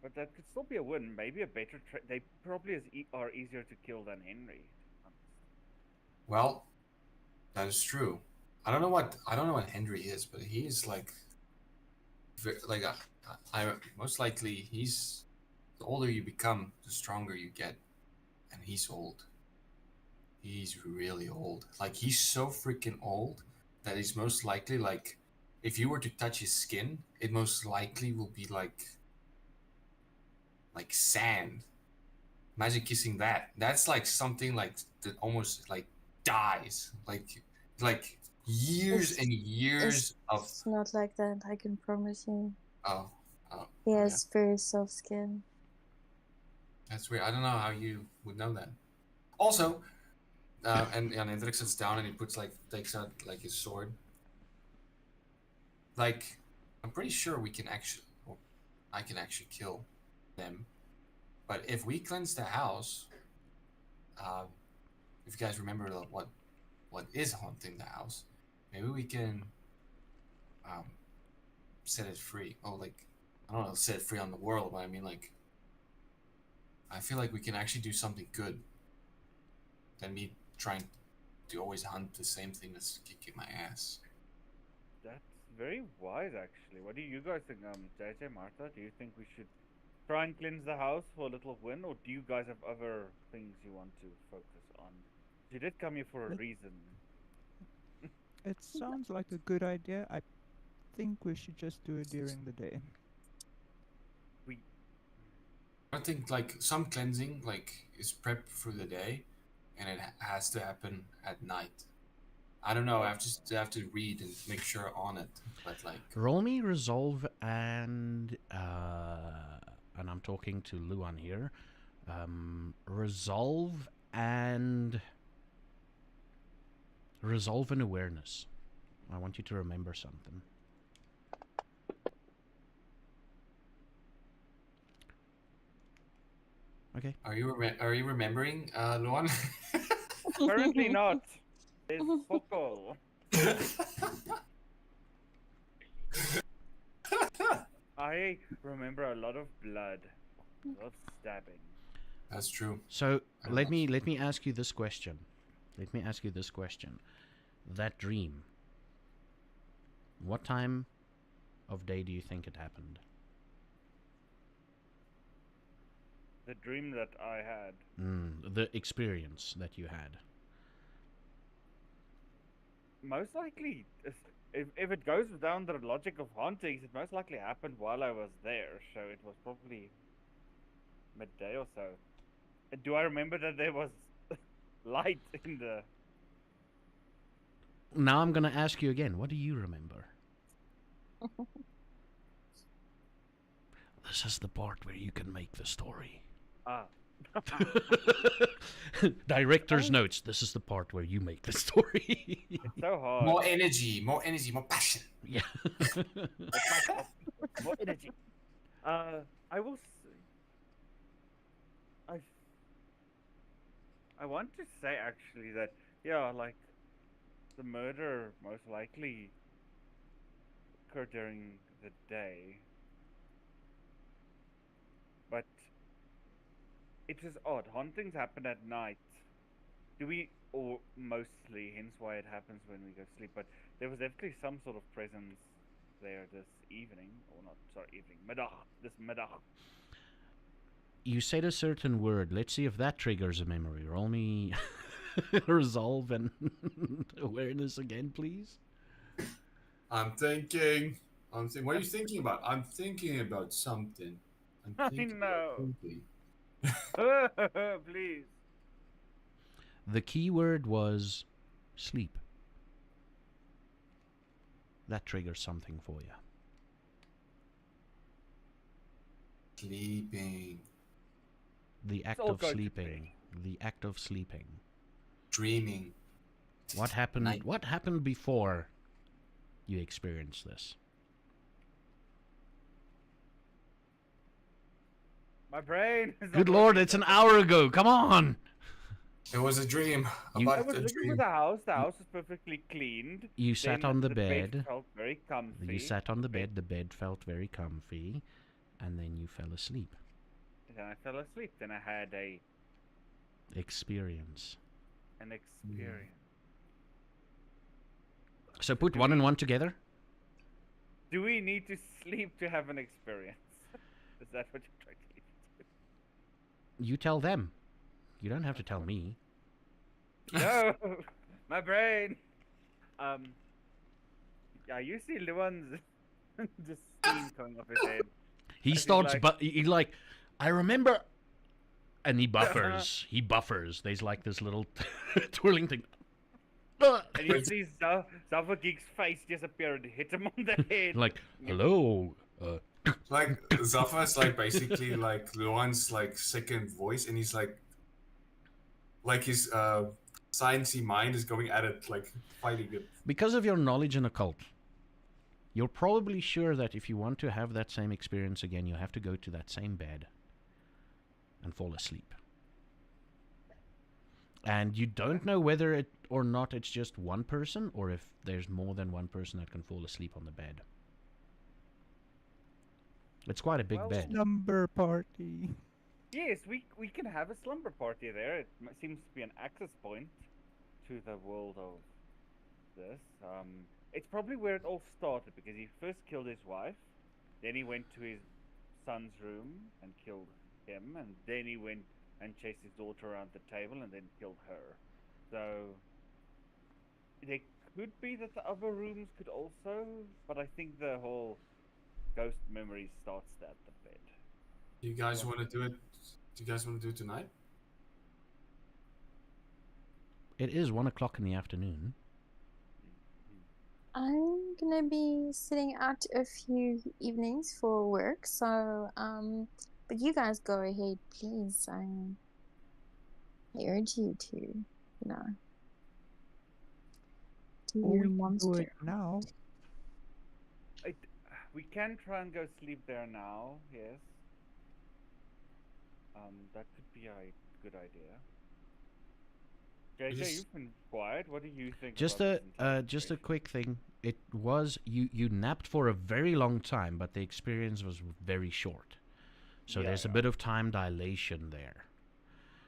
S2: But that could still be a win. Maybe a better. They probably are easier to kill than Henry.
S6: Well, that is true. I don't know what Henry is, but he is like like I most likely he's the older you become, the stronger you get, and he's old. He's really old. Like he's so freaking old that he's most likely like if you were to touch his skin, it most likely will be like sand. Imagine kissing that. That's like something like that almost like dies. Like years and years of
S5: It's not like that, I can promise you.
S6: oh oh
S5: He
S6: oh, yeah.
S5: has very soft skin.
S6: That's weird. I don't know how you would know that. Also, and Hendrik sits down and he takes out like his sword. Like, I'm pretty sure we can actually, well, I can actually kill them. But if we cleanse the house, um, if you guys remember what is haunting the house, maybe we can um, set it free. Oh, like I don't know, set it free on the world, but I mean like I feel like we can actually do something good than me trying to always hunt the same thing that's kicking my ass.
S2: That's very wise, actually. What do you guys think, JJ, Martha? Do you think we should try and cleanse the house for a little win, or do you guys have other things you want to focus on? You did come here for a reason.
S4: It sounds like a good idea. I think we should just do it during the day.
S6: I think like some cleansing like is prepped for the day, and it has to happen at night. I don't know. I have to read and make sure on it. But like,
S1: Roll me resolve and I'm talking to Luan here. Resolve and awareness. I want you to remember something. Okay.
S6: are you remembering, Luan?
S2: Apparently not. It's Poco. I remember a lot of blood, a lot of stabbing.
S6: That's true.
S1: So let me ask you this question. That dream. What time of day do you think it happened?
S2: The dream that I had.
S1: The experience that you had.
S2: most likely, if it goes down the logic of hauntings, it most likely happened while I was there. So it was probably midday or so. Do I remember that there was light in the?
S1: Now I'm gonna ask you again. What do you remember? This is the part where you can make the story.
S2: Ah.
S1: Director's notes. This is the part where you make the story.
S2: It's so hard.
S6: More energy, more passion.
S1: Yeah.
S2: More energy. I will. I want to say actually that like the murder most likely occurred during the day, but it is odd. Hauntings happen at night. Or mostly, hence why it happens when we go to sleep. But there was definitely some sort of presence there this evening, or not, sorry, evening, this middag.
S1: You said a certain word. Let's see if that triggers a memory. Roll me resolve and awareness again, please.
S6: I'm thinking. What are you thinking about? I'm thinking about something.
S2: I know. Please.
S1: The key word was sleep. That triggers something for you.
S6: Sleeping.
S1: The act
S2: all
S1: of
S2: going to
S1: sleeping. The act of sleeping.
S6: Dreaming.
S1: What happened?
S6: Night.
S1: What happened before you experienced this?
S2: My brain is
S1: Good
S2: not
S1: Lord,
S2: working
S1: it's an
S2: properly.
S1: hour ago. Come on.
S6: It was a dream.
S1: You-
S2: I
S6: About
S2: was
S6: a
S2: looking
S6: dream.
S2: at the house. The house was perfectly cleaned.
S1: You sat
S2: Then
S1: on the
S2: bed
S1: bed.
S2: felt very comfy.
S1: You sat on the bed. The bed felt very comfy, and then you fell asleep.
S2: Then I fell asleep. Then I had
S1: Experience.
S2: an experience.
S1: So put one and one together.
S2: Do we need to sleep to have an experience? Is that what you're trying to lead me
S1: You tell them. You don't have to tell me.
S2: to? No, my brain. Yeah, you see Luan's just steam coming off his head.
S1: He
S2: As in,
S1: starts,
S2: like-
S1: but he like, I remember, and he buffers. He buffers. There's like this little twirling thing.
S2: And you see Zaffageek's face disappear and hit him on the head.
S1: Like, hello.
S6: Like Zaffa is like basically like Luan's like second voice, and he's like his sciencey mind is going at it, like fighting it.
S1: Because of your knowledge in occult, you're probably sure that if you want to have that same experience again, you have to go to that same bed and fall asleep. And you don't know whether it or not it's just one person, or if there's more than one person that can fall asleep on the bed. It's quite a big
S2: Well,
S1: bed.
S4: Slumber party.
S2: Yes, we can have a slumber party there. It seems to be an access point to the world of this. It's probably where it all started, because he first killed his wife, then he went to his son's room and killed him, and then he went and chased his daughter around the table and then killed her. So there could be that the other rooms could also, but I think the whole ghost memory starts at the bed.
S6: Do you guys want to do it? Do you guys want to do it tonight?
S1: It is 1 o'clock in the afternoon.
S5: I'm gonna be sitting out a few evenings for work, so but you guys go ahead, please. I urge you to, do
S4: Or
S5: your
S4: we can do
S5: monster.
S4: it now.
S2: We can try and go sleep there now, yes. That could be a good idea. JJ,
S6: Just-
S2: you've been quiet. What do you think?
S1: Just
S2: about
S1: a
S2: this entire
S1: just a
S2: situation?
S1: quick thing. It was you napped for a very long time, but the experience was very short. So
S2: Yeah,
S1: there's a
S2: yeah.
S1: bit of time dilation there.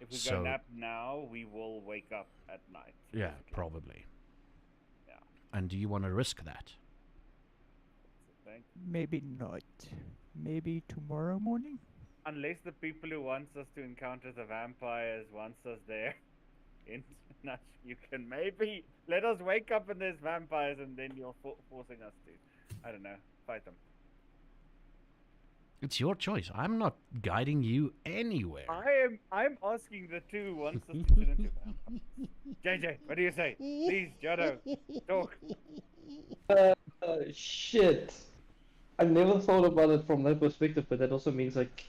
S2: If we
S1: so-
S2: go nap now, we will wake up at night.
S1: Yeah,
S2: basically.
S1: probably.
S2: Yeah.
S1: And do you want to risk that?
S2: Thank-
S4: Maybe not. Maybe tomorrow morning?
S2: Unless the people who wants us to encounter the vampires wants us there. in us, you can maybe let us wake up and there's vampires, and then you're forcing us to, I don't know, fight them.
S1: It's your choice. I'm not guiding you anywhere.
S2: I'm asking the two wants us to turn into vampires. JJ, what do you say? Please, Jodo, talk.
S3: Shit. I never thought about it from that perspective, but that also means like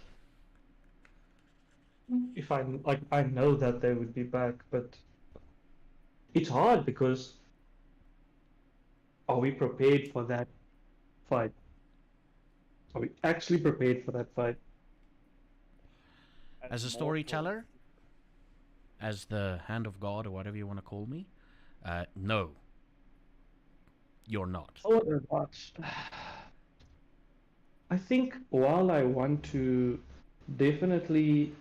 S3: if I know that they would be back, but it's hard because are we prepared for that fight? Are we actually prepared for that fight?
S1: As a
S2: mortals.
S1: storyteller, as the hand of God or whatever you want to call me, no, you're not.
S3: Oh, much. I think while I want to definitely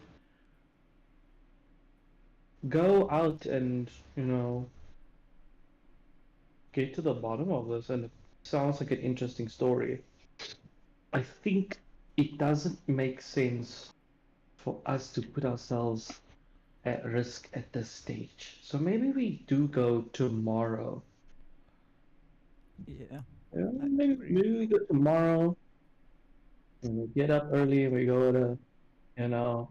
S3: go out and, get to the bottom of this, and it sounds like an interesting story, I think it doesn't make sense for us to put ourselves at risk at this stage. So maybe we do go tomorrow.
S4: Yeah.
S3: Yeah,
S4: I
S3: maybe,
S4: agree.
S3: maybe we go tomorrow and we get up early and we go to, you know,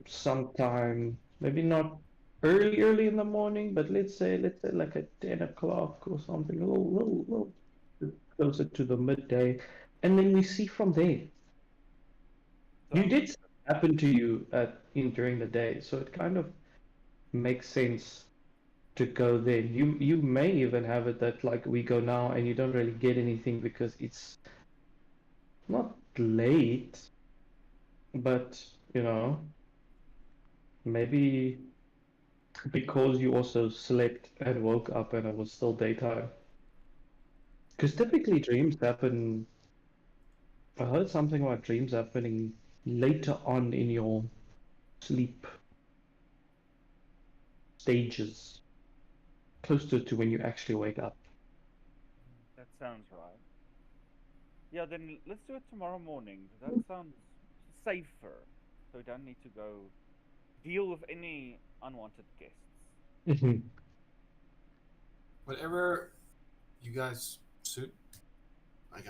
S3: sometime, maybe not early in the morning, but let's say like at 10 o'clock or something, a little closer to the midday, and then we see from there. You
S2: So,
S3: did happen to you during the day, so it kind of makes sense to go there. You may even have it that like we go now and you don't really get anything because it's not late, but maybe because you also slept and woke up and it was still daytime. Because typically dreams happen. I heard something about dreams happening later on in your sleep stages, closer to when you actually wake up.
S2: that sounds right. Yeah, then let's do it tomorrow morning. That sounds safer. So we don't need to go deal with any unwanted guests.
S6: Whatever you guys suit. Like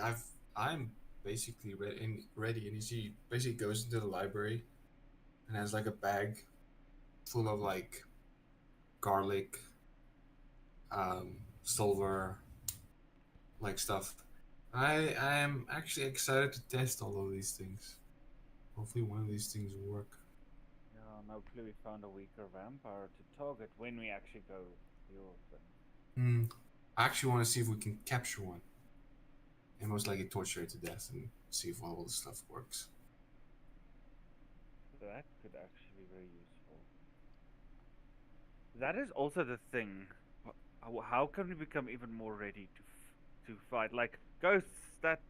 S6: I'm basically ready, and you see, he basically goes into the library and has like a bag full of like garlic, silver, like stuff. I am actually excited to test all of these things. Hopefully, one of these things will work.
S2: Yeah, no clue we found a weaker vampire to target when we actually go deal with them.
S6: I actually want to see if we can capture one, and most likely torture it to death and see if all this stuff works.
S2: That could actually be very useful. That is also the thing. How can we become even more ready to fight? Like ghosts, that's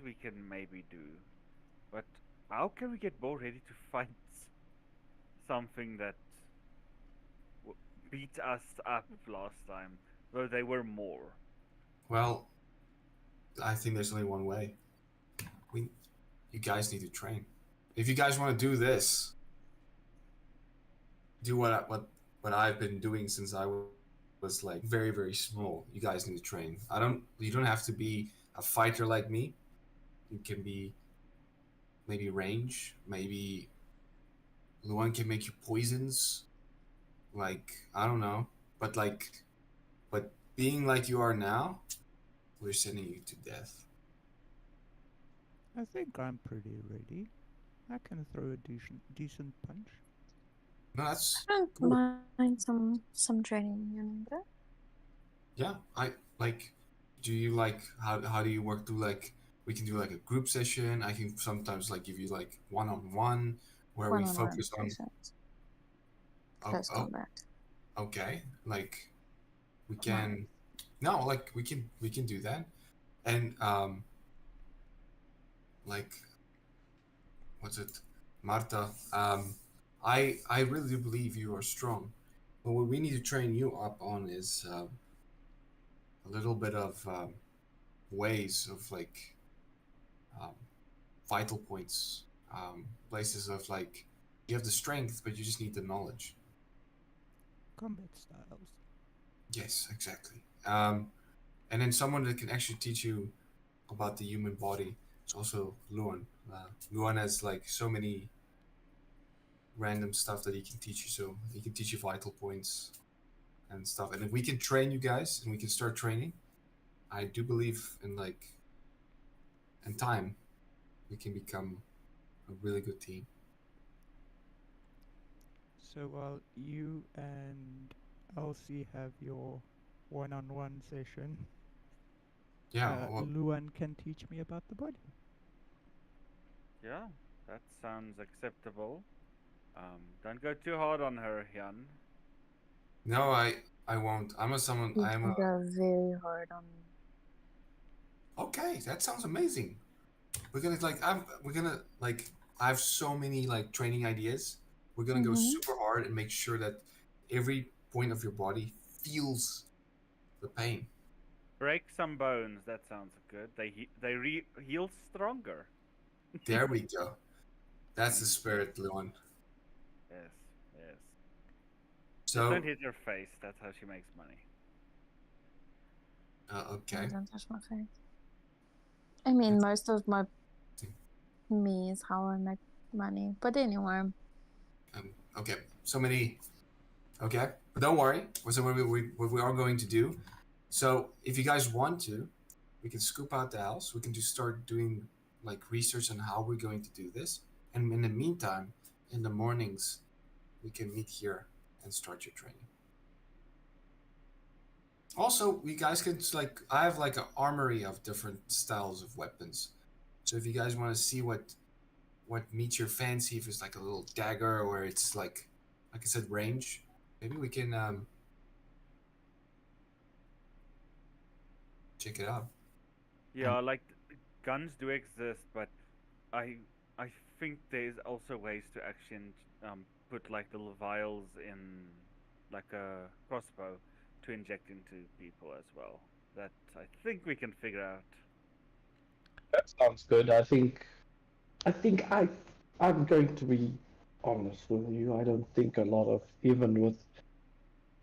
S2: we can maybe do, but how can we get more ready to fight something that beat us up last time, though they were more?
S6: Well, I think there's only one way. You guys need to train. If you guys want to do this, do what I've been doing since I was like very very small. You guys need to train. You don't have to be a fighter like me. You can be maybe range. Maybe Luan can make you poisons. Like I don't know, but being like you are now, we're sending you to death.
S4: I think I'm pretty ready. I can throw a decent punch.
S6: No, that's
S5: I don't
S6: cool.
S5: mind some training, but
S6: Yeah, I like. Do you like how do you work through like we can do like a group session. I can sometimes like give you like one-on-one where we
S5: one-on-one
S6: focus on
S5: sessions,
S6: oh,
S5: close
S6: oh
S5: combat.
S6: okay, like we
S5: Come on.
S6: can no like we can do that. And like what's it, Marta, I really do believe you are strong, but what we need to train you up on is a little bit of ways of like um, vital points, places of like you have the strength, but you just need the knowledge.
S4: combat styles.
S6: Yes, exactly. And then someone that can actually teach you about the human body is also Luan. Luan has like so many random stuff that he can teach you. So he can teach you vital points and stuff. And if we can train you guys and we can start training, I do believe in like in time we can become a really good team.
S4: So while you and Elsie have your one-on-one session,
S6: Yeah. Well,
S4: Luan can teach me about the body.
S2: Yeah, that sounds acceptable. Don't go too hard on her, Jan.
S6: no, I won't. I'm a someone.
S5: You
S6: I'm
S5: can
S6: a.
S5: go very hard on me.
S6: Okay, that sounds amazing. We're gonna like I have so many like training ideas. We're gonna go
S5: Mm-hmm.
S6: super hard and make sure that every point of your body feels the pain.
S2: Break some bones. That sounds good. Heal stronger.
S6: There we go. That's the
S2: Mm,
S6: spirit, Luan.
S2: yes, yes. Just
S6: So,
S2: don't hit your face. That's how she makes money.
S6: okay.
S5: Don't touch my face. I mean, most of my me is how I make money. But anyway,
S6: Okay. So many. Okay, but don't worry. So what we are going to do. So if you guys want to, we can scoop out the house. We can just start doing like research on how we're going to do this. And in the meantime, in the mornings, we can meet here and start your training. Also, you guys can like I have like an armory of different styles of weapons. So if you guys want to see what meets your fancy, if it's like a little dagger or it's like I said, range, maybe we can check it out.
S2: Yeah, like guns do exist, but I I think there's also ways to actually put like little vials in like a crossbow to inject into people as well. That I think we can figure out.
S3: That sounds good. I'm going to be honest with you. I don't think a lot of even with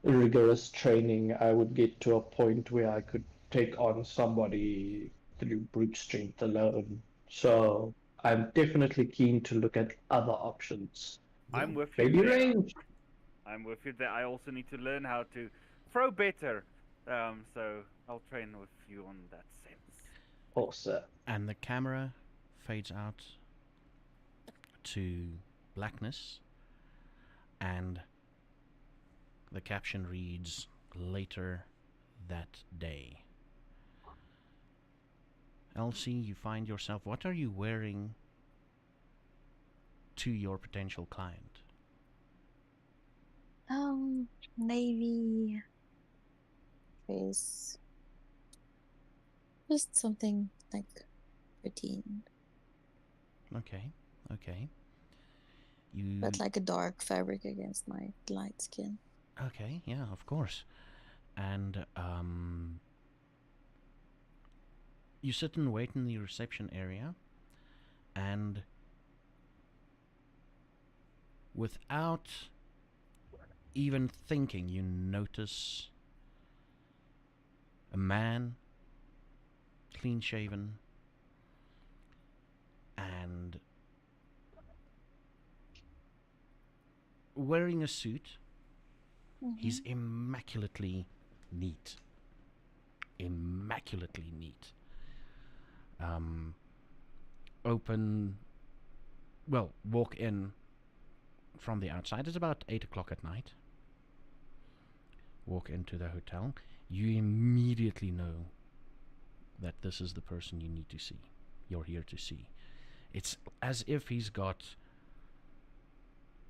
S3: rigorous training, I would get to a point where I could take on somebody through brute strength alone. So I'm definitely keen to look at other options.
S6: Yeah.
S2: I'm with you
S3: Maybe
S2: there.
S3: range.
S2: I'm with you there. I also need to learn how to throw better. So I'll train with you on that sense.
S3: Also,
S1: And the camera fades out to blackness, and the caption reads, "Later that day." Elsie, you find yourself. What are you wearing to your potential client?
S5: navy dress, just something like routine,
S1: Okay, okay. You.
S5: but like a dark fabric against my light skin.
S1: Okay, yeah, of course. And you sit and wait in the reception area, and without even thinking, you notice a man, clean shaven, and wearing a suit. He's immaculately neat. Immaculately neat. Open, well, walk in from the outside. It's about 8 o'clock at night. Walk into the hotel. You immediately know that this is the person you need to see. You're here to see. It's as if he's got,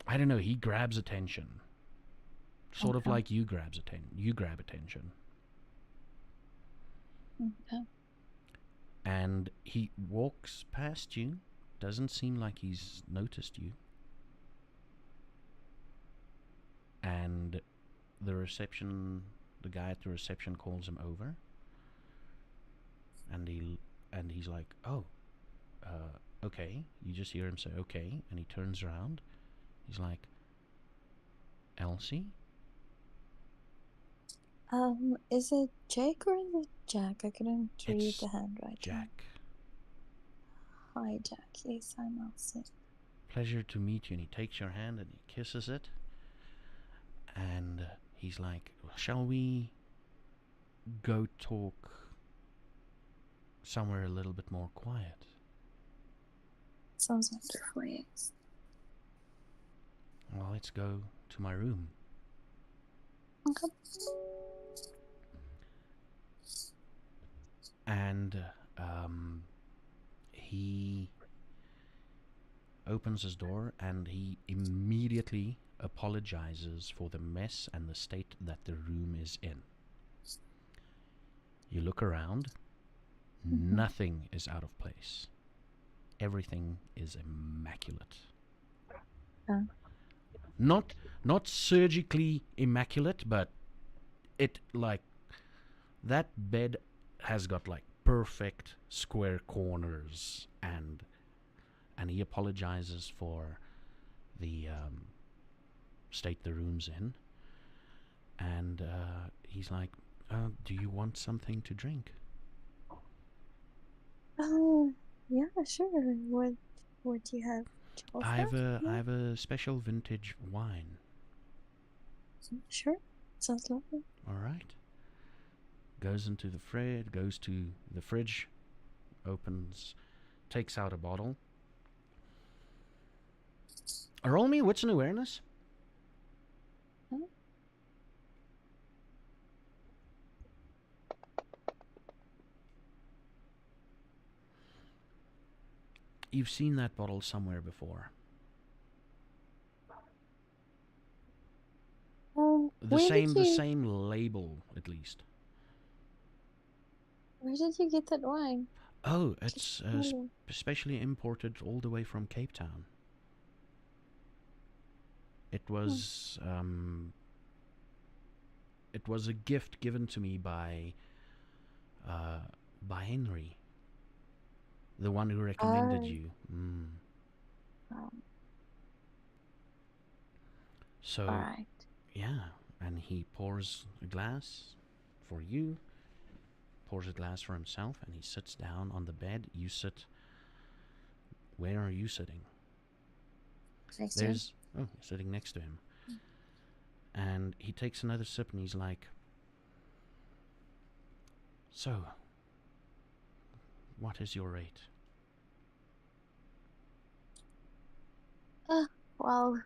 S1: I don't know, he grabs attention. Sort of
S5: Okay.
S1: like you grab attention.
S5: Okay.
S1: And he walks past you. Doesn't seem like he's noticed you. And the guy at the reception calls him over. And he's like, "Oh, okay." You just hear him say, "Okay," and he turns around. He's like, "Elsie?"
S5: Is it Jake or is it Jack? I couldn't read
S1: It's
S5: the handwriting.
S1: Jack.
S5: Hi, Jack. Yes, I'm Elsie.
S1: Pleasure to meet you. And he takes your hand and he kisses it. And he's like, shall we go talk somewhere a little bit more quiet?
S5: Sounds wonderful, yes.
S1: Well, let's go to my room.
S5: Okay.
S1: And he opens his door and he immediately apologizes for the mess and the state that the room is in. You look around, nothing is out of place. Everything is immaculate. Not surgically immaculate, but it like that bed has got like perfect square corners, and he apologizes for the state the room's in, and he's like, do you want something to drink?
S5: Yeah, sure. What do you have?
S1: I have a special vintage wine.
S5: Sure. Sounds lovely.
S1: All right. Goes to the fridge, opens, takes out a bottle. Roll me wits and awareness.
S5: Huh?
S1: You've seen that bottle somewhere before. The same label, at least.
S5: Where did you get that wine?
S1: Oh, it's specially imported all the way from Cape Town. It was a gift given to me by Henry, the one who recommended you. So,
S5: Alright.
S1: yeah, and he pours a glass for you, pours a glass for himself, and he sits down on the bed. You sit. Where are you sitting?
S5: Next to him.
S1: You're sitting next to him. And he takes another sip and he's like, so, what is your rate?
S5: Well,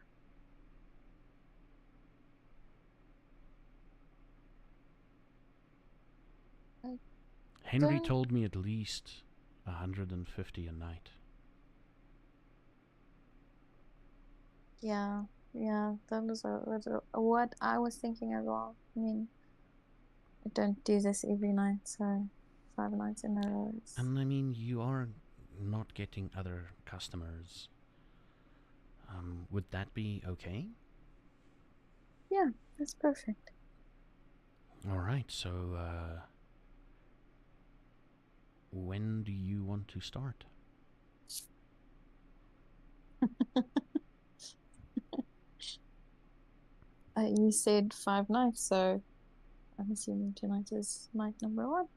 S1: Henry told me at least 150 a night.
S5: yeah, that was what I was thinking as well. I mean, I don't do this every night, so 5 nights in a row.
S1: And I mean, you are not getting other customers. Would that be okay?
S5: Yeah, that's perfect.
S1: All right, so when do you want to start?
S5: You said 5 nights, so I'm assuming tonight is night number 1.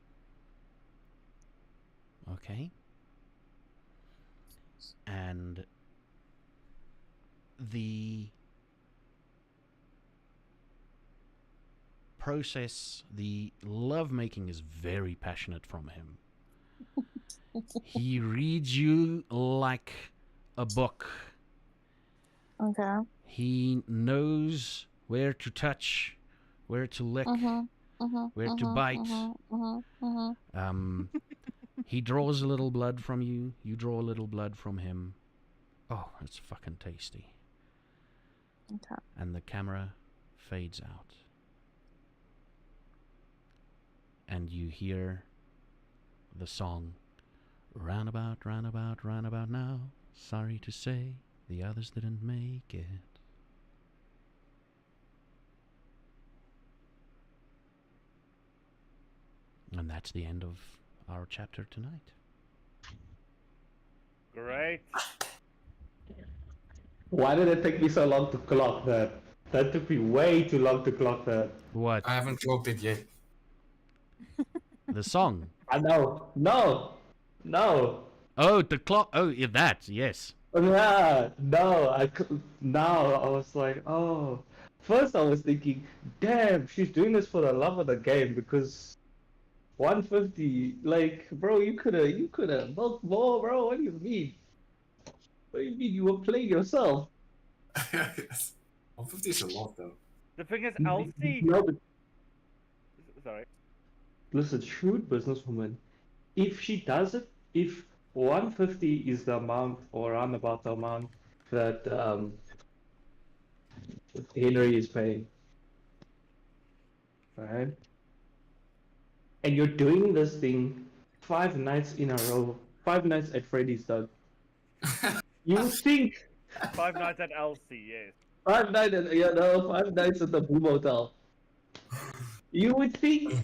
S1: Okay. And the process, the lovemaking is very passionate from him. He reads you like a book.
S5: Okay.
S1: He knows where to touch, where to lick, where to bite. He draws a little blood from you. You draw a little blood from him. Oh, it's fucking tasty.
S5: Okay.
S1: And the camera fades out. And you hear the song, roundabout, roundabout, roundabout now. Sorry to say, the others didn't make it. And that's the end of our chapter tonight.
S2: Great.
S3: Why did it take me so long to clock that That took me way too long to clock that.
S1: What?
S6: I haven't clocked it yet.
S1: The song?
S3: I know. No.
S1: Oh, the clock. Oh, yeah, that. Yes.
S3: Yeah, no. Now I was like, oh. First I was thinking, damn, she's doing this for the love of the game because 150, like, bro, you coulda milked more, bro. What do you mean? What do you mean you were playing yourself?
S6: Yes. 150 is a lot though.
S2: The thing is, Elsie.
S3: No, but
S2: Sorry.
S3: listen, shrewd businesswoman. If she does it, if 150 is the amount or around about the amount that Henry is paying, right? And you're doing this thing 5 nights in a row, 5 nights at Freddy's, Doug. You would think
S2: 5 nights at Elsie, yes.
S3: 5 nights, 5 nights at the Boom Hotel. You would think,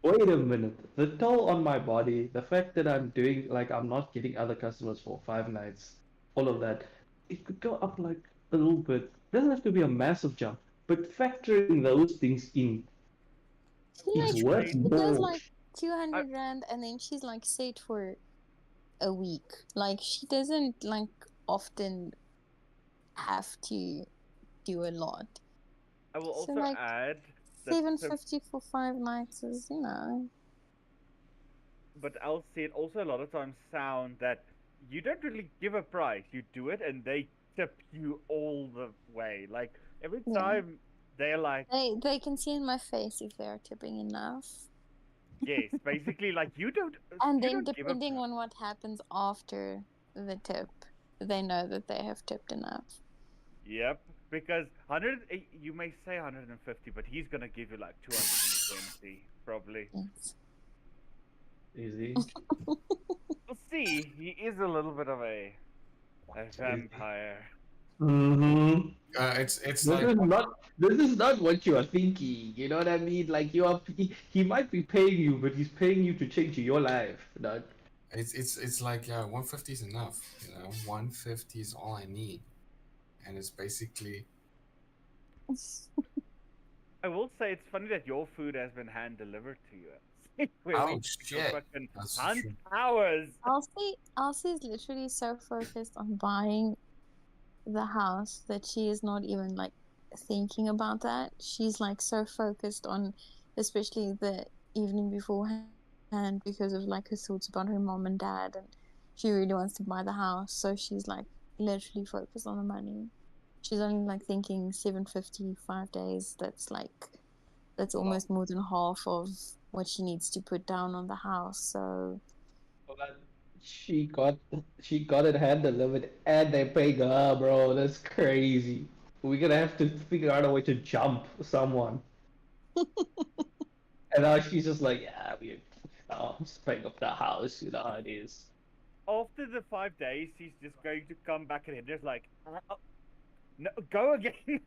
S3: wait a minute, the toll on my body, the fact that I'm doing, like, I'm not getting other customers for 5 nights, all of that, it could go up like a little bit. Doesn't have to be a massive jump, but factoring those things in is
S5: She
S3: worth
S5: she does
S3: more.
S5: like 200 rand and then she's like set for a week. Like she doesn't like often have to do a lot.
S2: I will
S5: So,
S2: also
S5: like,
S2: add that
S5: 750 for 5 nights is, you know.
S2: but Elsie, it also a lot of times sound that you don't really give a price. You do it and they tip you all the way. Like every
S5: Yeah.
S2: time they're like,
S5: They can see in my face if they're tipping enough.
S2: yes, basically like you don't.
S5: And
S2: you
S5: then
S2: don't give a
S5: depending
S2: price.
S5: on what happens after the tip, they know that they have tipped enough.
S2: Yep, because 100, you may say 150, but he's gonna give you like 220 probably.
S5: Yes.
S3: Easy.
S2: We'll see. He is a little bit of a vampire.
S3: Mm-hmm.
S6: It's
S3: This
S6: like
S3: is not what you are thinking. You know what I mean? Like he might be paying you, but he's paying you to change your life, Doug.
S6: it's like 150 is enough. 150 is all I need, and it's basically
S2: I will say it's funny that your food has been hand delivered to you. Where
S6: oh
S2: we
S6: shit.
S2: fucking
S6: That's
S2: hunt
S6: true.
S2: hours.
S5: Elsie's literally so focused on buying the house that she is not even like thinking about that. She's like so focused on, especially the evening beforehand, because of like her thoughts about her mom and dad, and she really wants to buy the house. So she's like literally focused on the money. She's only like thinking 750 5 days. That's almost more than half of what she needs to put down on the house. So
S3: She got it hand delivered and they're paying her, bro. That's crazy. We're gonna have to figure out a way to jump someone. And now she's just like, yeah, I'm just paying up the house. You know how it is.
S2: After the 5 days, he's just going to come back and just like, no, go again.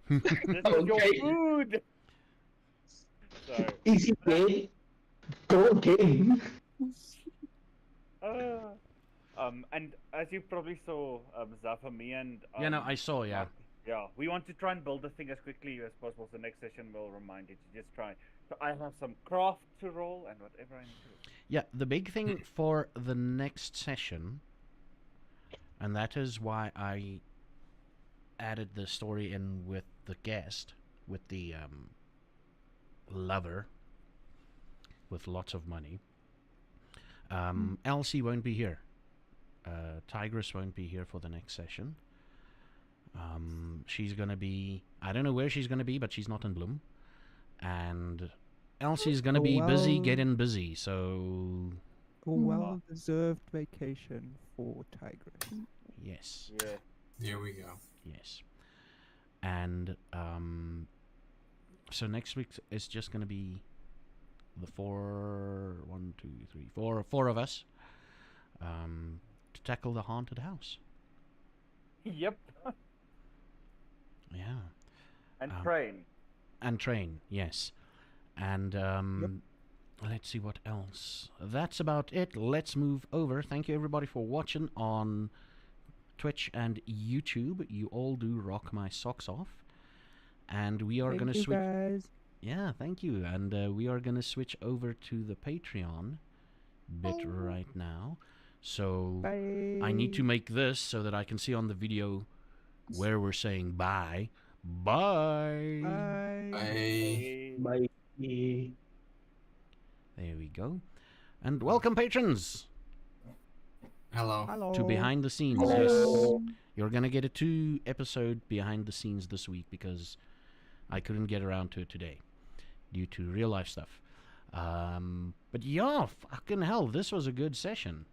S2: This is your
S3: Okay.
S2: food. Sorry.
S3: Is he dead? Go again.
S2: And as you probably saw, Zaffa, me and
S1: Yeah, no, I saw, yeah.
S2: yeah, we want to try and build the thing as quickly as possible. So next session we'll remind you to just try. So I have some craft to roll and whatever I need to do.
S1: Yeah, the big thing for the next session, and that is why I added the story in with the guest, with the lover with lots of money. Elsie won't be here. Tigress won't be here for the next session. She's gonna be, I don't know where she's gonna be, but she's not in Bloem. And Elsie's gonna be busy getting busy, so
S4: A well-deserved vacation for Tigress.
S1: yes.
S2: Yeah.
S6: Here we go.
S1: Yes. And so next week is just gonna be the four of us to tackle the haunted house.
S2: Yep.
S1: Yeah.
S2: And train.
S1: And train, yes. And let's see what else. That's about it. Let's move over. Thank you everybody for watching on Twitch and YouTube. You all do rock my socks off. And we are
S4: Thank
S1: going to
S4: you,
S1: switch.
S4: guys.
S1: Yeah, thank you. And we are going to switch over to the Patreon bit
S5: Bye.
S1: right now. So
S4: Bye.
S1: I need to make this so that I can see on the video where we're saying bye. Bye.
S4: Bye.
S6: I
S3: Bye.
S1: There we go. And welcome, patrons,
S6: hello.
S4: Hello.
S1: to Behind the Scenes.
S3: Hello.
S1: Yes, you're going to get a 2-episode Behind the Scenes this week because I couldn't get around to it today due to real life stuff. But yeah, fucking hell, this was a good session.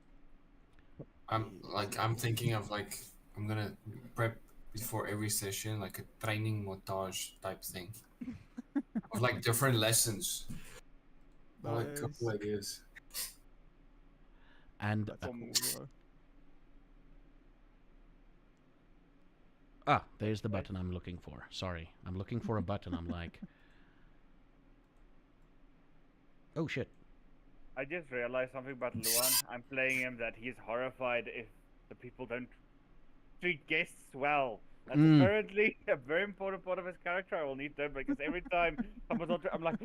S6: I'm thinking of like I'm gonna prep before every session like a training montage type thing of like different lessons. Like a couple
S4: Nice.
S6: ideas.
S1: And
S4: That's cool,
S1: ah, there's the button I'm looking for. Sorry, I'm looking for a button. I'm like, oh shit.
S2: I just realized something about Luan. I'm playing him that he's horrified if the people don't treat guests well. That's apparently a very important part of his character. I will need to, because every time someone's not, I'm like,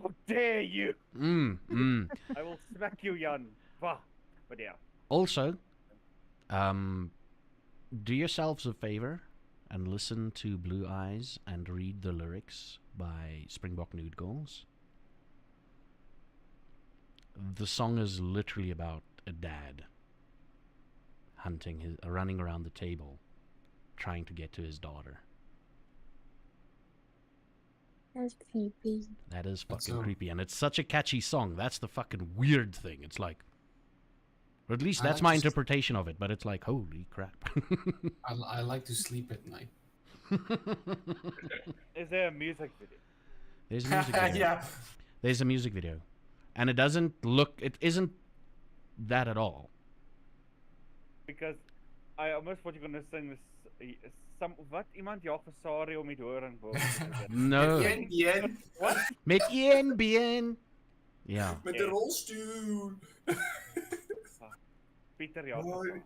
S2: how dare you! I will smack you, Jan. Bah. But yeah.
S1: Also, do yourselves a favor and listen to Blue Eyes and read the lyrics by Springbok Nude Girls. The song is literally about a dad running around the table, trying to get to his daughter.
S5: That's creepy.
S1: That is
S6: That's
S1: fucking
S6: so-
S1: creepy, and it's such a catchy song. That's the fucking weird thing. It's like, or at least
S6: I
S1: that's
S6: like
S1: my
S6: to s-
S1: interpretation of it. But it's like, holy crap.
S6: I like to sleep at night.
S2: Is there a music video?
S1: There's a music video.
S6: Yeah.
S1: There's a music video, and it isn't that at all.
S2: Because I almost thought you were gonna sing this. Wat iemand jag för sorry om mitt horen på.
S1: No.
S6: Jen,
S2: What?
S1: Met één been. Ja.
S6: met de rolstoel.
S2: Peter ja.
S6: Hoi.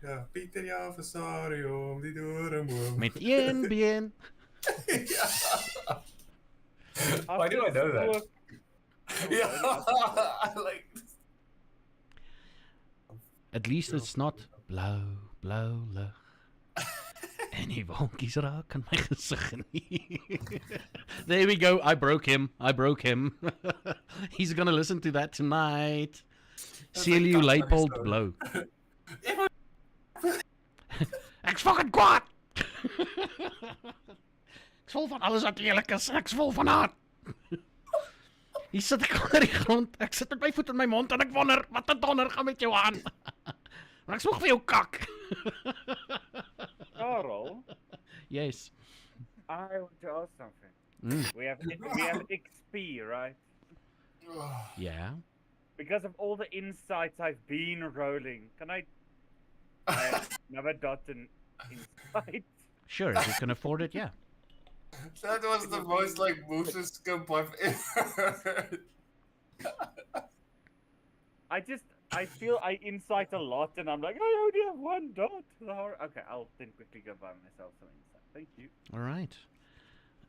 S6: Ja, Pieter Javasario, die doornboom.
S1: Met één been.
S6: Why do I know that? Yeah, I like.
S1: At least it's not blauw, blauw lucht. En die wolkies raak aan my gesig nie. There we go. I broke him. He's gonna listen to that tonight. Seel you Leipold blou. Ek's fucking kwaad. Ek's vol van alles wat eerlik is. Ek's vol van haat. Hier sit ek onder die grond. Ek sit met my voet in my mond en ek wonder wat 'n donder gaan met jou aan. Maar ek smog vir jou kak.
S2: Carl,
S1: Yes.
S2: I want to ask something. We have XP, right?
S1: Yeah.
S2: Because of all the insights I've been rolling, can I have another dot in insight?
S1: Sure, if you can afford it, yeah.
S6: That was the most like Moses skip I've ever heard.
S2: I feel I insight a lot, and I'm like, I only have one dot. Okay, I'll then quickly go buy myself some insight. Thank you.
S1: All right.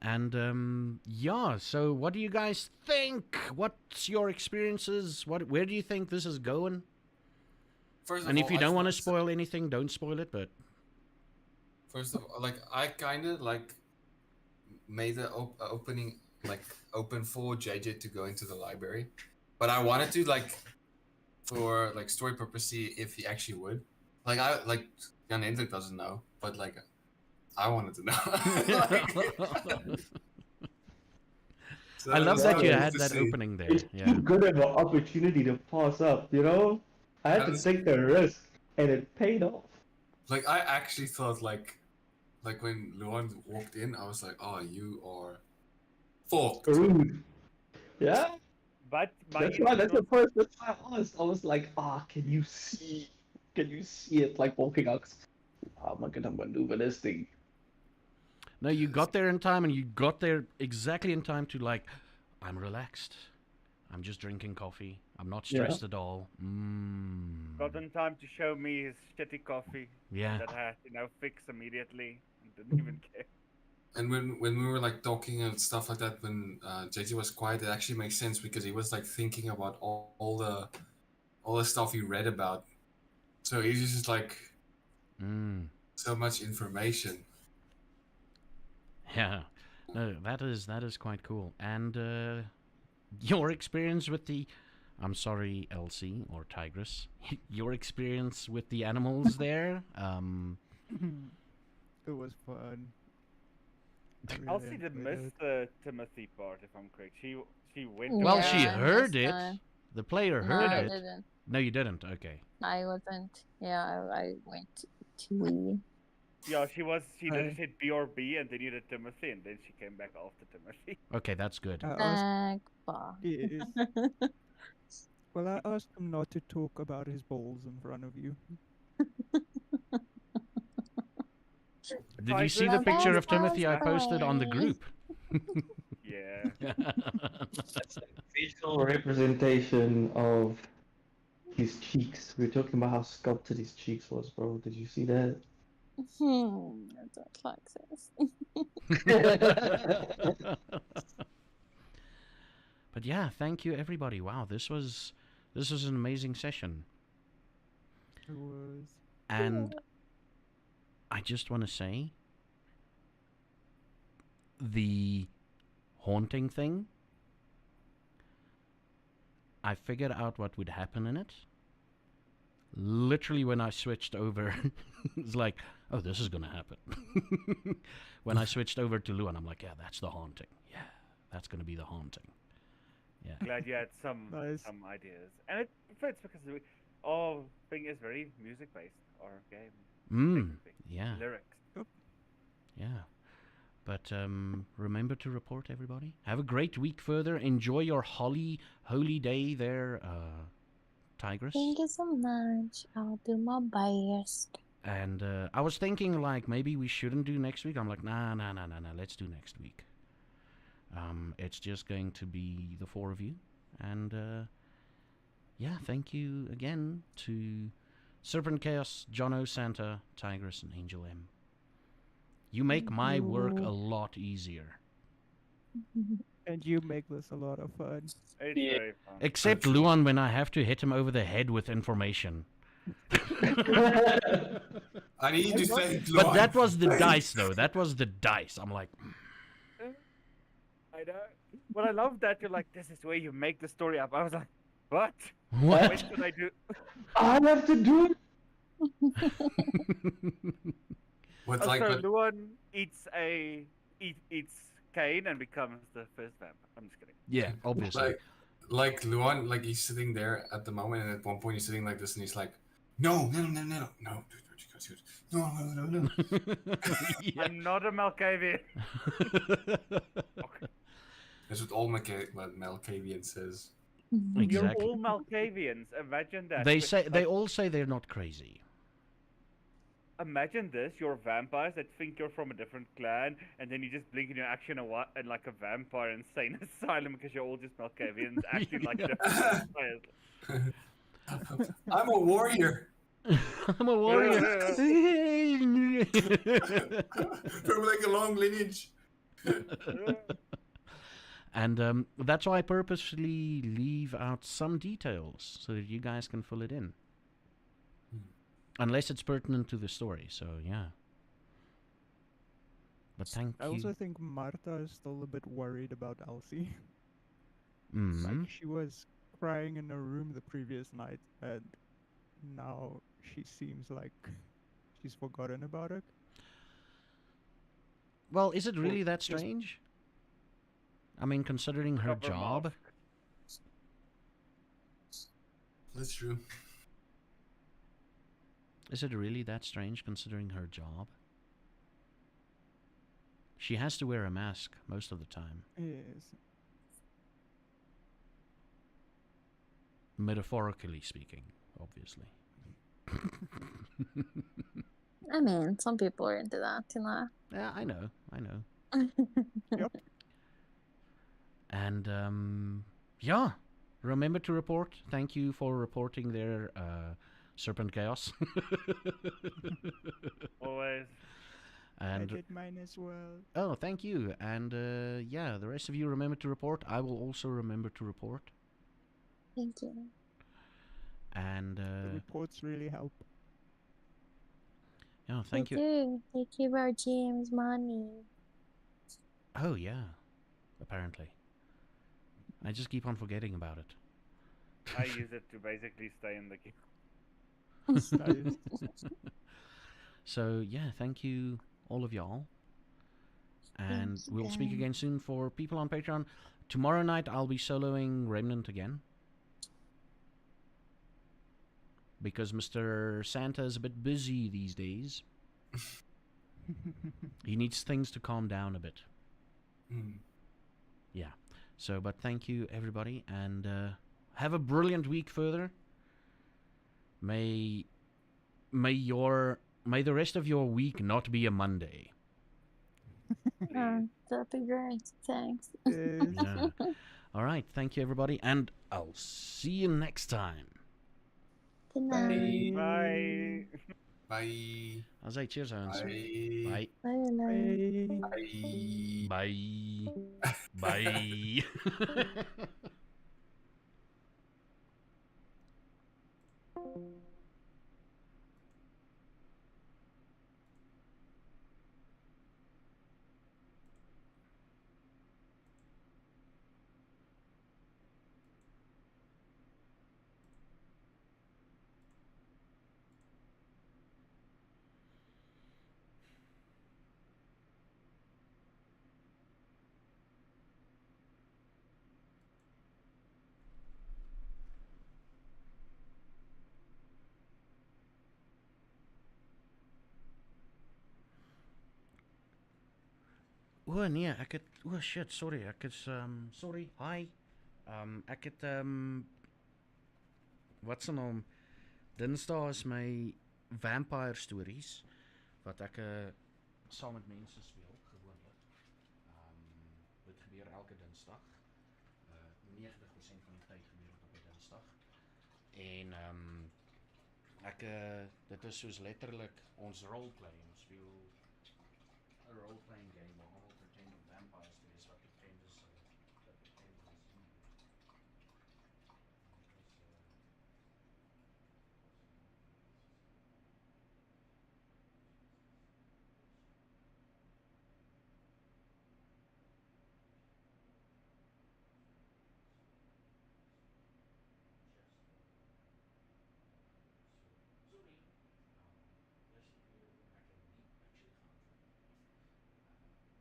S1: And yeah, so what do you guys think? What's your experiences? Where do you think this is going?
S6: First of
S1: And if
S6: all,
S1: you
S6: I
S1: don't want to
S6: thought-
S1: spoil anything, don't spoil it, but
S6: First of all, like I kind of like made the opening like open for JJ to go into the library, but I wanted to like for like story purpose see if he actually would. Like Jan Hendrik doesn't know, but like I wanted to know. So
S1: I love
S6: was
S1: that you
S6: cool
S1: had
S6: to
S1: that
S6: see.
S1: opening there.
S3: It's
S1: Yeah.
S3: too good of an opportunity to pass up, you know? I had
S6: That
S3: to
S6: was-
S3: take the risk, and it paid off.
S6: Like I actually thought like when Luan walked in, I was like, oh, you are fucked.
S3: Rude. Yeah?
S2: But my
S3: That's why
S2: initial-
S3: I was like, can you see it like walking out? How am I gonna maneuver this thing?
S1: No, you got there in time, and you got there exactly in time to like, I'm relaxed. I'm just drinking coffee. I'm not
S3: Yeah.
S1: stressed at all.
S2: got in time to show me his shitty coffee
S1: Yeah.
S2: that I had to now fix immediately and didn't even care.
S6: And when we were like talking and stuff like that, when JJ was quiet, it actually makes sense because he was like thinking about all the stuff he read about. So he's just like so much information.
S1: Yeah. No, that is quite cool. And your experience with the, I'm sorry, Elsie or Tigress, your experience with the animals there.
S4: It was fun. I really
S2: Elsie did
S4: enjoyed
S2: miss
S4: it.
S2: the Timothy part, if I'm correct. She went.
S1: Well,
S5: Yeah,
S1: she
S5: I
S1: heard
S5: missed
S1: it.
S5: that.
S1: The player
S5: No,
S1: heard
S5: I
S1: it.
S5: didn't.
S1: No, you didn't. Okay.
S5: I wasn't. Yeah, I went to Wii.
S2: Yeah, she
S4: Right.
S2: said B or B, and then you did Timothy, and then she came back after Timothy.
S1: Okay, that's good.
S4: I asked,
S5: Back.
S4: yes. Well, I asked him not to talk about his balls in front of you.
S1: Did you see the
S2: Tigress,
S1: picture
S2: you
S1: of Timothy I
S2: black-
S1: posted on the group?
S2: Yeah.
S3: That's a visual representation of his cheeks. We were talking about how sculpted his cheeks was, bro. Did you see that?
S5: I don't like this.
S1: But yeah, thank you everybody. Wow, this was an amazing session.
S4: It was.
S1: And I just want to say the haunting thing, I figured out what would happen in it. Literally when I switched over, it's like, oh, this is going to happen. When I switched over to Luan, I'm like, yeah, that's the haunting. Yeah, that's going to be the haunting. Yeah.
S2: Glad you had some
S4: Nice.
S2: ideas, and it fits because our thing is very music based. Our game, technically.
S1: Yeah.
S2: Lyrics.
S1: Yeah. But remember to report, everybody. Have a great week further. Enjoy your holy day there, Tigress.
S5: Thank you so much. I'll do my best.
S1: And I was thinking, like, maybe we shouldn't do next week. I'm like, nah, let's do next week. It's just going to be the four of you. And, yeah, thank you again to Serpent Chaos, Jono, Santa, Tigress, and Angel M. You make my work a lot easier.
S4: And you make this a lot of fun.
S2: It's
S3: Yeah.
S2: very fun.
S1: Except Luan when I have to hit him over the head with information.
S6: I need to say,
S1: But that was the dice, though. That was the dice. I'm like,
S2: I know. But I love that you're like, this is where you make the story up. I was like, what?
S1: what?
S2: When should I do?
S3: I have to do it.
S6: What's
S2: Oh,
S6: like,
S2: so
S6: what,
S2: Luan eats Kane and becomes the first vampire. I'm just kidding.
S1: Yeah, obviously.
S6: like Luan, like he's sitting there at the moment, and at one point he's sitting like this, and he's like, no, dude, no.
S1: Yeah.
S2: I'm not a Malkavian.
S6: That's what all Malkavian says.
S1: Exactly.
S2: You're all Malkavians. Imagine that.
S1: They all say they're not crazy.
S2: Imagine this: you're vampires that think you're from a different clan, and then you just blink in your action and like a vampire insane asylum because you're all just Malkavians acting like different vampires.
S6: I'm a warrior
S1: I'm a warrior.
S6: from like a long lineage.
S1: And that's why I purposely leave out some details so that you guys can fill it in. Unless it's pertinent to the story, so yeah. But thank
S4: I
S1: you.
S4: also think Marta is still a bit worried about Elsie.
S1: Mhm.
S4: Like, she was crying in her room the previous night, and now she seems like she's forgotten about it.
S1: Well, is it really that
S4: just-
S1: strange? I mean, considering her
S2: Cover
S1: job.
S2: mask.
S6: That's true.
S1: Is it really that strange considering her job? She has to wear a mask most of the time.
S4: Yes.
S1: Metaphorically speaking, obviously.
S5: I mean, some people are into that, you know.
S1: Yeah, I know.
S4: Yep.
S1: And yeah, remember to report. Thank you for reporting there, Serpent Chaos.
S2: Always.
S4: I
S1: And
S4: did mine as well.
S1: oh, thank you. And yeah, the rest of you remember to report. I will also remember to report.
S5: Thank you.
S1: And
S4: The reports really help.
S1: yeah, thank you.
S5: They give our GMs money.
S1: Oh yeah, apparently. I just keep on forgetting about it.
S2: I use it to basically stay in the game.
S4: Nice.
S1: So yeah, thank you all of y'all. And
S5: Thank you,
S1: we'll speak
S5: Dan.
S1: again soon. For people on Patreon, tomorrow night I'll be soloing Remnant again. Because Mr. Santa is a bit busy these days. He needs things to calm down a bit. Yeah. So, but thank you everybody, and have a brilliant week further. May the rest of your week not be a Monday.
S5: That'd be great. Thanks.
S4: Yes.
S1: Yeah. All right. Thank you everybody, and I'll see you next time.
S5: Good night.
S2: Bye.
S6: Bye.
S1: I'll say cheers, Hans.
S6: Bye.
S1: Bye.
S5: Bye.
S6: Bye.
S1: Bye. Bye. O nee, ek het shit, sorry. Ek is sorry. Hi. Ek het wat se naam? Dinsdae is my vampire stories wat ek saam met mense speel gewoonlik. Dit gebeur elke Dinsdag. 90% van die tyd gebeur dit op 'n Dinsdag. En ek dit is soos letterlik ons roleplay. Ons speel 'n role-playing game waar almal pretend om vampires te wees wat pretend is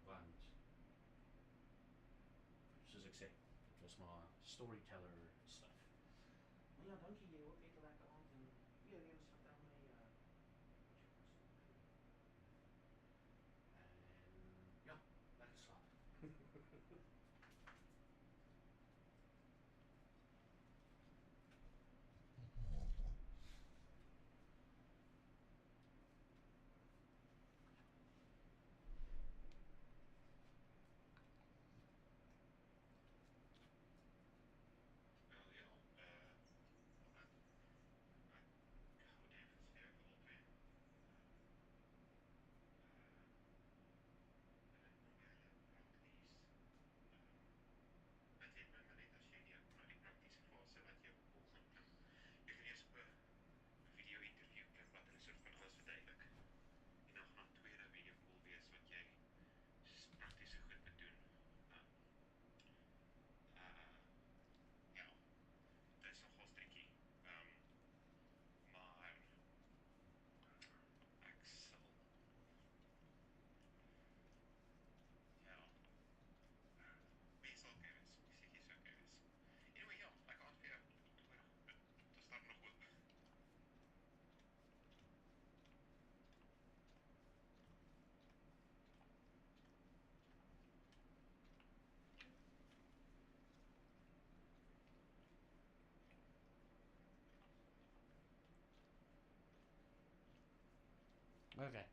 S1: want soos ek sê, dit was maar storyteller stuff. Maar ja, dankie, jy ook net 'n lekker aand en weer eens vertel my wat jy van storie glo. En ja, lekker slaap. Okay.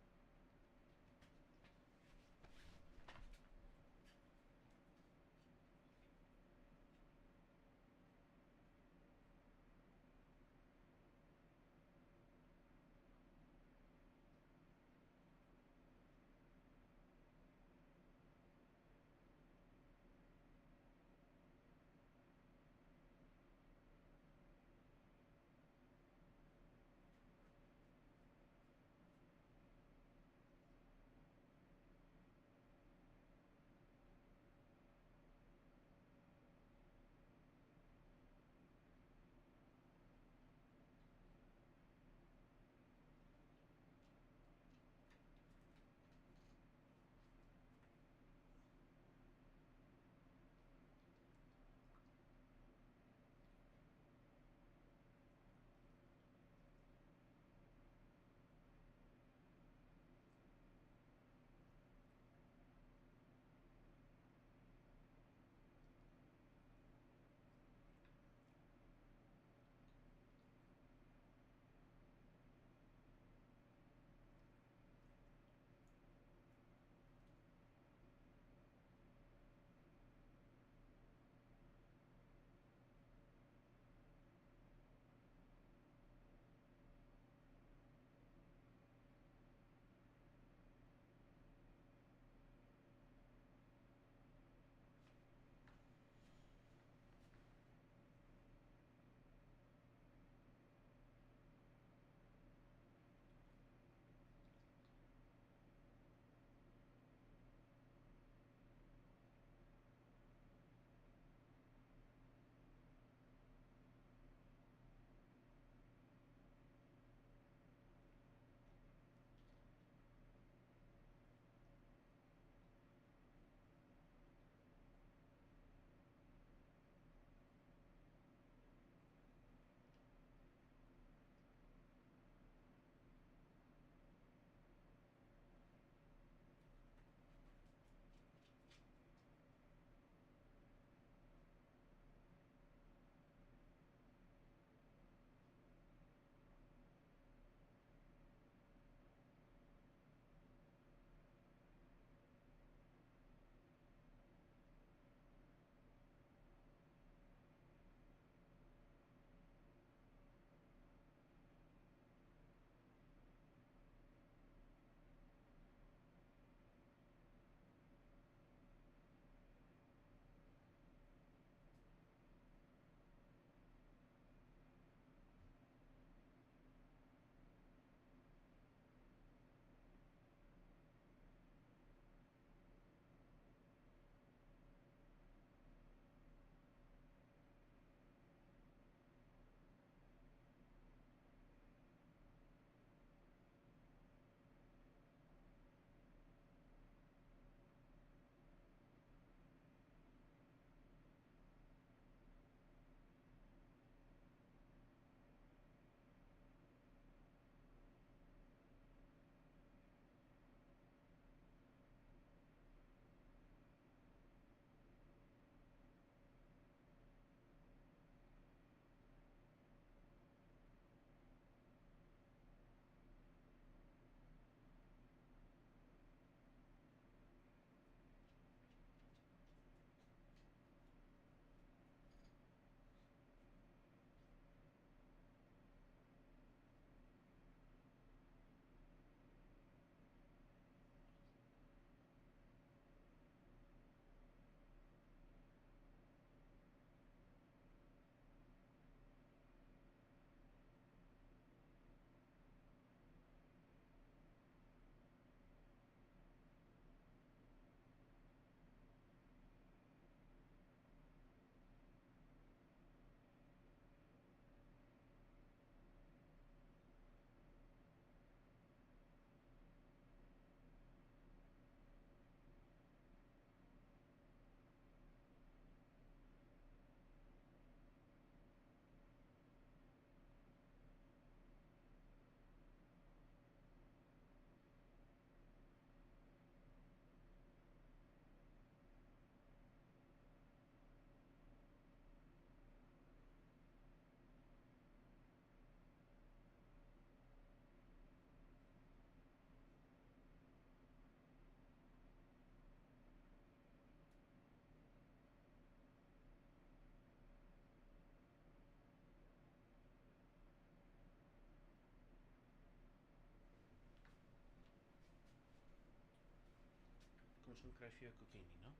S1: ons gaan kry vir jou koekie nie, né?